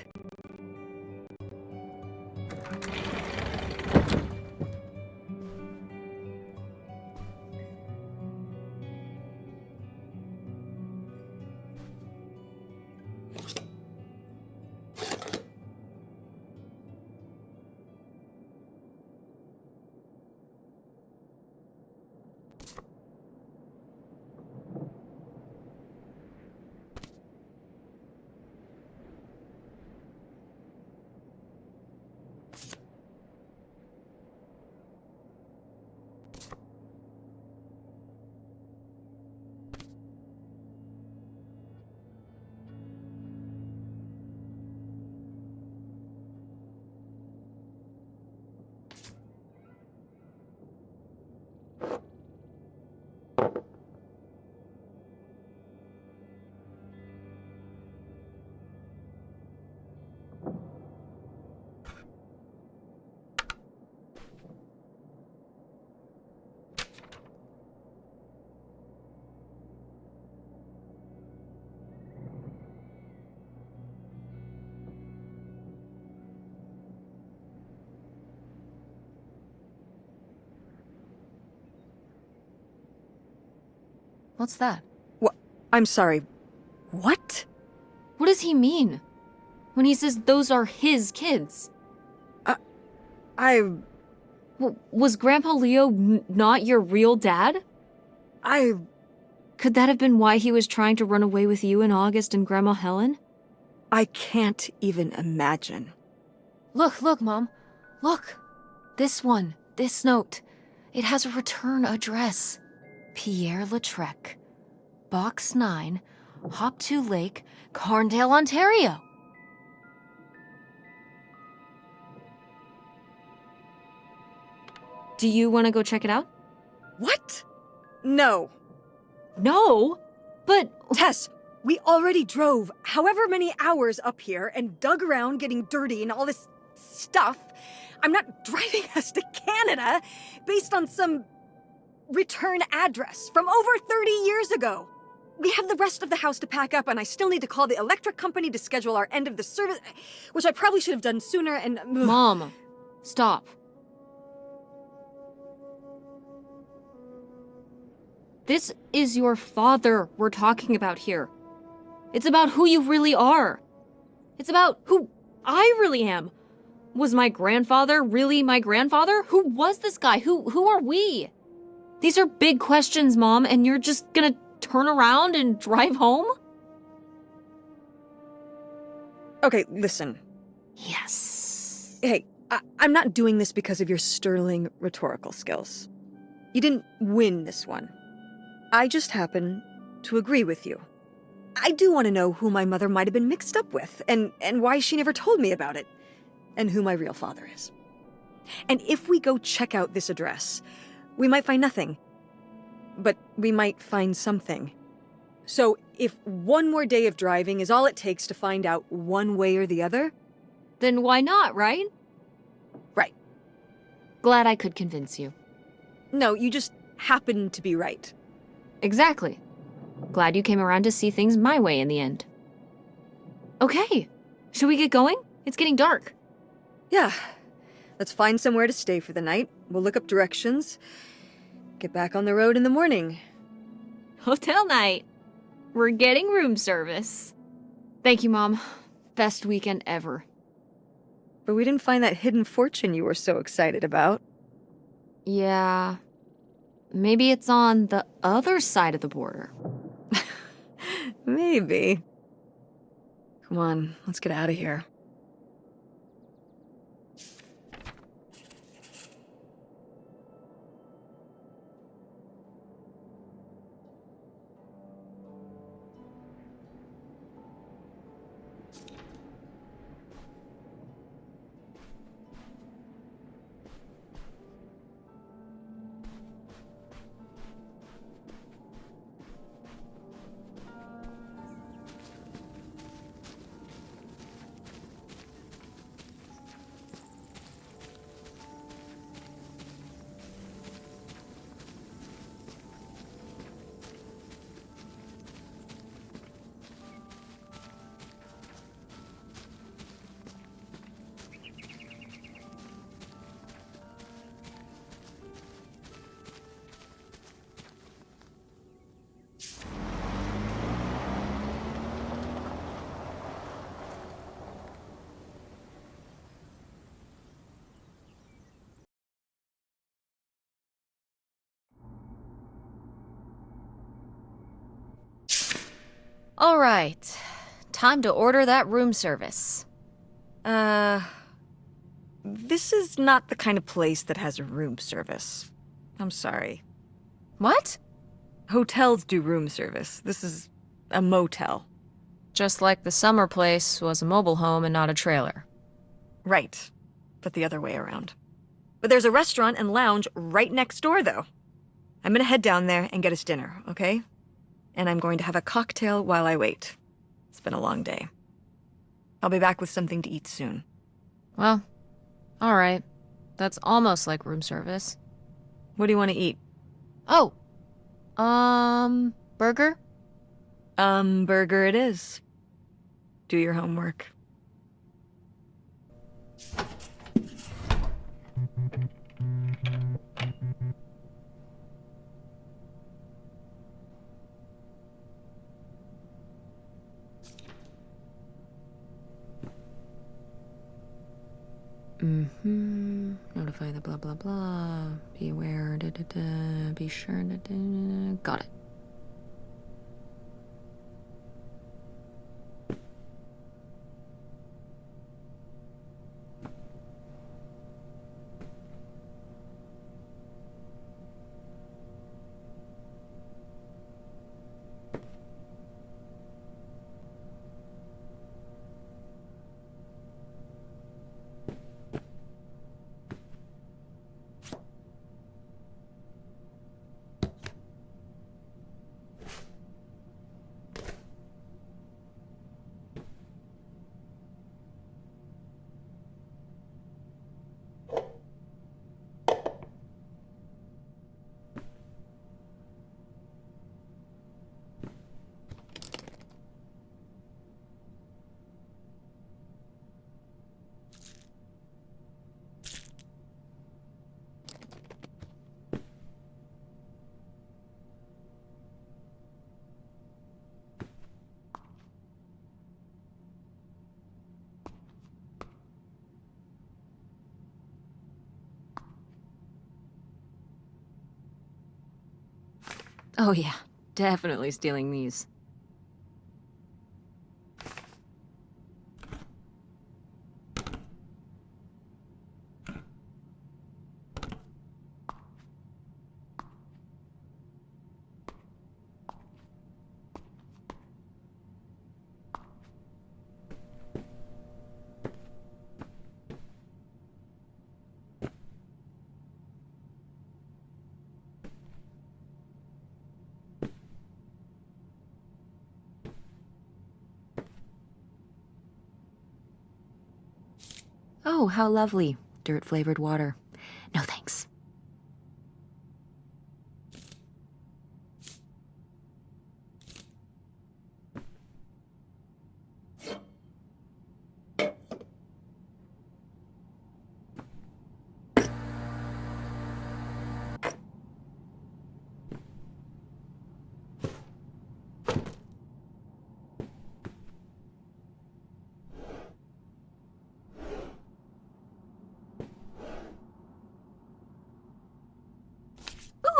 [SPEAKER 2] What's that?
[SPEAKER 3] What? I'm sorry. What?
[SPEAKER 2] What does he mean? When he says those are his kids?
[SPEAKER 3] I...
[SPEAKER 2] Was Grandpa Leo not your real dad? Could that have been why he was trying to run away with you in August and Grandma Helen?
[SPEAKER 3] I can't even imagine.
[SPEAKER 2] Look, Mom. Look. This one. This note. It has a return address. Pierre Lautrec. Box 9, Hop2 Lake, Carndale, Ontario. Do you want to go check it out?
[SPEAKER 3] What? No.
[SPEAKER 2] No, but...
[SPEAKER 3] Tess, we already drove however many hours up here and dug around getting dirty and all this stuff. I'm not driving us to Canada based on some return address from over 30 years ago. We have the rest of the house to pack up, and I still need to call the electric company to schedule our end of the service, which I probably should have done sooner, and...
[SPEAKER 2] Mom, stop. This is your father we're talking about here. It's about who you really are. It's about who I really am. Was my grandfather really my grandfather? Who was this guy? Who are we? These are big questions, Mom, and you're just gonna turn around and drive home?
[SPEAKER 3] Okay, listen.
[SPEAKER 2] Yes.
[SPEAKER 3] Hey, I'm not doing this because of your sterling rhetorical skills. You didn't win this one. I just happen to agree with you. I do want to know who my mother might have been mixed up with, and why she never told me about it, and who my real father is. And if we go check out this address, we might find nothing. But we might find something. So if one more day of driving is all it takes to find out one way or the other...
[SPEAKER 2] Then why not, right?
[SPEAKER 3] Right.
[SPEAKER 2] Glad I could convince you.
[SPEAKER 3] No, you just happen to be right.
[SPEAKER 2] Exactly. Glad you came around to see things my way in the end. Okay, should we get going? It's getting dark.
[SPEAKER 3] Yeah. Let's find somewhere to stay for the night. We'll look up directions. Get back on the road in the morning.
[SPEAKER 2] Hotel night. We're getting room service. Thank you, Mom. Best weekend ever.
[SPEAKER 3] But we didn't find that hidden fortune you were so excited about.
[SPEAKER 2] Yeah. Maybe it's on the other side of the border.
[SPEAKER 3] Maybe. Come on, let's get out of here.
[SPEAKER 2] All right. Time to order that room service.
[SPEAKER 3] This is not the kind of place that has a room service. I'm sorry.
[SPEAKER 2] What?
[SPEAKER 3] Hotels do room service. This is a motel.
[SPEAKER 2] Just like the summer place was a mobile home and not a trailer.
[SPEAKER 3] Right. But the other way around. But there's a restaurant and lounge right next door, though. I'm gonna head down there and get us dinner, okay? And I'm going to have a cocktail while I wait. It's been a long day. I'll be back with something to eat soon.
[SPEAKER 2] Well, all right. That's almost like room service.
[SPEAKER 3] What do you want to eat?
[SPEAKER 2] Oh, burger?
[SPEAKER 3] Burger it is. Do your homework.
[SPEAKER 2] Notify the blah blah blah. Be aware. Da, da, da. Be sure. Da, da, da. Got it. Oh yeah, definitely stealing these. Oh, how lovely. Dirt-flavored water. No thanks.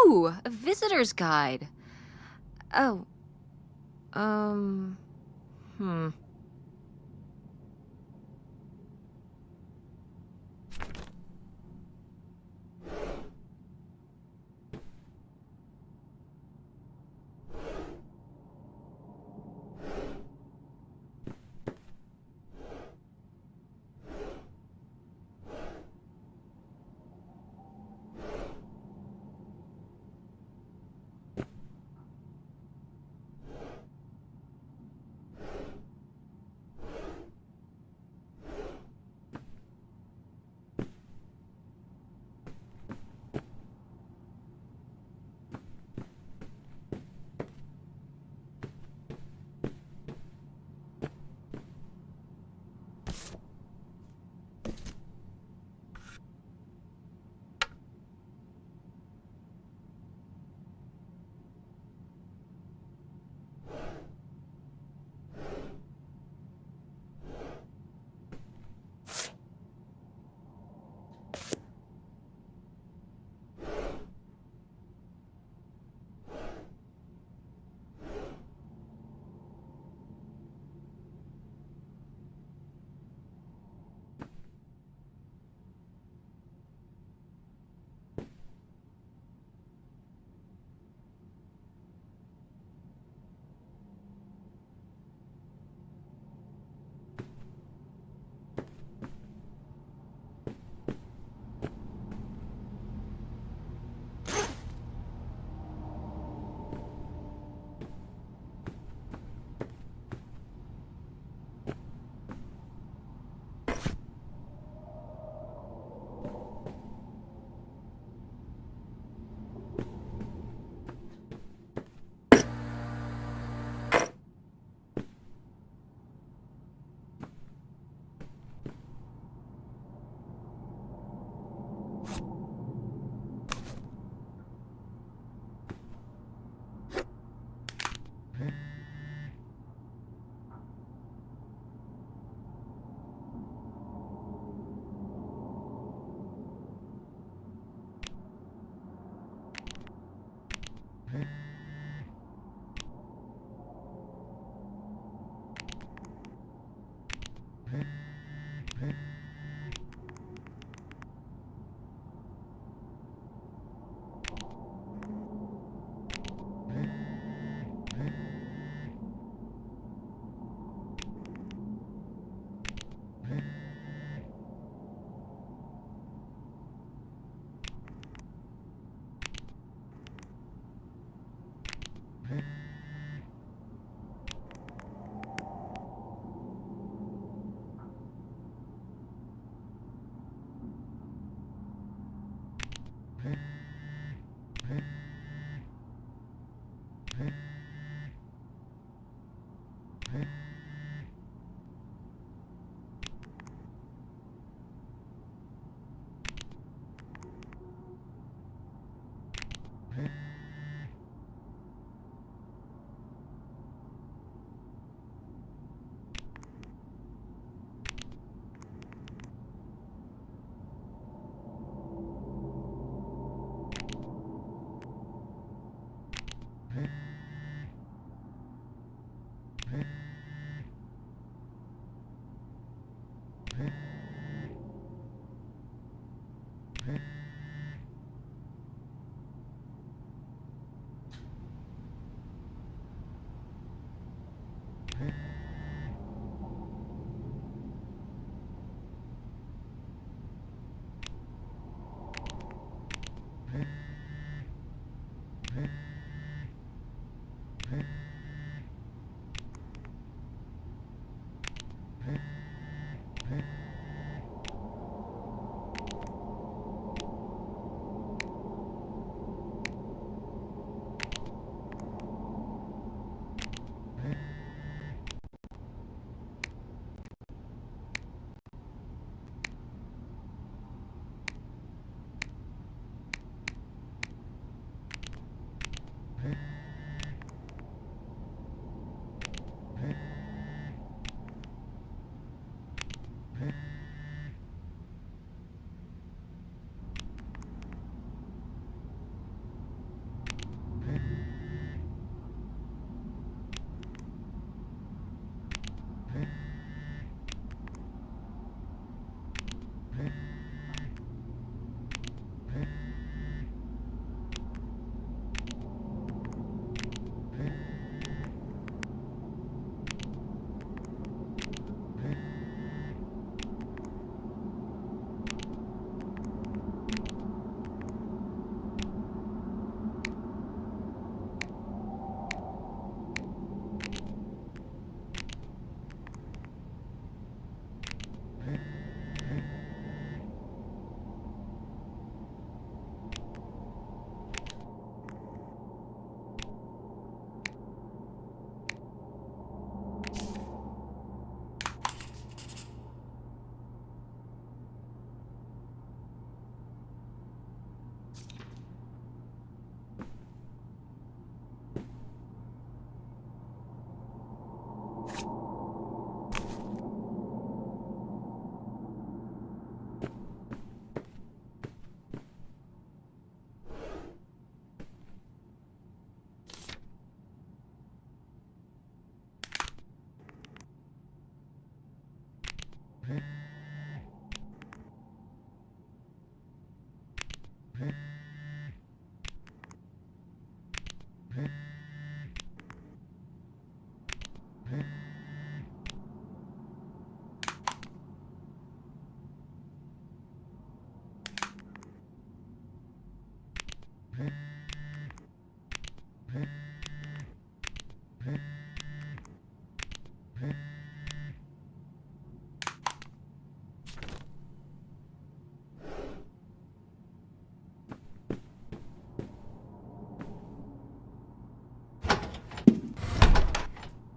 [SPEAKER 2] Ooh, a visitor's guide. Oh. Hmm.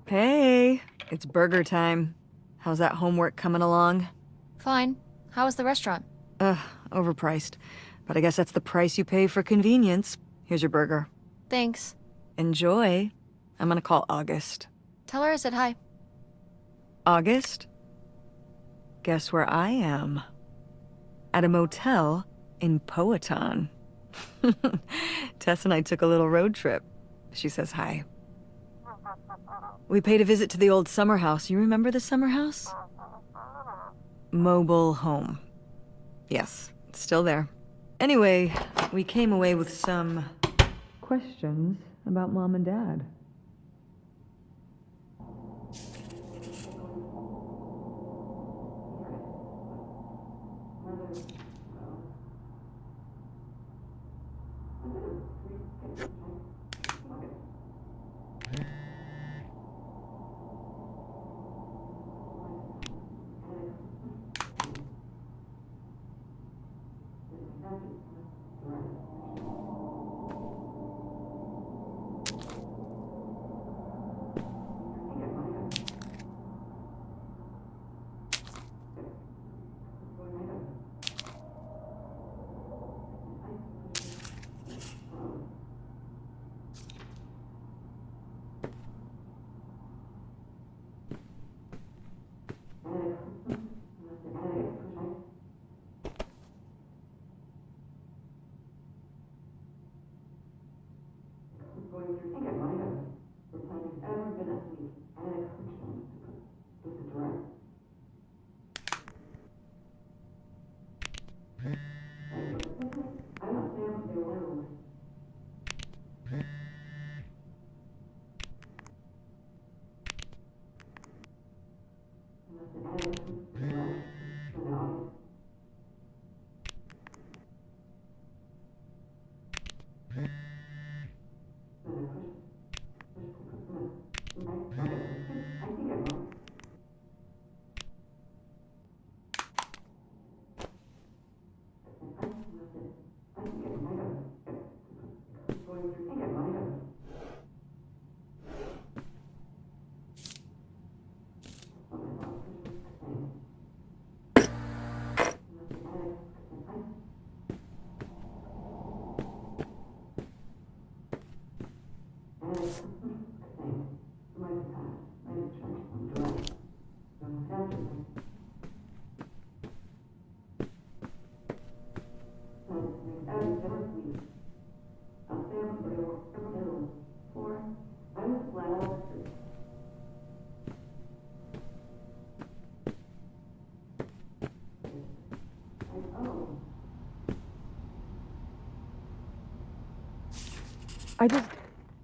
[SPEAKER 3] Hey, it's burger time. How's that homework coming along?
[SPEAKER 2] Fine. How was the restaurant?
[SPEAKER 3] Overpriced. But I guess that's the price you pay for convenience. Here's your burger.
[SPEAKER 2] Thanks.
[SPEAKER 3] Enjoy. I'm gonna call August.
[SPEAKER 2] Tell her I said hi.
[SPEAKER 3] August? Guess where I am? At a motel in Powhatan. Tess and I took a little road trip. She says hi. We paid a visit to the old summer house. You remember the summer house? mobile home. Yes, it's still there. Anyway, we came away with some questions about Mom and Dad.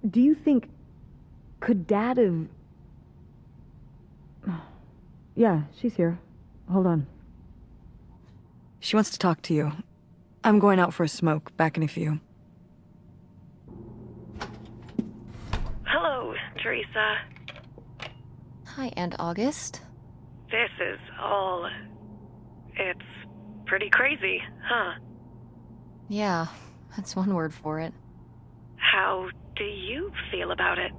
[SPEAKER 3] Do you think, could Dad have... Yeah, she's here. Hold on. She wants to talk to you. I'm going out for a smoke, back in a few.
[SPEAKER 4] Hello, Teresa.
[SPEAKER 2] Hi, Aunt August.
[SPEAKER 4] This is all... It's pretty crazy, huh?
[SPEAKER 2] Yeah, that's one word for it.
[SPEAKER 4] How do you feel about it?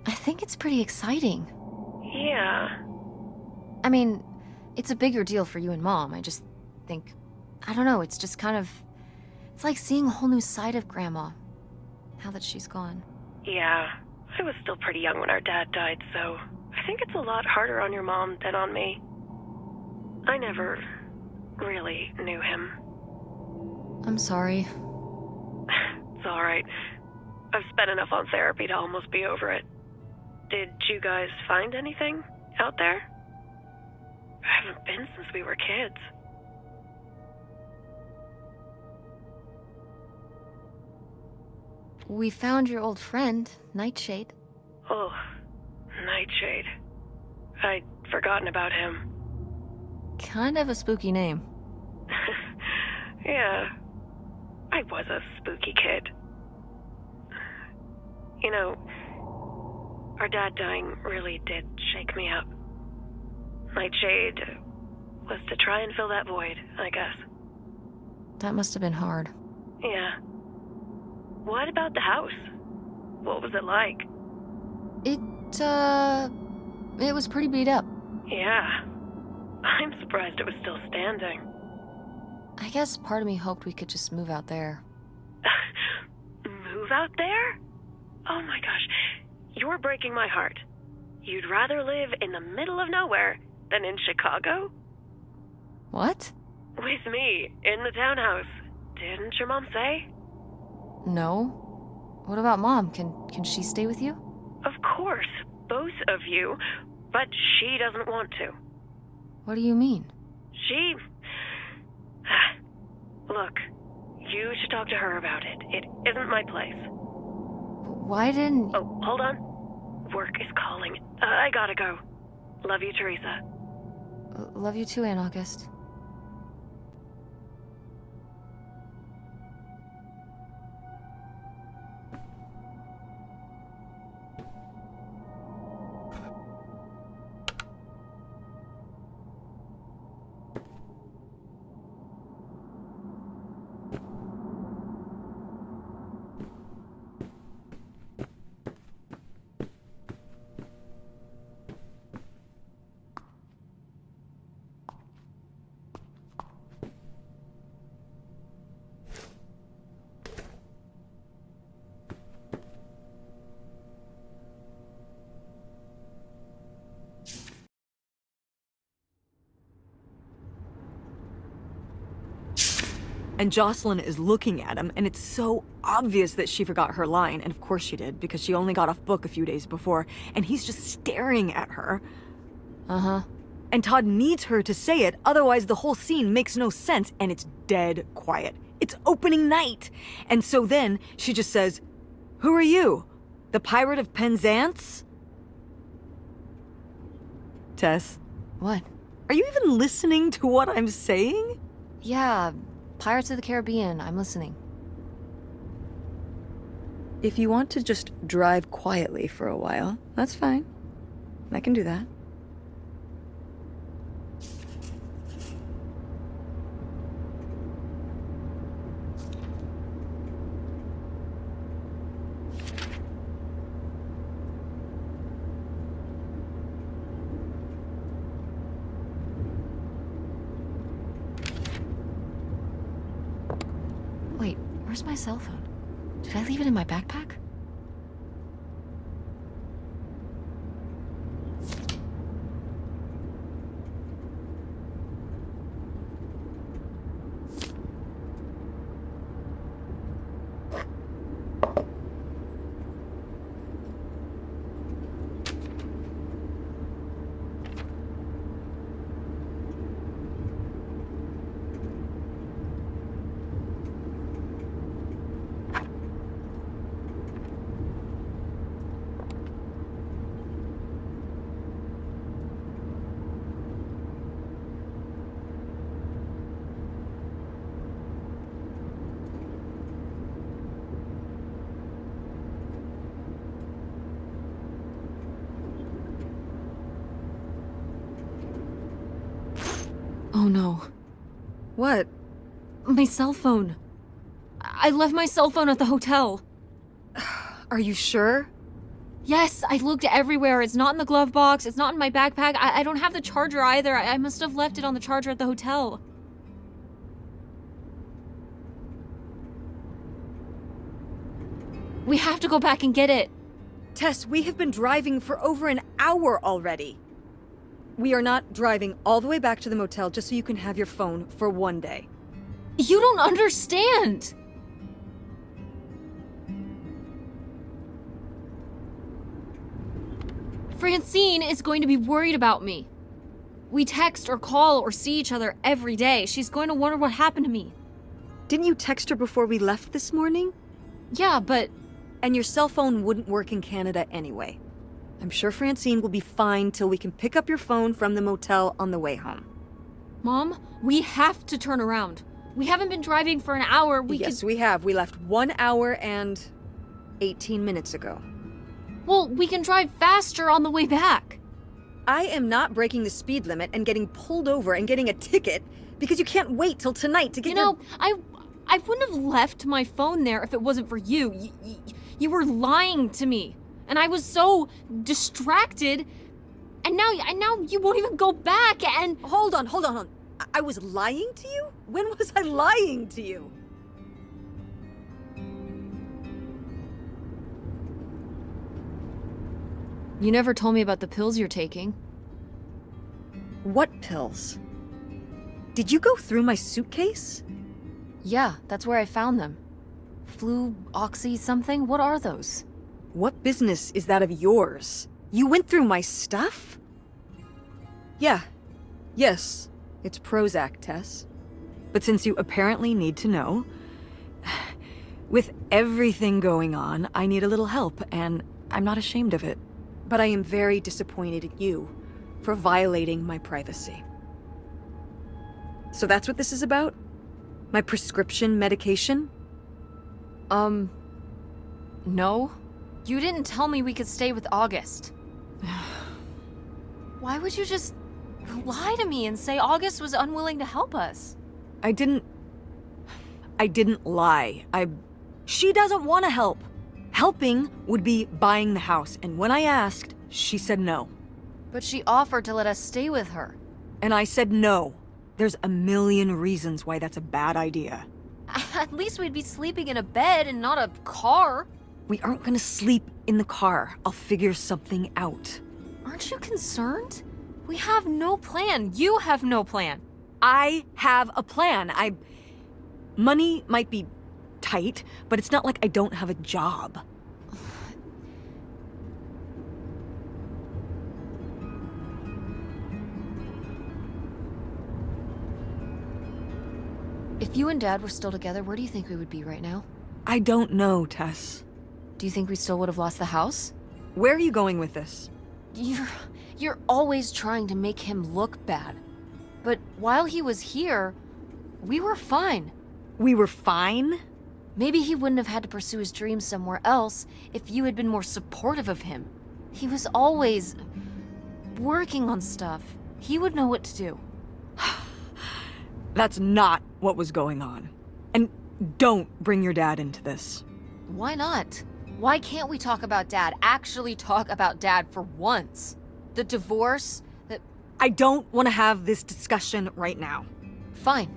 [SPEAKER 2] I think it's pretty exciting.
[SPEAKER 4] Yeah.
[SPEAKER 2] I mean, it's a bigger deal for you and Mom. I just think... I don't know, it's just kind of... It's like seeing a whole new side of Grandma, now that she's gone.
[SPEAKER 4] Yeah. I was still pretty young when our dad died, so I think it's a lot harder on your mom than on me. I never really knew him.
[SPEAKER 2] I'm sorry.
[SPEAKER 4] It's alright. I've spent enough on therapy to almost be over it. Did you guys find anything out there? I haven't been since we were kids.
[SPEAKER 2] We found your old friend, Nightshade.
[SPEAKER 4] Oh, Nightshade. I'd forgotten about him.
[SPEAKER 2] Kind of a spooky name.
[SPEAKER 4] Yeah, I was a spooky kid. You know, our dad dying really did shake me up. Nightshade was to try and fill that void, I guess.
[SPEAKER 2] That must have been hard.
[SPEAKER 4] Yeah. What about the house? What was it like?
[SPEAKER 2] It was pretty beat up.
[SPEAKER 4] Yeah. I'm surprised it was still standing.
[SPEAKER 2] I guess part of me hoped we could just move out there.
[SPEAKER 4] Move out there? Oh my gosh, you're breaking my heart. You'd rather live in the middle of nowhere than in Chicago?
[SPEAKER 2] What?
[SPEAKER 4] With me, in the townhouse. Didn't your mom say?
[SPEAKER 2] No. What about Mom? Can she stay with you?
[SPEAKER 4] Of course, both of you, but she doesn't want to.
[SPEAKER 2] What do you mean?
[SPEAKER 4] She... Look, you should talk to her about it. It isn't my place.
[SPEAKER 2] Why didn't...
[SPEAKER 4] Oh, hold on. Work is calling. I gotta go. Love you, Teresa.
[SPEAKER 2] Love you too, Ann August.
[SPEAKER 3] And Jocelyn is looking at him, and it's so obvious that she forgot her line, and of course she did, because she only got off book a few days before, and he's just staring at her.
[SPEAKER 2] Uh-huh.
[SPEAKER 3] And Todd needs her to say it, otherwise the whole scene makes no sense, and it's dead quiet. It's opening night! And so then, she just says, "Who are you? The Pirate of Penzance?" Tess,
[SPEAKER 2] What?
[SPEAKER 3] are you even listening to what I'm saying?
[SPEAKER 2] Yeah, Pirates of the Caribbean. I'm listening.
[SPEAKER 3] If you want to just drive quietly for a while, that's fine. I can do that.
[SPEAKER 2] Wait, where's my cell phone? Did I leave it in my backpack? Oh no.
[SPEAKER 3] What?
[SPEAKER 2] My cell phone. I left my cell phone at the hotel.
[SPEAKER 3] Are you sure?
[SPEAKER 2] Yes, I looked everywhere. It's not in the glove box. It's not in my backpack. I don't have the charger either. I must have left it on the charger at the hotel. We have to go back and get it.
[SPEAKER 3] Tess, we have been driving for over an hour already. We are not driving all the way back to the motel just so you can have your phone for one day.
[SPEAKER 2] You don't understand. Francine is going to be worried about me. We text or call or see each other every day. She's going to wonder what happened to me.
[SPEAKER 3] Didn't you text her before we left this morning?
[SPEAKER 2] Yeah, but...
[SPEAKER 3] And your cell phone wouldn't work in Canada anyway. I'm sure Francine will be fine till we can pick up your phone from the motel on the way home.
[SPEAKER 2] Mom, we have to turn around. We haven't been driving for an hour.
[SPEAKER 3] Yes, we have. We left 1 hour and 18 minutes ago.
[SPEAKER 2] Well, we can drive faster on the way back.
[SPEAKER 3] I am not breaking the speed limit and getting pulled over and getting a ticket because you can't wait till tonight to get
[SPEAKER 2] I wouldn't have left my phone there if it wasn't for you. You were lying to me. And I was so distracted. And now you won't even go back and...
[SPEAKER 3] Hold on. I was lying to you? When was I lying to you?
[SPEAKER 2] You never told me about the pills you're taking.
[SPEAKER 3] What pills? Did you go through my suitcase?
[SPEAKER 2] Yeah, that's where I found them. Flu, oxy, something? What are those?
[SPEAKER 3] What business is that of yours? You went through my stuff? Yeah. Yes. It's Prozac, Tess. But since you apparently need to know, with everything going on, I need a little help, and I'm not ashamed of it. But I am very disappointed at you for violating my privacy. So that's what this is about? My prescription medication?
[SPEAKER 2] No. You didn't tell me we could stay with August. Why would you just lie to me and say August was unwilling to help us?
[SPEAKER 3] I didn't lie. She doesn't want to help. Helping would be buying the house, and when I asked, she said no.
[SPEAKER 2] But she offered to let us stay with her.
[SPEAKER 3] And I said no. There's a million reasons why that's a bad idea.
[SPEAKER 2] At least we'd be sleeping in a bed and not a car.
[SPEAKER 3] We aren't gonna sleep in the car. I'll figure something out.
[SPEAKER 2] Aren't you concerned? We have no plan. You have no plan.
[SPEAKER 3] I have a plan. Money might be tight, but it's not like I don't have a job.
[SPEAKER 2] If you and Dad were still together, where do you think we would be right now?
[SPEAKER 3] I don't know, Tess.
[SPEAKER 2] Do you think we still would have lost the house?
[SPEAKER 3] Where are you going with this?
[SPEAKER 2] You're always trying to make him look bad. But while he was here, we were fine.
[SPEAKER 3] We were fine?
[SPEAKER 2] Maybe he wouldn't have had to pursue his dreams somewhere else if you had been more supportive of him. He was always working on stuff. He would know what to do.
[SPEAKER 3] That's not what was going on. And don't bring your dad into this.
[SPEAKER 2] Why not? Why can't we talk about Dad? Actually talk about Dad for once? The divorce,
[SPEAKER 3] I don't want to have this discussion right now.
[SPEAKER 2] Fine.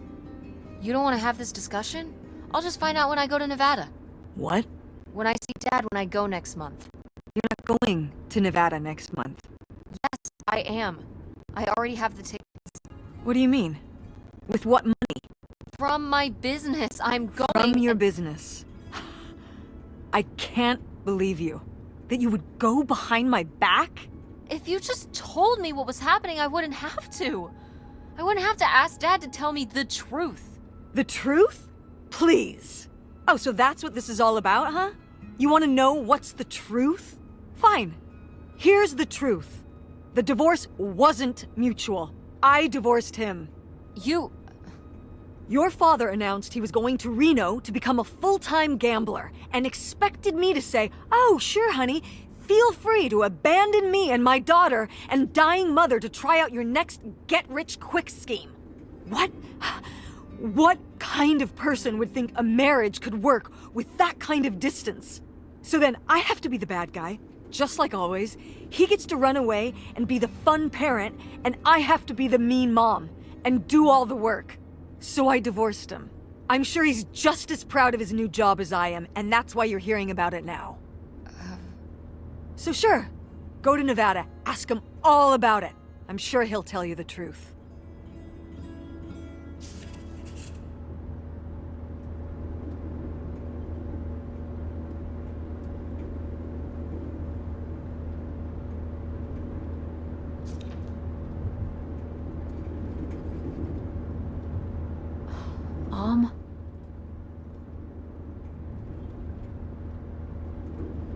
[SPEAKER 2] You don't want to have this discussion? I'll just find out when I go to Nevada.
[SPEAKER 3] What?
[SPEAKER 2] When I see Dad when I go next month.
[SPEAKER 3] You're not going to Nevada next month.
[SPEAKER 2] Yes, I am. I already have the ticket.
[SPEAKER 3] What do you mean? With what money?
[SPEAKER 2] From my business, I'm going.
[SPEAKER 3] From your business. I can't believe you. That you would go behind my back?
[SPEAKER 2] If you just told me what was happening, I wouldn't have to. I wouldn't have to ask Dad to tell me the truth.
[SPEAKER 3] The truth? Please. Oh, so that's what this is all about, huh? You want to know what's the truth? Fine. Here's the truth. The divorce wasn't mutual. I divorced him. Your father announced he was going to Reno to become a full-time gambler and expected me to say, "Oh, sure, honey, feel free to abandon me and my daughter and dying mother to try out your next get-rich-quick scheme." What kind of person would think a marriage could work with that kind of distance? So then I have to be the bad guy, just like always. He gets to run away and be the fun parent, and I have to be the mean mom and do all the work. So I divorced him. I'm sure he's just as proud of his new job as I am, and that's why you're hearing about it now. So sure, go to Nevada, ask him all about it. I'm sure he'll tell you the truth.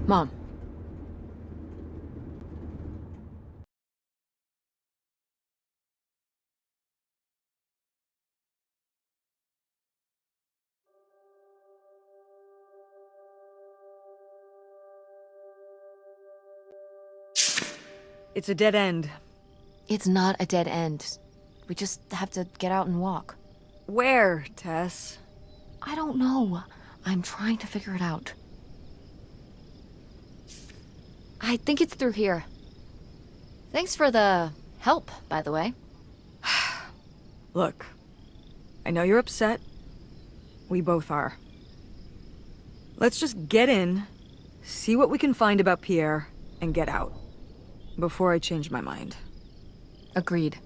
[SPEAKER 2] Mom.
[SPEAKER 3] It's a dead end.
[SPEAKER 2] It's not a dead end. We just have to get out and walk.
[SPEAKER 3] Where, Tess?
[SPEAKER 2] I don't know. I'm trying to figure it out. I think it's through here. Thanks for the help, by the way.
[SPEAKER 3] Look, I know you're upset. We both are. Let's just get in, see what we can find about Pierre, and get out. Before I change my mind.
[SPEAKER 2] Agreed.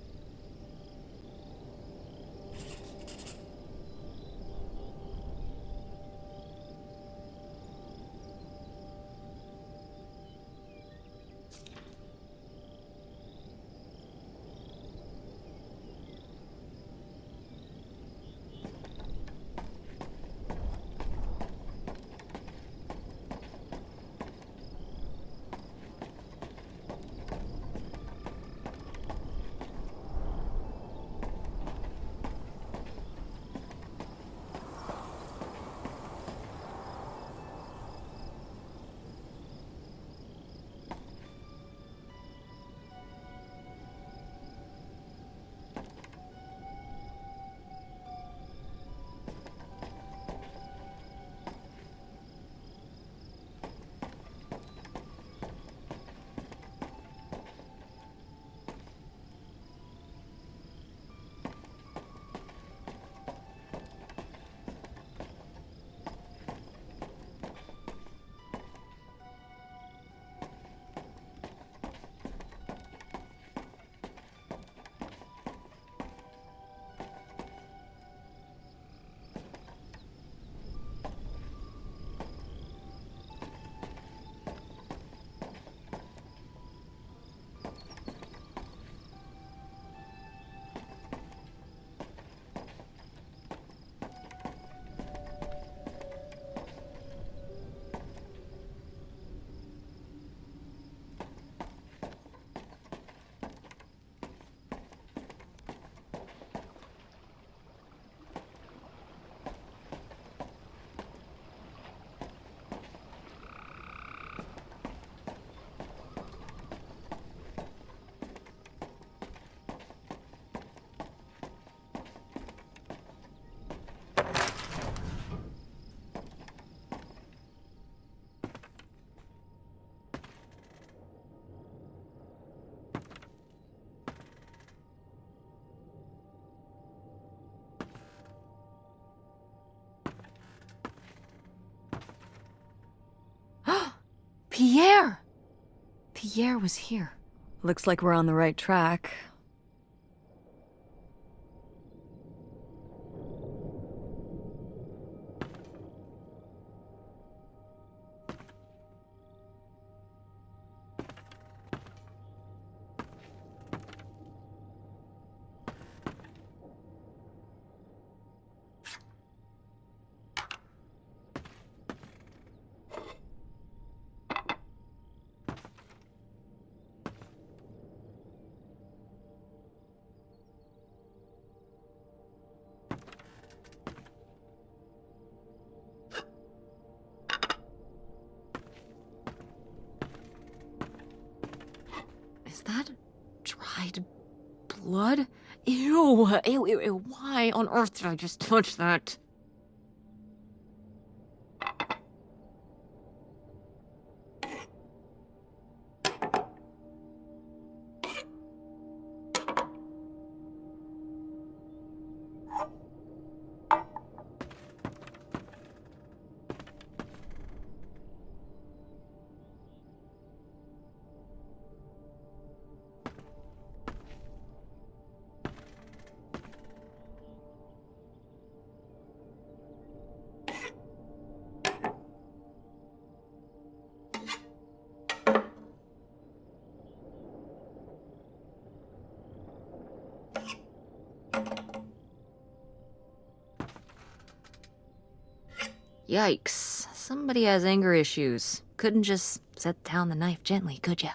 [SPEAKER 2] Pierre! Pierre was here.
[SPEAKER 3] Looks like we're on the right track.
[SPEAKER 2] Is that dried blood? Ew, ew, ew, ew. Why on earth did I just touch that? Yikes. Somebody has anger issues. Couldn't just set down the knife gently, could ya?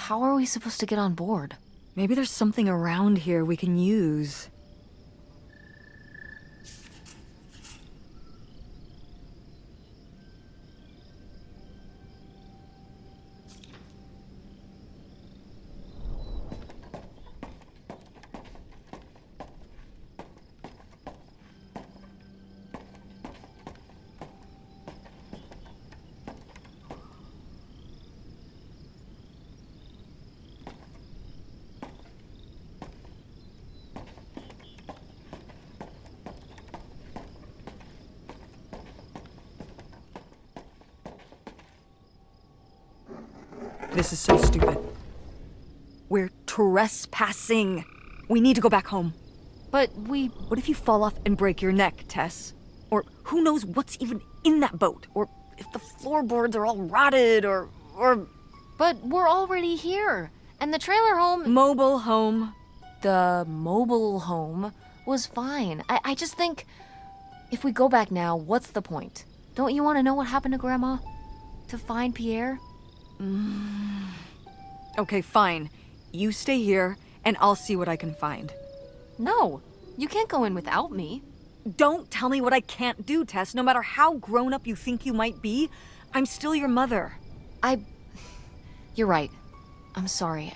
[SPEAKER 2] How are we supposed to get on board?
[SPEAKER 3] Maybe there's something around here we can use. This is so stupid. We're trespassing. We need to go back home.
[SPEAKER 2] But
[SPEAKER 3] What if you fall off and break your neck, Tess? Or who knows what's even in that boat? Or if the floorboards are all rotted, or...
[SPEAKER 2] But we're already here. And the trailer home...
[SPEAKER 3] Mobile home.
[SPEAKER 2] The mobile home was fine. I just think... If we go back now, what's the point? Don't you want to know what happened to Grandma? To find Pierre?
[SPEAKER 3] Okay, fine. You stay here, and I'll see what I can find.
[SPEAKER 2] No, you can't go in without me.
[SPEAKER 3] Don't tell me what I can't do, Tess. No matter how grown up you think you might be, I'm still your mother.
[SPEAKER 2] You're right. I'm sorry.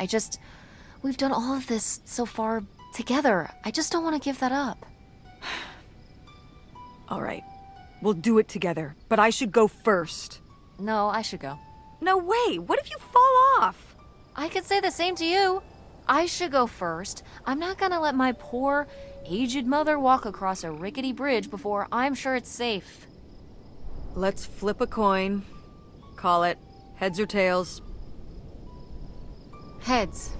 [SPEAKER 2] We've done all of this so far together. I just don't want to give that up.
[SPEAKER 3] All right, We'll do it together, but I should go first.
[SPEAKER 2] No, I should go.
[SPEAKER 3] No way! What if you fall off?
[SPEAKER 2] I could say the same to you. I should go first. I'm not gonna let my poor, aged mother walk across a rickety bridge before I'm sure it's safe.
[SPEAKER 3] Let's flip a coin. Call it heads or tails.
[SPEAKER 2] Heads.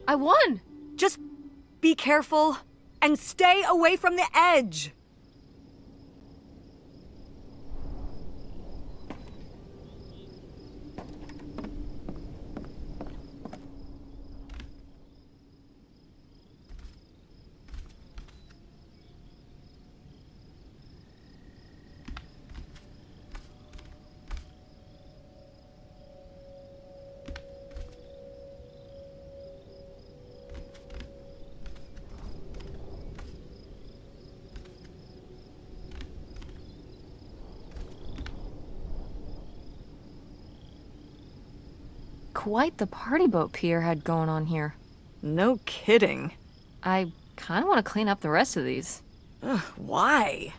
[SPEAKER 2] I won!
[SPEAKER 3] Just be careful and stay away from the edge.
[SPEAKER 2] Quite the party boat Pierre had going on here.
[SPEAKER 3] No kidding.
[SPEAKER 2] I kind of want to clean up the rest of these.
[SPEAKER 3] Ugh, why?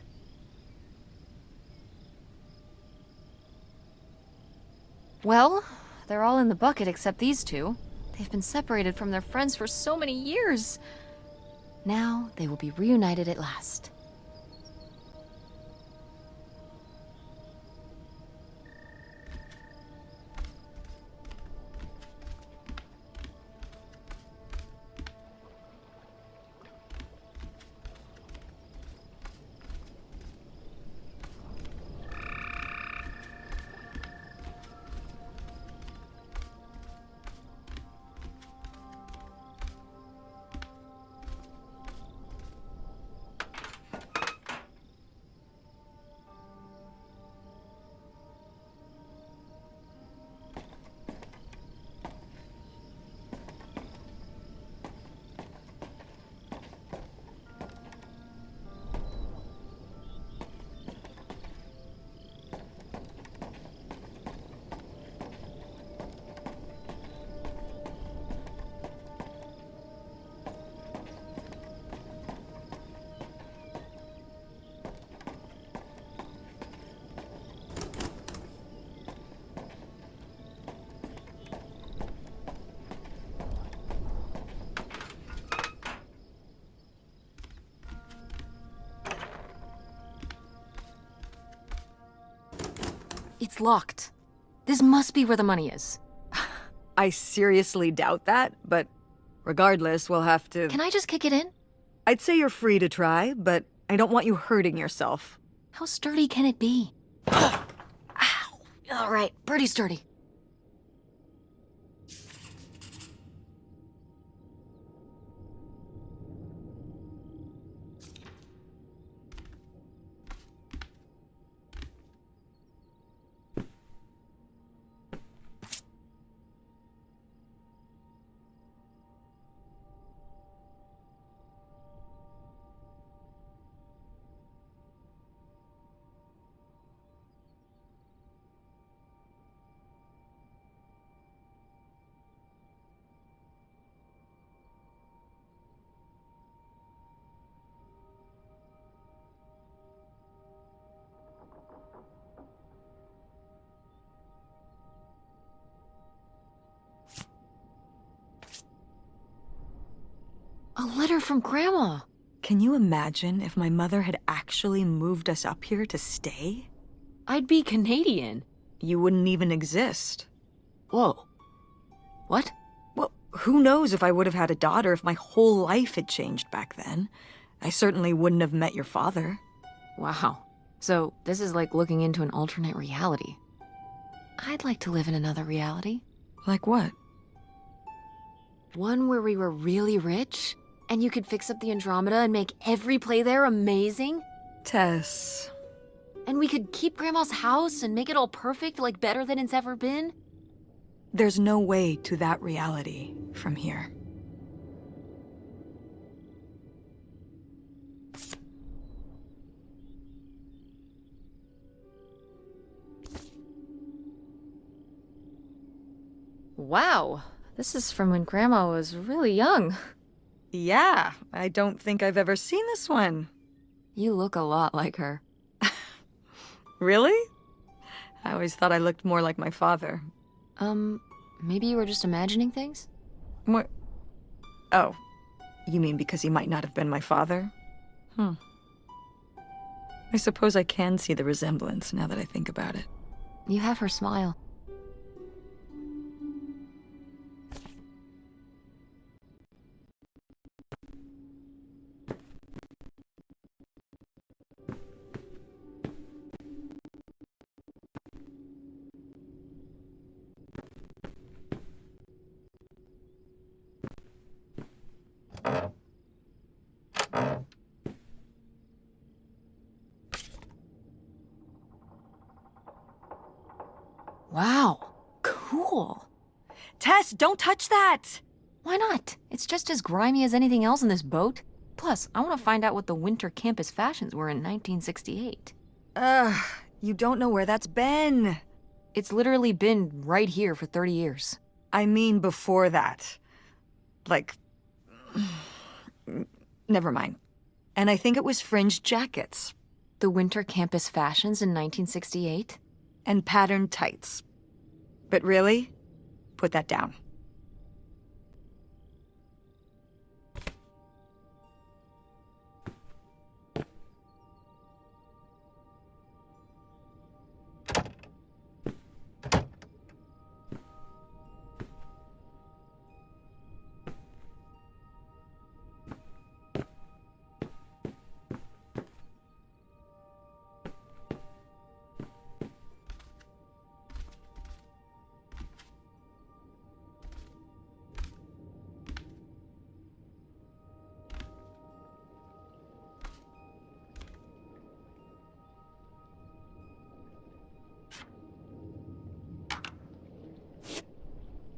[SPEAKER 2] Well, they're all in the bucket except these two. They've been separated from their friends for so many years. Now they will be reunited at last. It's locked. This must be where the money is.
[SPEAKER 3] I seriously doubt that, but regardless, we'll have to...
[SPEAKER 2] Can I just kick it in?
[SPEAKER 3] I'd say you're free to try, but I don't want you hurting yourself.
[SPEAKER 2] How sturdy can it be? Ow! All right, pretty sturdy. A letter from Grandma.
[SPEAKER 3] Can you imagine if my mother had actually moved us up here to stay?
[SPEAKER 2] I'd be Canadian.
[SPEAKER 3] You wouldn't even exist.
[SPEAKER 2] Whoa. What?
[SPEAKER 3] Well, who knows if I would have had a daughter if my whole life had changed back then. I certainly wouldn't have met your father.
[SPEAKER 2] Wow. So this is like looking into an alternate reality. I'd like to live in another reality.
[SPEAKER 3] Like what?
[SPEAKER 2] One where we were really rich, and you could fix up the Andromeda and make every play there amazing.
[SPEAKER 3] Tess.
[SPEAKER 2] And we could keep Grandma's house and make it all perfect, like better than it's ever been.
[SPEAKER 3] There's no way to that reality from here.
[SPEAKER 2] Wow, this is from when Grandma was really young.
[SPEAKER 3] Yeah, I don't think I've ever seen this one.
[SPEAKER 2] You look a lot like her.
[SPEAKER 3] Really? I always thought I looked more like my father.
[SPEAKER 2] Maybe you were just imagining things?
[SPEAKER 3] What? Oh, you mean because he might not have been my father? I suppose I can see the resemblance now that I think about it.
[SPEAKER 2] You have her smile. Wow, cool.
[SPEAKER 3] Tess, don't touch that!
[SPEAKER 2] Why not? It's just as grimy as anything else in this boat. Plus, I want to find out what the winter campus fashions were in 1968.
[SPEAKER 3] You don't know where that's been.
[SPEAKER 2] It's literally been right here for 30 years.
[SPEAKER 3] I mean before that. Like... Never mind. And I think it was fringed jackets.
[SPEAKER 2] The winter campus fashions in 1968?
[SPEAKER 3] And patterned tights. But really, put that down.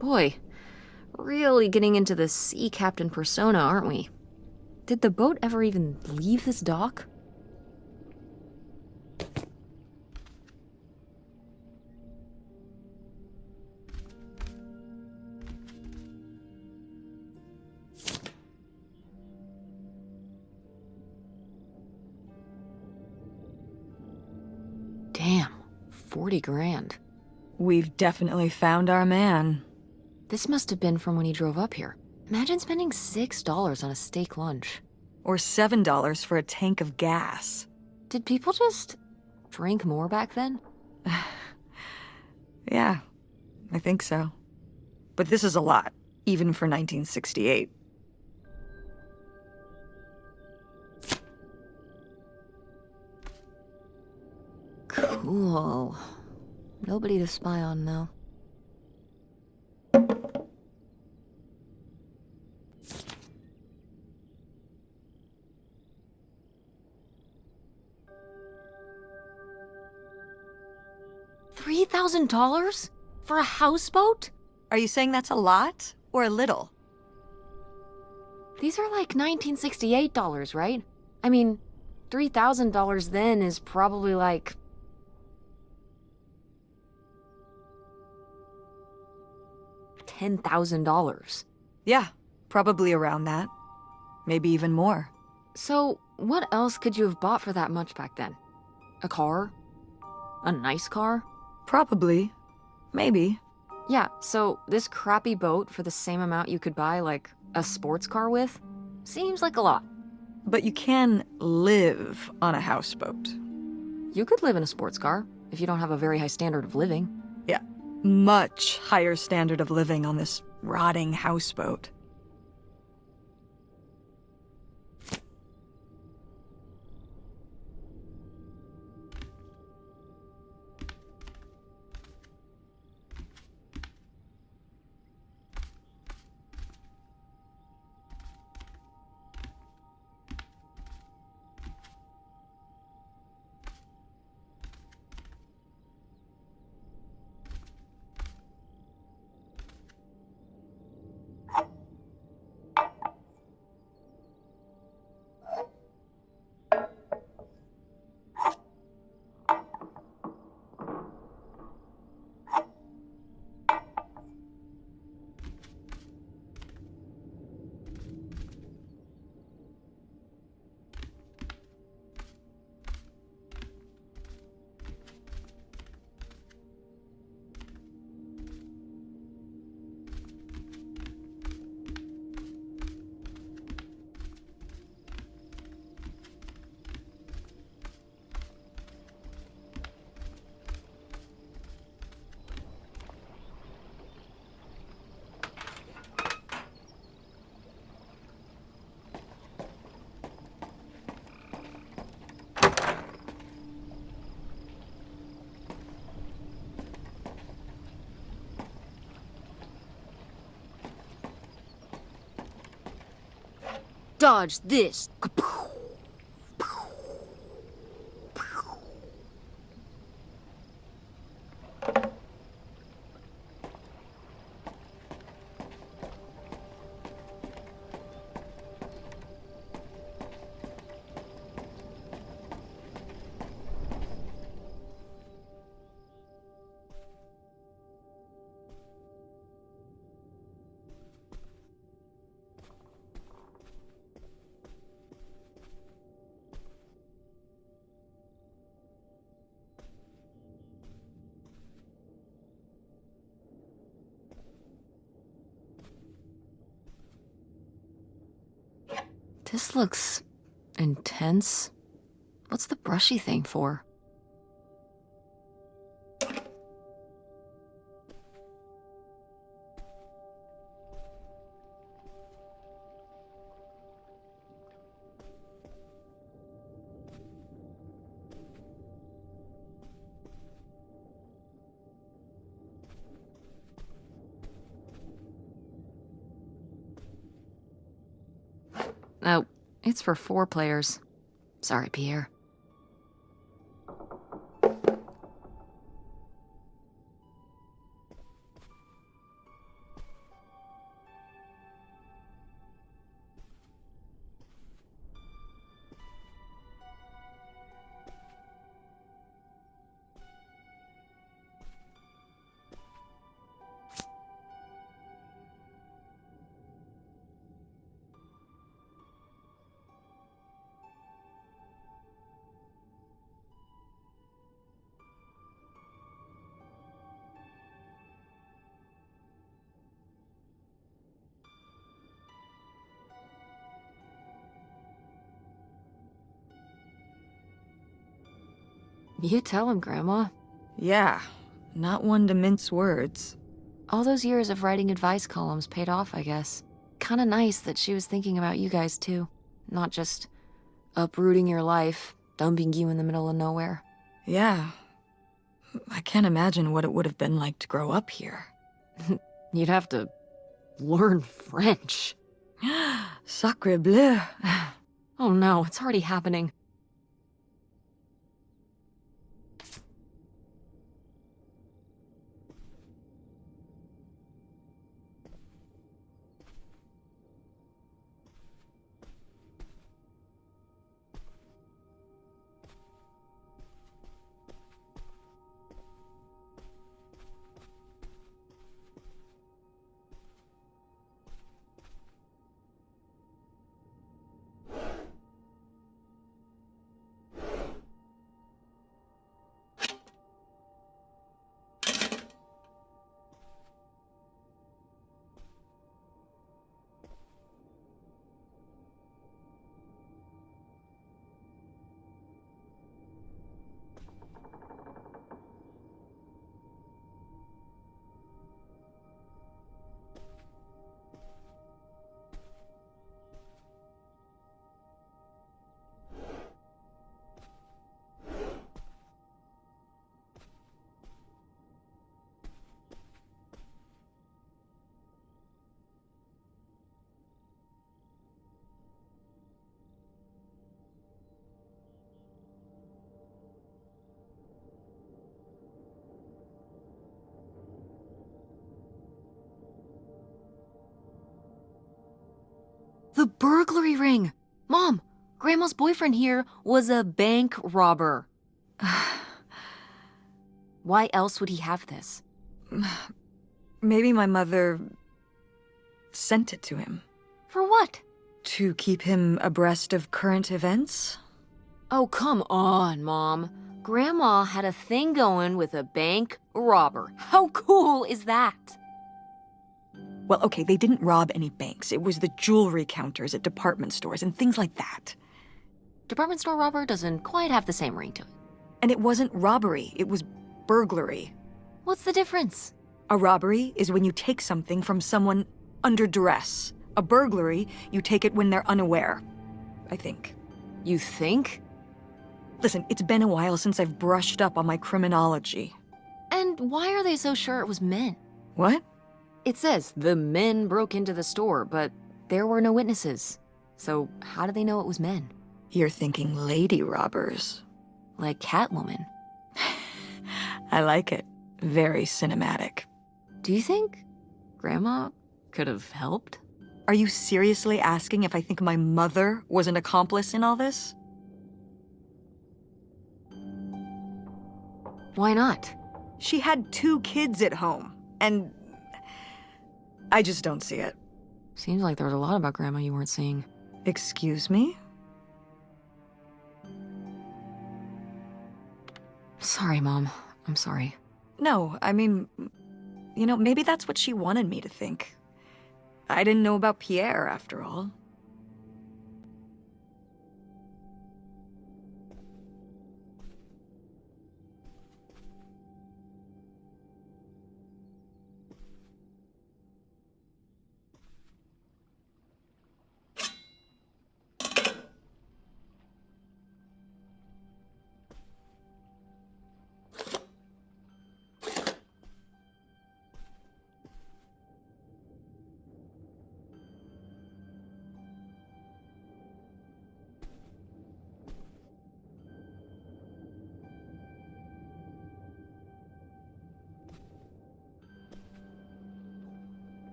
[SPEAKER 2] Boy, really getting into the sea captain persona, aren't we? Did the boat ever even leave this dock? Damn, 40 grand.
[SPEAKER 3] We've definitely found our man.
[SPEAKER 2] This must have been from when he drove up here. Imagine spending $6 on a steak lunch.
[SPEAKER 3] Or $7 for a tank of gas.
[SPEAKER 2] Did people just drink more back then?
[SPEAKER 3] Yeah, I think so. But this is a lot, even for 1968.
[SPEAKER 2] Cool. Nobody to spy on now. $3,000? For a houseboat?
[SPEAKER 3] Are you saying that's a lot or a little?
[SPEAKER 2] These are like $1968, right? I mean, $3,000 then is probably like... $10,000.
[SPEAKER 3] Yeah, probably around that. Maybe even more.
[SPEAKER 2] So, what else could you have bought for that much back then? A car? A nice car?
[SPEAKER 3] Probably. Maybe.
[SPEAKER 2] Yeah, so this crappy boat for the same amount you could buy, like, a sports car with? Seems like a lot.
[SPEAKER 3] But you can live on a houseboat.
[SPEAKER 2] You could live in a sports car, if you don't have a very high standard of living.
[SPEAKER 3] Yeah, much higher standard of living on this rotting houseboat.
[SPEAKER 2] Dodge this. This looks intense. What's the brushy thing for? Oh, it's for 4 players. Sorry, Pierre. You tell him, Grandma.
[SPEAKER 3] Yeah, not one to mince words.
[SPEAKER 2] All those years of writing advice columns paid off, I guess. Kinda nice that she was thinking about you guys, too. Not just uprooting your life, dumping you in the middle of nowhere.
[SPEAKER 3] Yeah. I can't imagine what it would have been like to grow up here.
[SPEAKER 2] You'd have to learn French.
[SPEAKER 3] Sacre bleu.
[SPEAKER 2] Oh no, it's already happening. The burglary ring! Mom, Grandma's boyfriend here was a bank robber. Why else would he have this?
[SPEAKER 3] Maybe my mother sent it to him.
[SPEAKER 2] For what?
[SPEAKER 3] To keep him abreast of current events?
[SPEAKER 2] Oh, come on, Mom. Grandma had a thing going with a bank robber. How cool is that?
[SPEAKER 3] Well, okay, they didn't rob any banks. It was the jewelry counters at department stores and things like that.
[SPEAKER 2] Department store robber doesn't quite have the same ring to it.
[SPEAKER 3] And it wasn't robbery, it was burglary.
[SPEAKER 2] What's the difference?
[SPEAKER 3] A robbery is when you take something from someone under duress. A burglary, you take it when they're unaware, I think.
[SPEAKER 2] You think?
[SPEAKER 3] Listen, it's been a while since I've brushed up on my criminology.
[SPEAKER 2] And why are they so sure it was men?
[SPEAKER 3] What?
[SPEAKER 2] It says the men broke into the store, but there were no witnesses. So how do they know it was men?
[SPEAKER 3] You're thinking lady robbers.
[SPEAKER 2] Like Catwoman.
[SPEAKER 3] I like it. Very cinematic.
[SPEAKER 2] Do you think Grandma could have helped?
[SPEAKER 3] Are you seriously asking if I think my mother was an accomplice in all this?
[SPEAKER 2] Why not?
[SPEAKER 3] She had 2 kids at home, and I just don't see it.
[SPEAKER 2] Seems like there was a lot about Grandma you weren't seeing.
[SPEAKER 3] Excuse me?
[SPEAKER 2] Sorry, Mom. I'm sorry.
[SPEAKER 3] No, I mean, you know, maybe that's what she wanted me to think. I didn't know about Pierre, after all.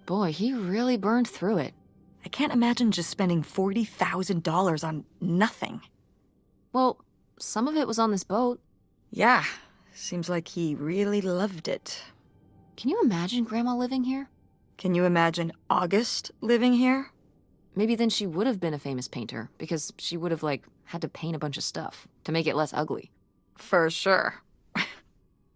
[SPEAKER 2] Boy, he really burned through it.
[SPEAKER 3] I can't imagine just spending $40,000 on nothing.
[SPEAKER 2] Well, some of it was on this boat.
[SPEAKER 3] Yeah, seems like he really loved it.
[SPEAKER 2] Can you imagine Grandma living here?
[SPEAKER 3] Can you imagine August living here?
[SPEAKER 2] Maybe then she would have been a famous painter, because she would have, like, had to paint a bunch of stuff to make it less ugly.
[SPEAKER 3] For sure.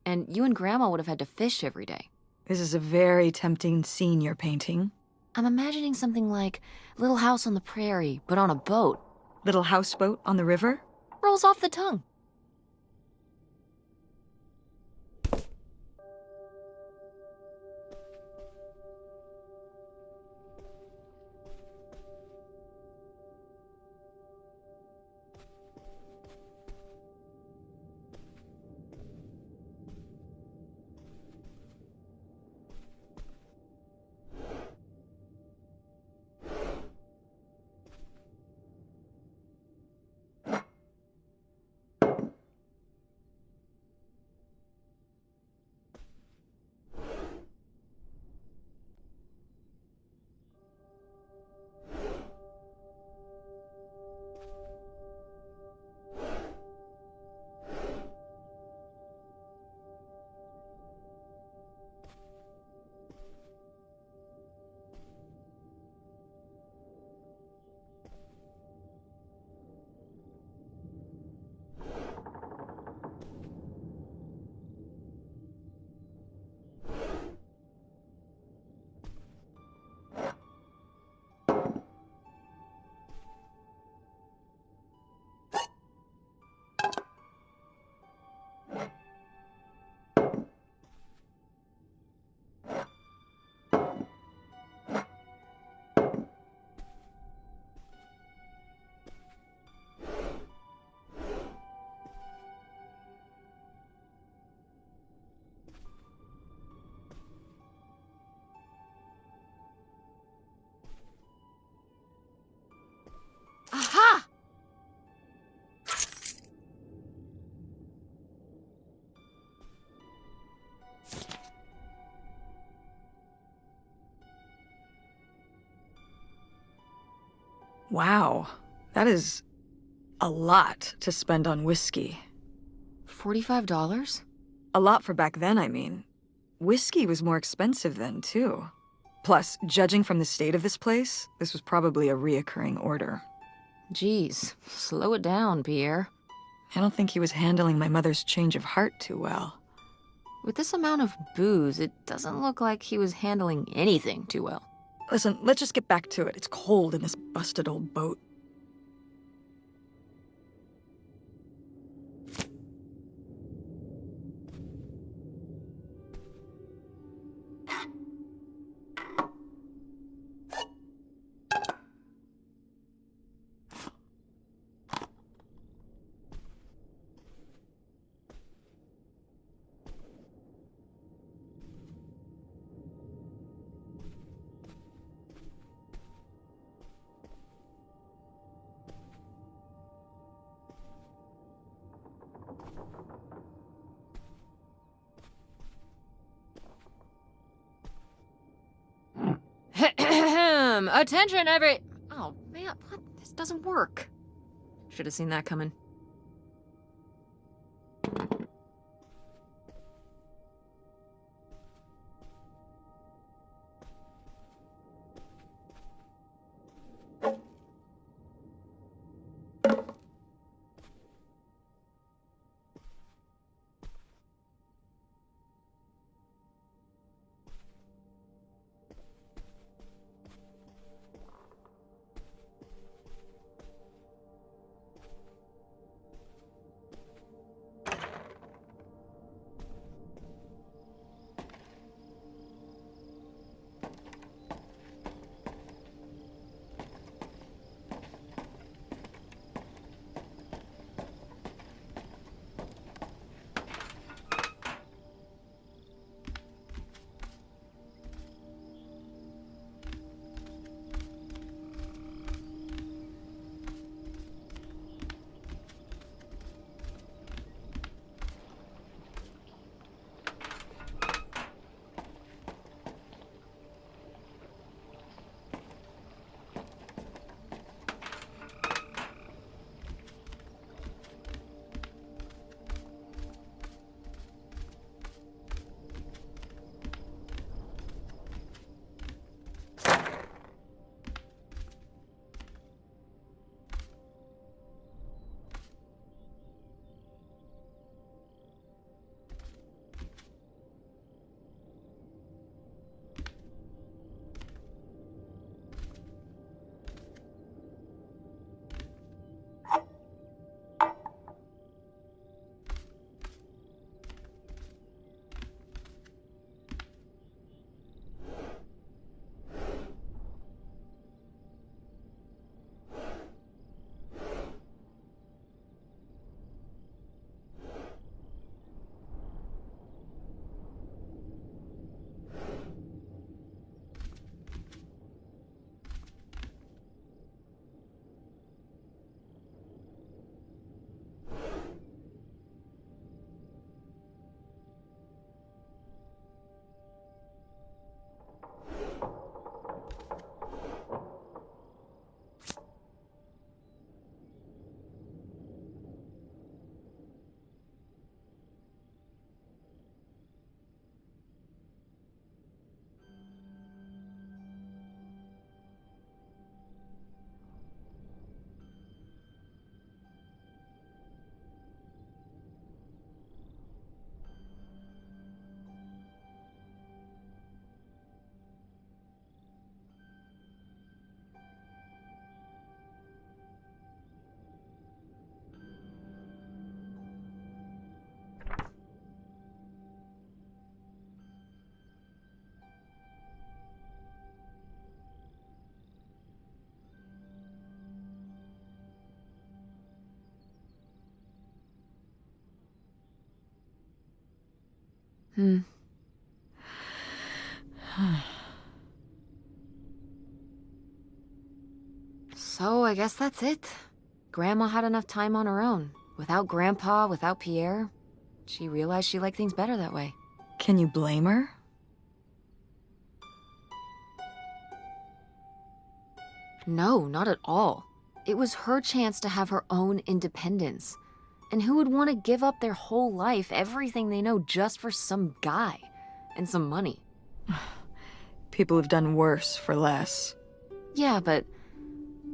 [SPEAKER 2] And you and Grandma would have had to fish every day.
[SPEAKER 3] This is a very tempting scene you're painting.
[SPEAKER 2] I'm imagining something like Little House on the Prairie, but on a boat.
[SPEAKER 3] Little houseboat on the river?
[SPEAKER 2] Rolls off the tongue. Aha!
[SPEAKER 3] Wow, that is a lot to spend on whiskey.
[SPEAKER 2] $45?
[SPEAKER 3] A lot for back then, I mean. Whiskey was more expensive then, too. Plus, judging from the state of this place, this was probably a reoccurring order.
[SPEAKER 2] Geez, slow it down, Pierre.
[SPEAKER 3] I don't think he was handling my mother's change of heart too well.
[SPEAKER 2] With this amount of booze, it doesn't look like he was handling anything too well.
[SPEAKER 3] Listen, let's just get back to it. It's cold in this busted old boat.
[SPEAKER 2] Attention, every... Oh, man, what? This doesn't work. Should have seen that coming. So, I guess that's it. Grandma had enough time on her own. Without Grandpa, without Pierre. She realized she liked things better that way.
[SPEAKER 3] Can you blame her?
[SPEAKER 2] No, not at all. It was her chance to have her own independence. And who would want to give up their whole life, everything they know, just for some guy and some money?
[SPEAKER 3] People have done worse for less.
[SPEAKER 2] Yeah, but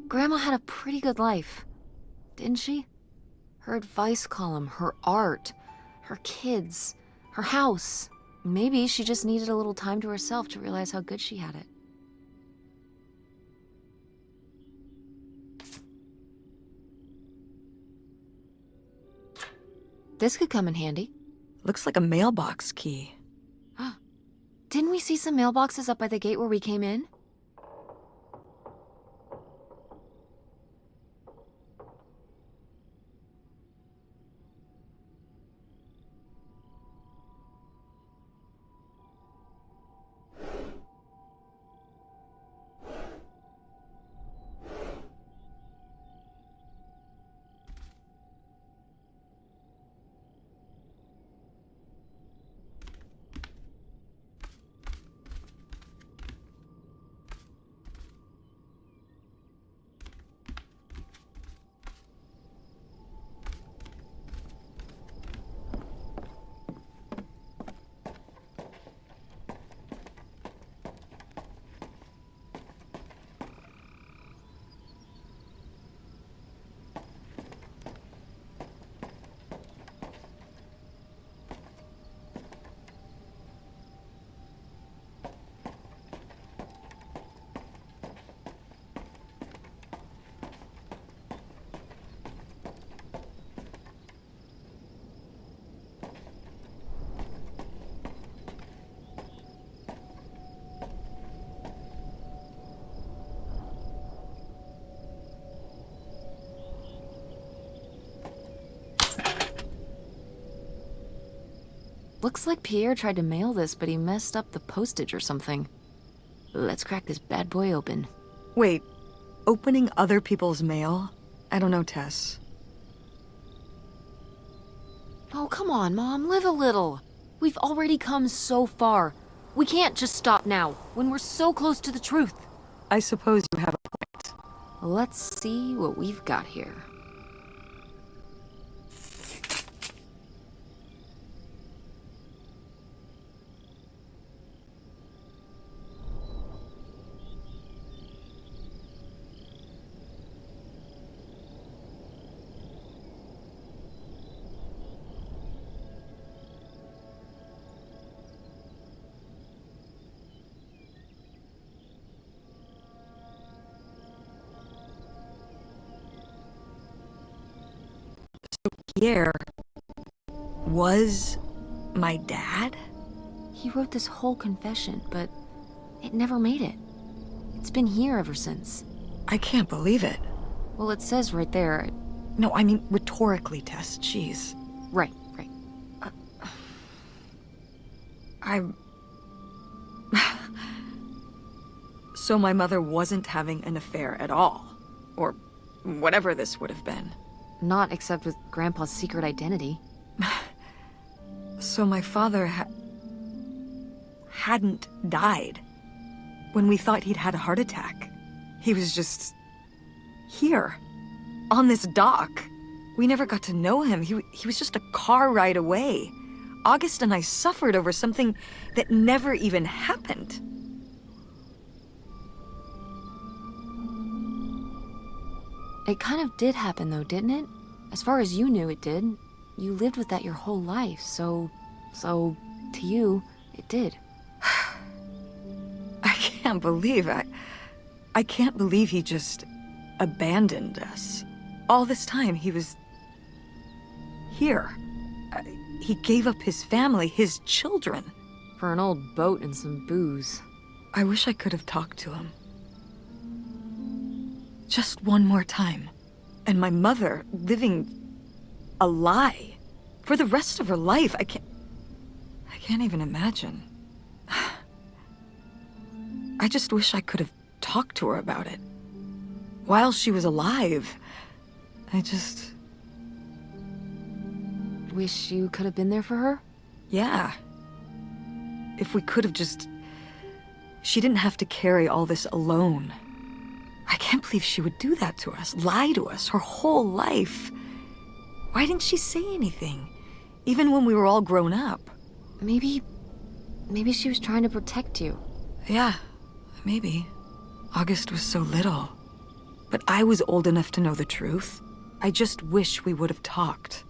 [SPEAKER 2] Grandma had a pretty good life, didn't she? Her advice column, her art, her kids, her house. Maybe she just needed a little time to herself to realize how good she had it. This could come in handy.
[SPEAKER 3] Looks like a mailbox key.
[SPEAKER 2] Didn't we see some mailboxes up by the gate where we came in? Looks like Pierre tried to mail this, but he messed up the postage or something. Let's crack this bad boy open.
[SPEAKER 3] Wait, opening other people's mail? I don't know, Tess.
[SPEAKER 2] Oh, come on, Mom, live a little. We've already come so far. We can't just stop now, when we're so close to the truth.
[SPEAKER 3] I suppose you have a point.
[SPEAKER 2] Let's see what we've got here.
[SPEAKER 3] Pierre was my dad?
[SPEAKER 2] He wrote this whole confession, but it never made it. It's been here ever since.
[SPEAKER 3] I can't believe it.
[SPEAKER 2] Well, it says right there.
[SPEAKER 3] No, I mean rhetorically, Tess. Jeez.
[SPEAKER 2] Right.
[SPEAKER 3] I'm... So my mother wasn't having an affair at all. Or whatever this would have been.
[SPEAKER 2] Not except with Grandpa's secret identity.
[SPEAKER 3] So my father hadn't died. When we thought he'd had a heart attack. He was just... here. On this dock. We never got to know him. He was just a car ride away. August and I suffered over something that never even happened.
[SPEAKER 2] It kind of did happen though, didn't it? As far as you knew, it did. You lived with that your whole life, so to you, it did.
[SPEAKER 3] I can't believe I can't believe he just abandoned us. All this time, he was here. He gave up his family, his children.
[SPEAKER 2] For an old boat and some booze.
[SPEAKER 3] I wish I could have talked to him. Just one more time. And my mother living a lie for the rest of her life. I can't even imagine. I just wish I could have talked to her about it. While she was alive, I just...
[SPEAKER 2] Wish you could have been there for her?
[SPEAKER 3] Yeah. If we could have just... She didn't have to carry all this alone. I can't believe she would do that to us, lie to us, her whole life. Why didn't she say anything? Even when we were all grown up.
[SPEAKER 2] Maybe she was trying to protect you.
[SPEAKER 3] Yeah, maybe. August was so little. But I was old enough to know the truth. I just wish we would have talked.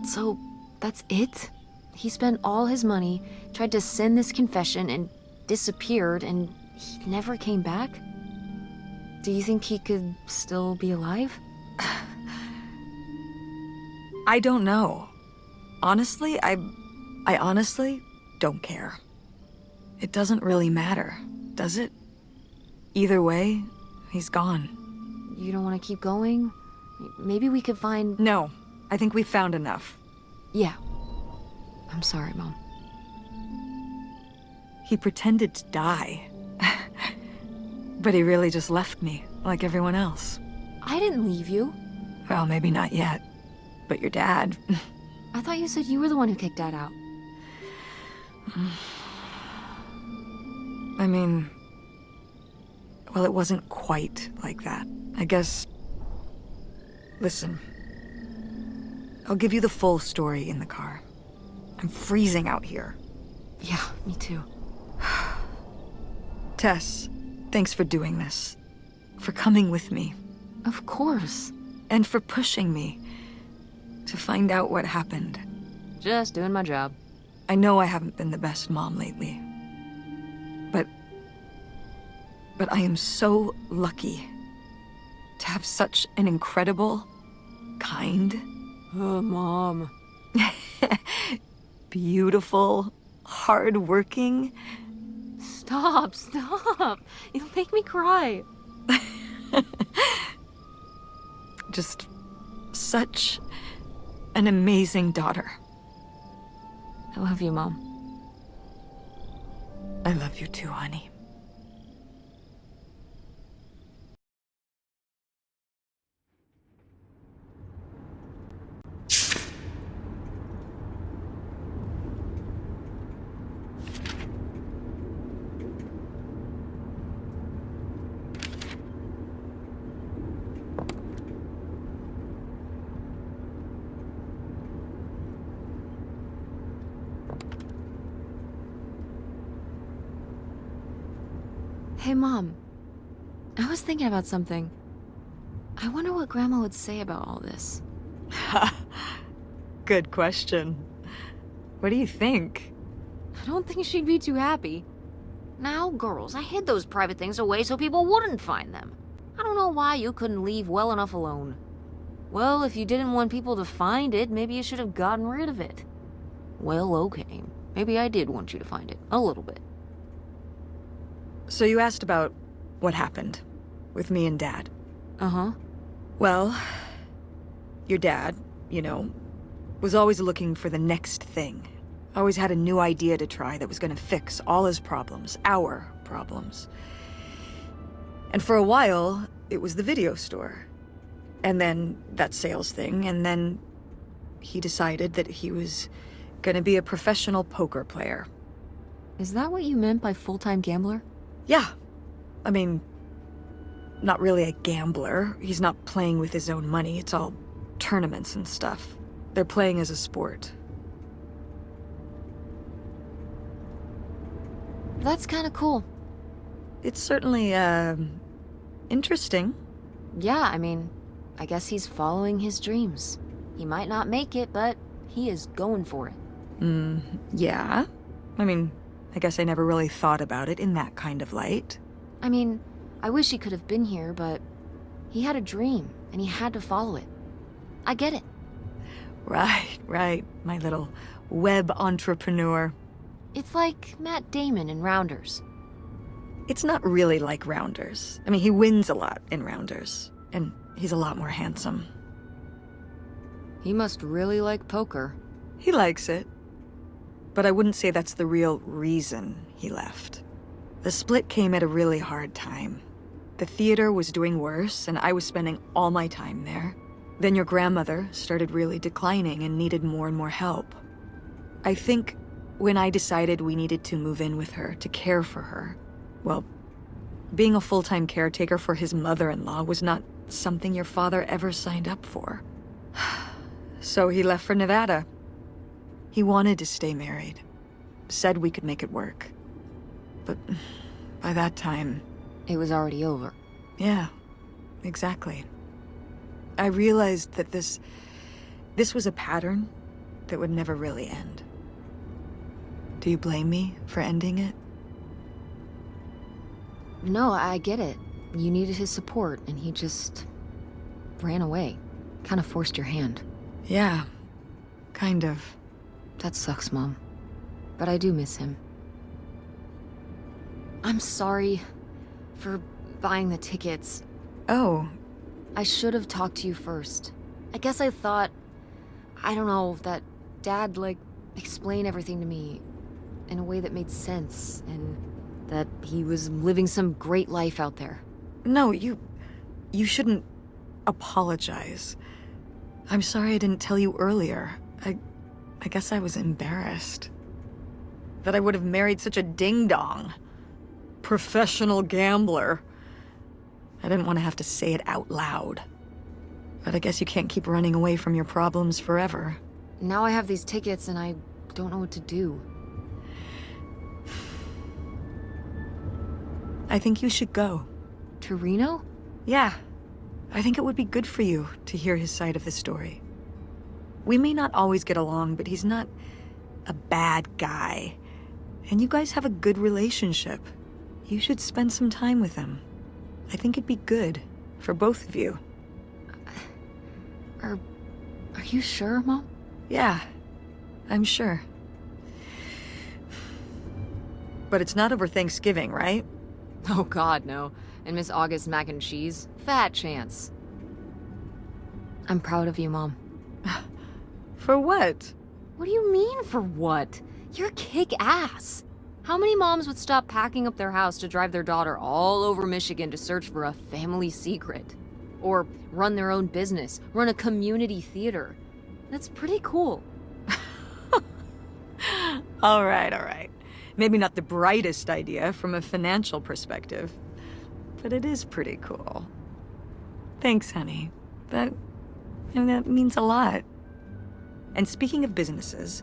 [SPEAKER 2] So, that's it? He spent all his money, tried to send this confession, and disappeared, and he never came back? Do you think he could still be alive?
[SPEAKER 3] I don't know. Honestly, I honestly don't care. It doesn't really matter, does it? Either way, he's gone.
[SPEAKER 2] You don't want to keep going? Maybe we could find...
[SPEAKER 3] No, I think we've found enough.
[SPEAKER 2] Yeah. I'm sorry, Mom.
[SPEAKER 3] He pretended to die. But he really just left me, like everyone else.
[SPEAKER 2] I didn't leave you.
[SPEAKER 3] Well, maybe not yet. But your dad...
[SPEAKER 2] I thought you said you were the one who kicked Dad out.
[SPEAKER 3] I mean... Well, it wasn't quite like that. I guess... Listen. I'll give you the full story in the car. I'm freezing out here.
[SPEAKER 2] Yeah, me too.
[SPEAKER 3] Tess, thanks for doing this. For coming with me.
[SPEAKER 2] Of course.
[SPEAKER 3] And for pushing me to find out what happened.
[SPEAKER 2] Just doing my job.
[SPEAKER 3] I know I haven't been the best mom lately. But I am so lucky to have such an incredible, kind...
[SPEAKER 2] Oh, Mom.
[SPEAKER 3] beautiful, hard-working...
[SPEAKER 2] Stop. You'll make me cry.
[SPEAKER 3] Just such an amazing daughter.
[SPEAKER 2] I love you, Mom.
[SPEAKER 3] I love you too, honey.
[SPEAKER 2] Hey, Mom. I was thinking about something. I wonder what Grandma would say about all this.
[SPEAKER 3] Good question. What do you think?
[SPEAKER 2] I don't think she'd be too happy. Now, girls, I hid those private things away so people wouldn't find them. I don't know why you couldn't leave well enough alone. Well, if you didn't want people to find it, maybe you should have gotten rid of it. Well, okay. Maybe I did want you to find it. A little bit.
[SPEAKER 3] So you asked about what happened with me and Dad.
[SPEAKER 2] Uh-huh.
[SPEAKER 3] Well, your dad, was always looking for the next thing. Always had a new idea to try that was going to fix all his problems, our problems. And for a while, it was the video store. And then that sales thing, and then he decided that he was going to be a professional poker player.
[SPEAKER 2] Is that what you meant by full-time gambler?
[SPEAKER 3] Yeah. I mean, not really a gambler. He's not playing with his own money. It's all tournaments and stuff. They're playing as a sport.
[SPEAKER 2] That's kind of cool.
[SPEAKER 3] It's certainly, interesting.
[SPEAKER 2] Yeah, I mean, I guess he's following his dreams. He might not make it, but he is going for it.
[SPEAKER 3] Yeah. I mean, I guess I never really thought about it in that kind of light.
[SPEAKER 2] I mean, I wish he could have been here, but he had a dream, and he had to follow it. I get it.
[SPEAKER 3] Right, my little web entrepreneur.
[SPEAKER 2] It's like Matt Damon in Rounders.
[SPEAKER 3] It's not really like Rounders. I mean, he wins a lot in Rounders, and he's a lot more handsome.
[SPEAKER 2] He must really like poker.
[SPEAKER 3] He likes it. But I wouldn't say that's the real reason he left. The split came at a really hard time. The theater was doing worse, and I was spending all my time there. Then your grandmother started really declining and needed more and more help. I think when I decided we needed to move in with her to care for her, well, being a full-time caretaker for his mother-in-law was not something your father ever signed up for. So he left for Nevada. He wanted to stay married. Said we could make it work. But by that time...
[SPEAKER 2] It was already over.
[SPEAKER 3] Yeah, exactly. I realized that this was a pattern that would never really end. Do you blame me for ending it?
[SPEAKER 2] No, I get it. You needed his support, and he just ran away. Kind of forced your hand.
[SPEAKER 3] Yeah, kind of.
[SPEAKER 2] That sucks, Mom. But I do miss him. I'm sorry for buying the tickets.
[SPEAKER 3] Oh.
[SPEAKER 2] I should have talked to you first. I guess I thought, I don't know, that Dad, explain everything to me in a way that made sense, and that he was living some great life out there.
[SPEAKER 3] No, you shouldn't apologize. I'm sorry I didn't tell you earlier. I guess I was embarrassed. That I would have married such a ding-dong. Professional gambler. I didn't want to have to say it out loud. But I guess you can't keep running away from your problems forever.
[SPEAKER 2] Now I have these tickets and I don't know what to do.
[SPEAKER 3] I think you should go.
[SPEAKER 2] To Reno?
[SPEAKER 3] Yeah. I think it would be good for you to hear his side of the story. We may not always get along, but he's not a bad guy. And you guys have a good relationship. You should spend some time with him. I think it'd be good for both of you.
[SPEAKER 2] Are you sure, Mom?
[SPEAKER 3] Yeah, I'm sure. But it's not over Thanksgiving, right?
[SPEAKER 2] Oh God, no. And Miss August mac and cheese? Fat chance. I'm proud of you, Mom.
[SPEAKER 3] For what?
[SPEAKER 2] What do you mean, for what? You're kick-ass. How many moms would stop packing up their house to drive their daughter all over Michigan to search for a family secret? Or run their own business, run a community theater? That's pretty cool.
[SPEAKER 3] All right. Maybe not the brightest idea from a financial perspective, but it is pretty cool. Thanks, honey. That means a lot. And speaking of businesses,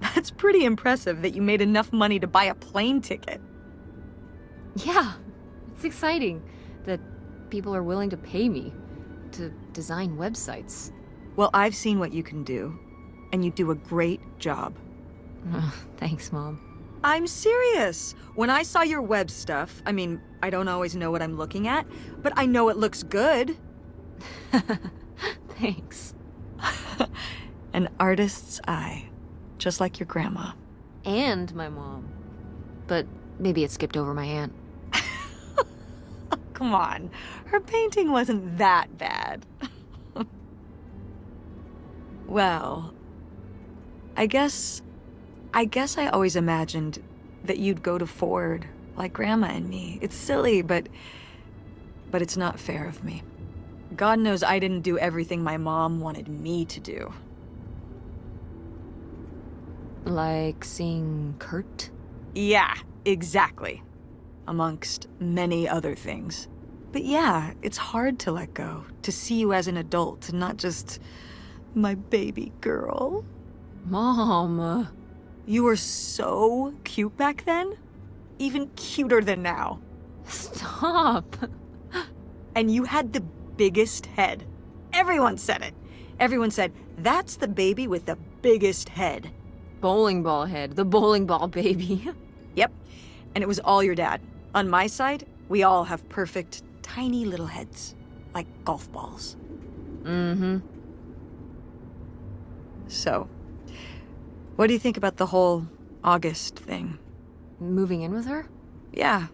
[SPEAKER 3] that's pretty impressive that you made enough money to buy a plane ticket.
[SPEAKER 2] Yeah, it's exciting that people are willing to pay me to design websites.
[SPEAKER 3] Well, I've seen what you can do, and you do a great job.
[SPEAKER 2] Thanks, Mom.
[SPEAKER 3] I'm serious. When I saw your web stuff, I mean, I don't always know what I'm looking at, but I know it looks good.
[SPEAKER 2] Thanks.
[SPEAKER 3] An artist's eye, just like your grandma.
[SPEAKER 2] And my mom. But maybe it skipped over my aunt.
[SPEAKER 3] Come on, her painting wasn't that bad. Well, I guess I always imagined that you'd go to Ford, like Grandma and me. It's silly, but it's not fair of me. God knows I didn't do everything my mom wanted me to do.
[SPEAKER 2] Like seeing Kurt?
[SPEAKER 3] Yeah, exactly. Amongst many other things. But yeah, it's hard to let go, to see you as an adult, and not just my baby girl.
[SPEAKER 2] Mom.
[SPEAKER 3] You were so cute back then. Even cuter than now.
[SPEAKER 2] Stop.
[SPEAKER 3] And you had the biggest head. Everyone said it. Everyone said, that's the baby with the biggest head.
[SPEAKER 2] Bowling ball head, the bowling ball baby.
[SPEAKER 3] Yep. And it was all your dad. On my side, we all have perfect, tiny little heads. Like golf balls.
[SPEAKER 2] Mm-hmm.
[SPEAKER 3] So, what do you think about the whole August thing?
[SPEAKER 2] Moving in with her?
[SPEAKER 3] Yeah.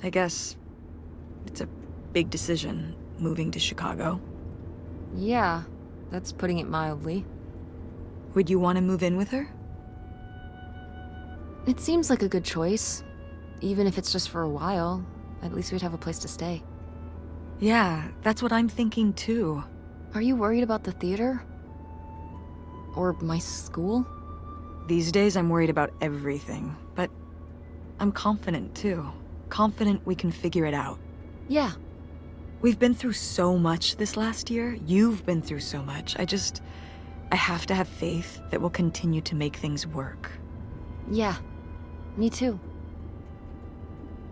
[SPEAKER 3] I guess it's a big decision, moving to Chicago.
[SPEAKER 2] Yeah, that's putting it mildly.
[SPEAKER 3] Would you want to move in with her?
[SPEAKER 2] It seems like a good choice. Even if it's just for a while, at least we'd have a place to stay.
[SPEAKER 3] Yeah, that's what I'm thinking too.
[SPEAKER 2] Are you worried about the theater? Or my school?
[SPEAKER 3] These days I'm worried about everything, but I'm confident too. Confident we can figure it out.
[SPEAKER 2] Yeah.
[SPEAKER 3] We've been through so much this last year. You've been through so much. I have to have faith that we'll continue to make things work.
[SPEAKER 2] Yeah. Me too.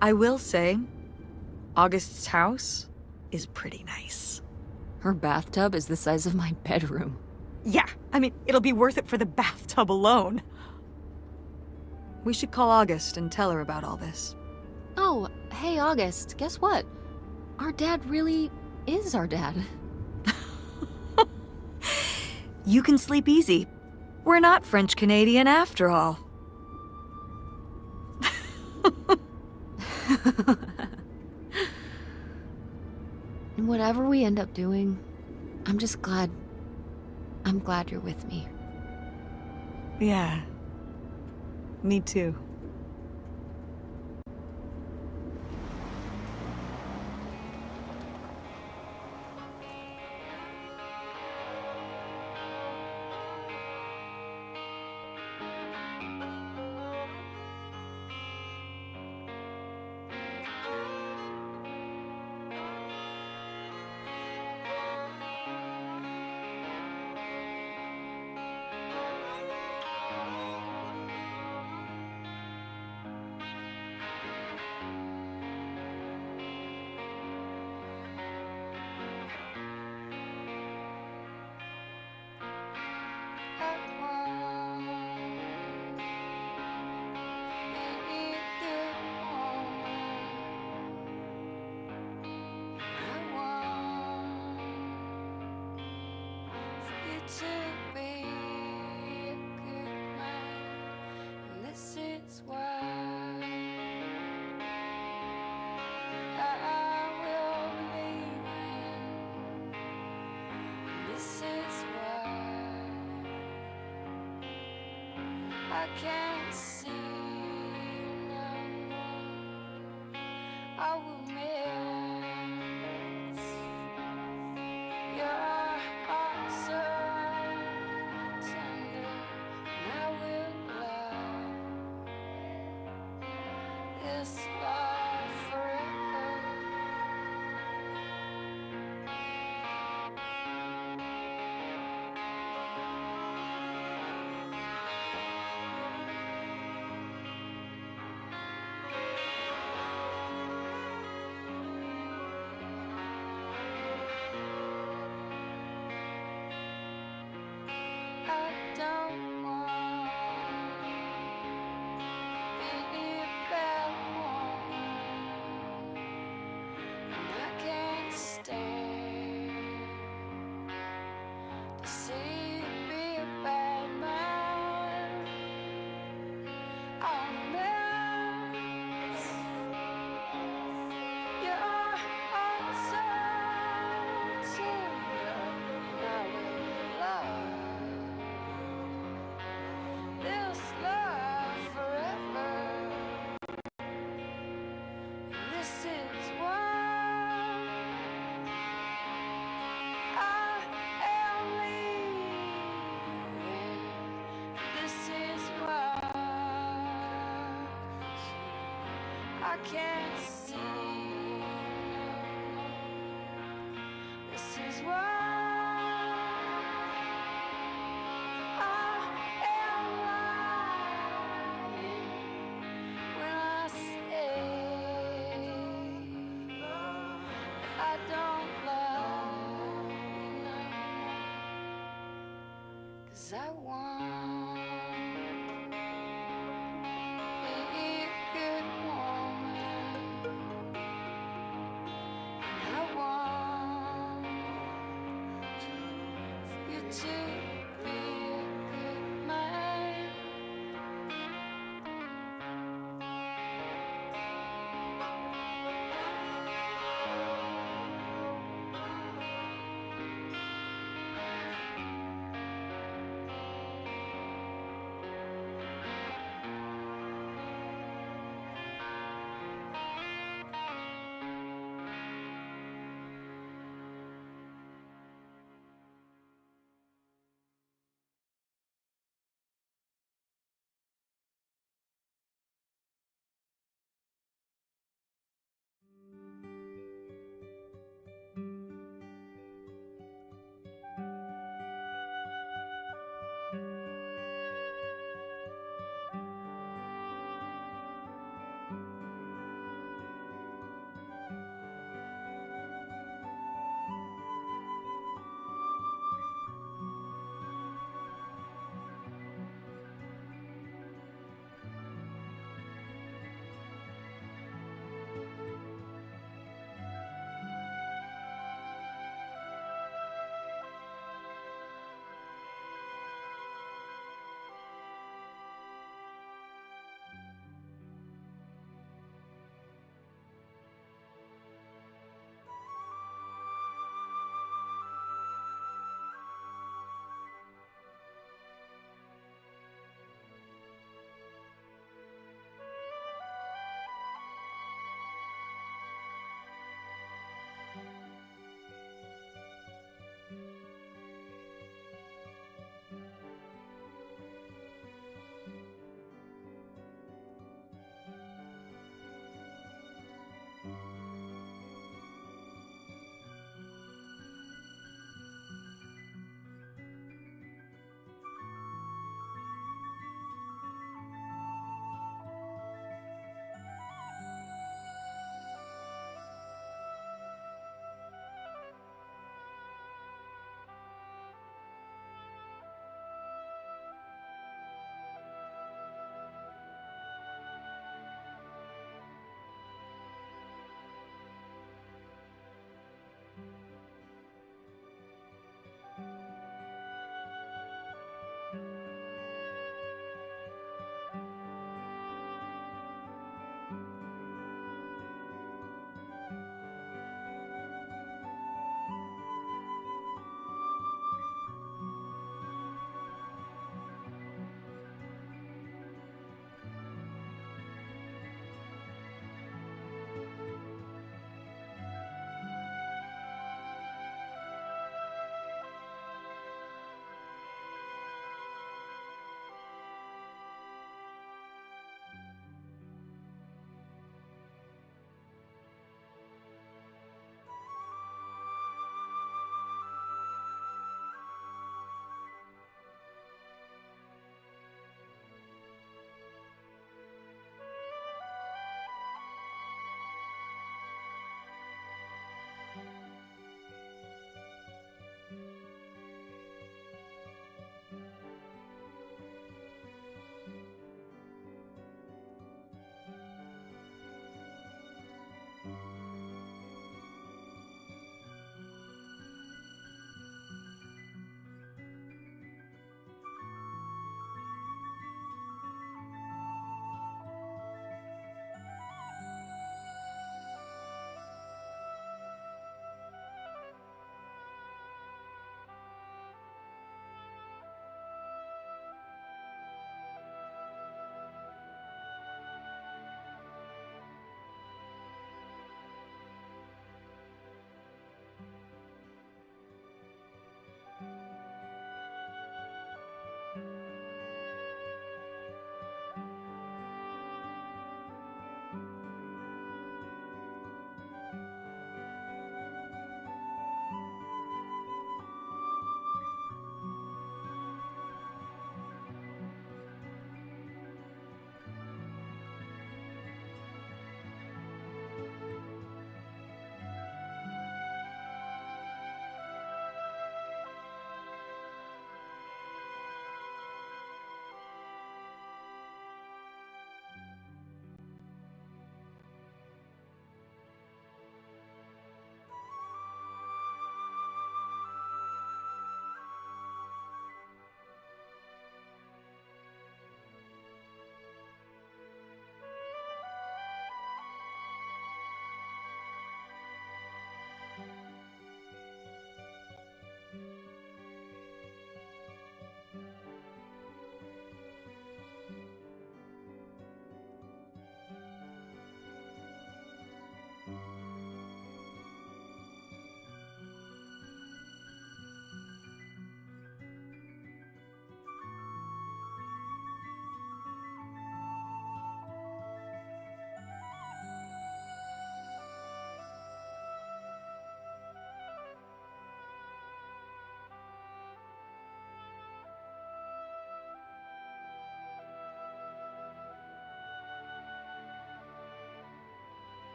[SPEAKER 3] I will say, August's house is pretty nice.
[SPEAKER 2] Her bathtub is the size of my bedroom.
[SPEAKER 3] Yeah, I mean, it'll be worth it for the bathtub alone. We should call August and tell her about all this.
[SPEAKER 2] Oh, hey August, guess what? Our dad really is our dad.
[SPEAKER 3] You can sleep easy. We're not French-Canadian after all.
[SPEAKER 2] Whatever we end up doing, I'm glad you're with me.
[SPEAKER 3] Yeah. Me too.
[SPEAKER 5] can't see no more. I will miss your heart so tender, and I will love this love forever. I don't want to be a bad woman, and I can't stand to see you be a bad man. I'll miss your heart so tender, and I will love this love forever. And this is why I am leaving. This is why I can't see no more. This is why I am lying when I say I don't love you no more. 'Cause I want to be a good woman, and I want for you to be a good man.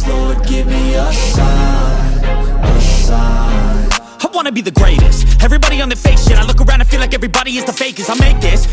[SPEAKER 1] Lord, give me a sign, a sign.
[SPEAKER 6] I wanna be the greatest. Everybody on their fake shit. I look around and feel like everybody is the fakest. I make this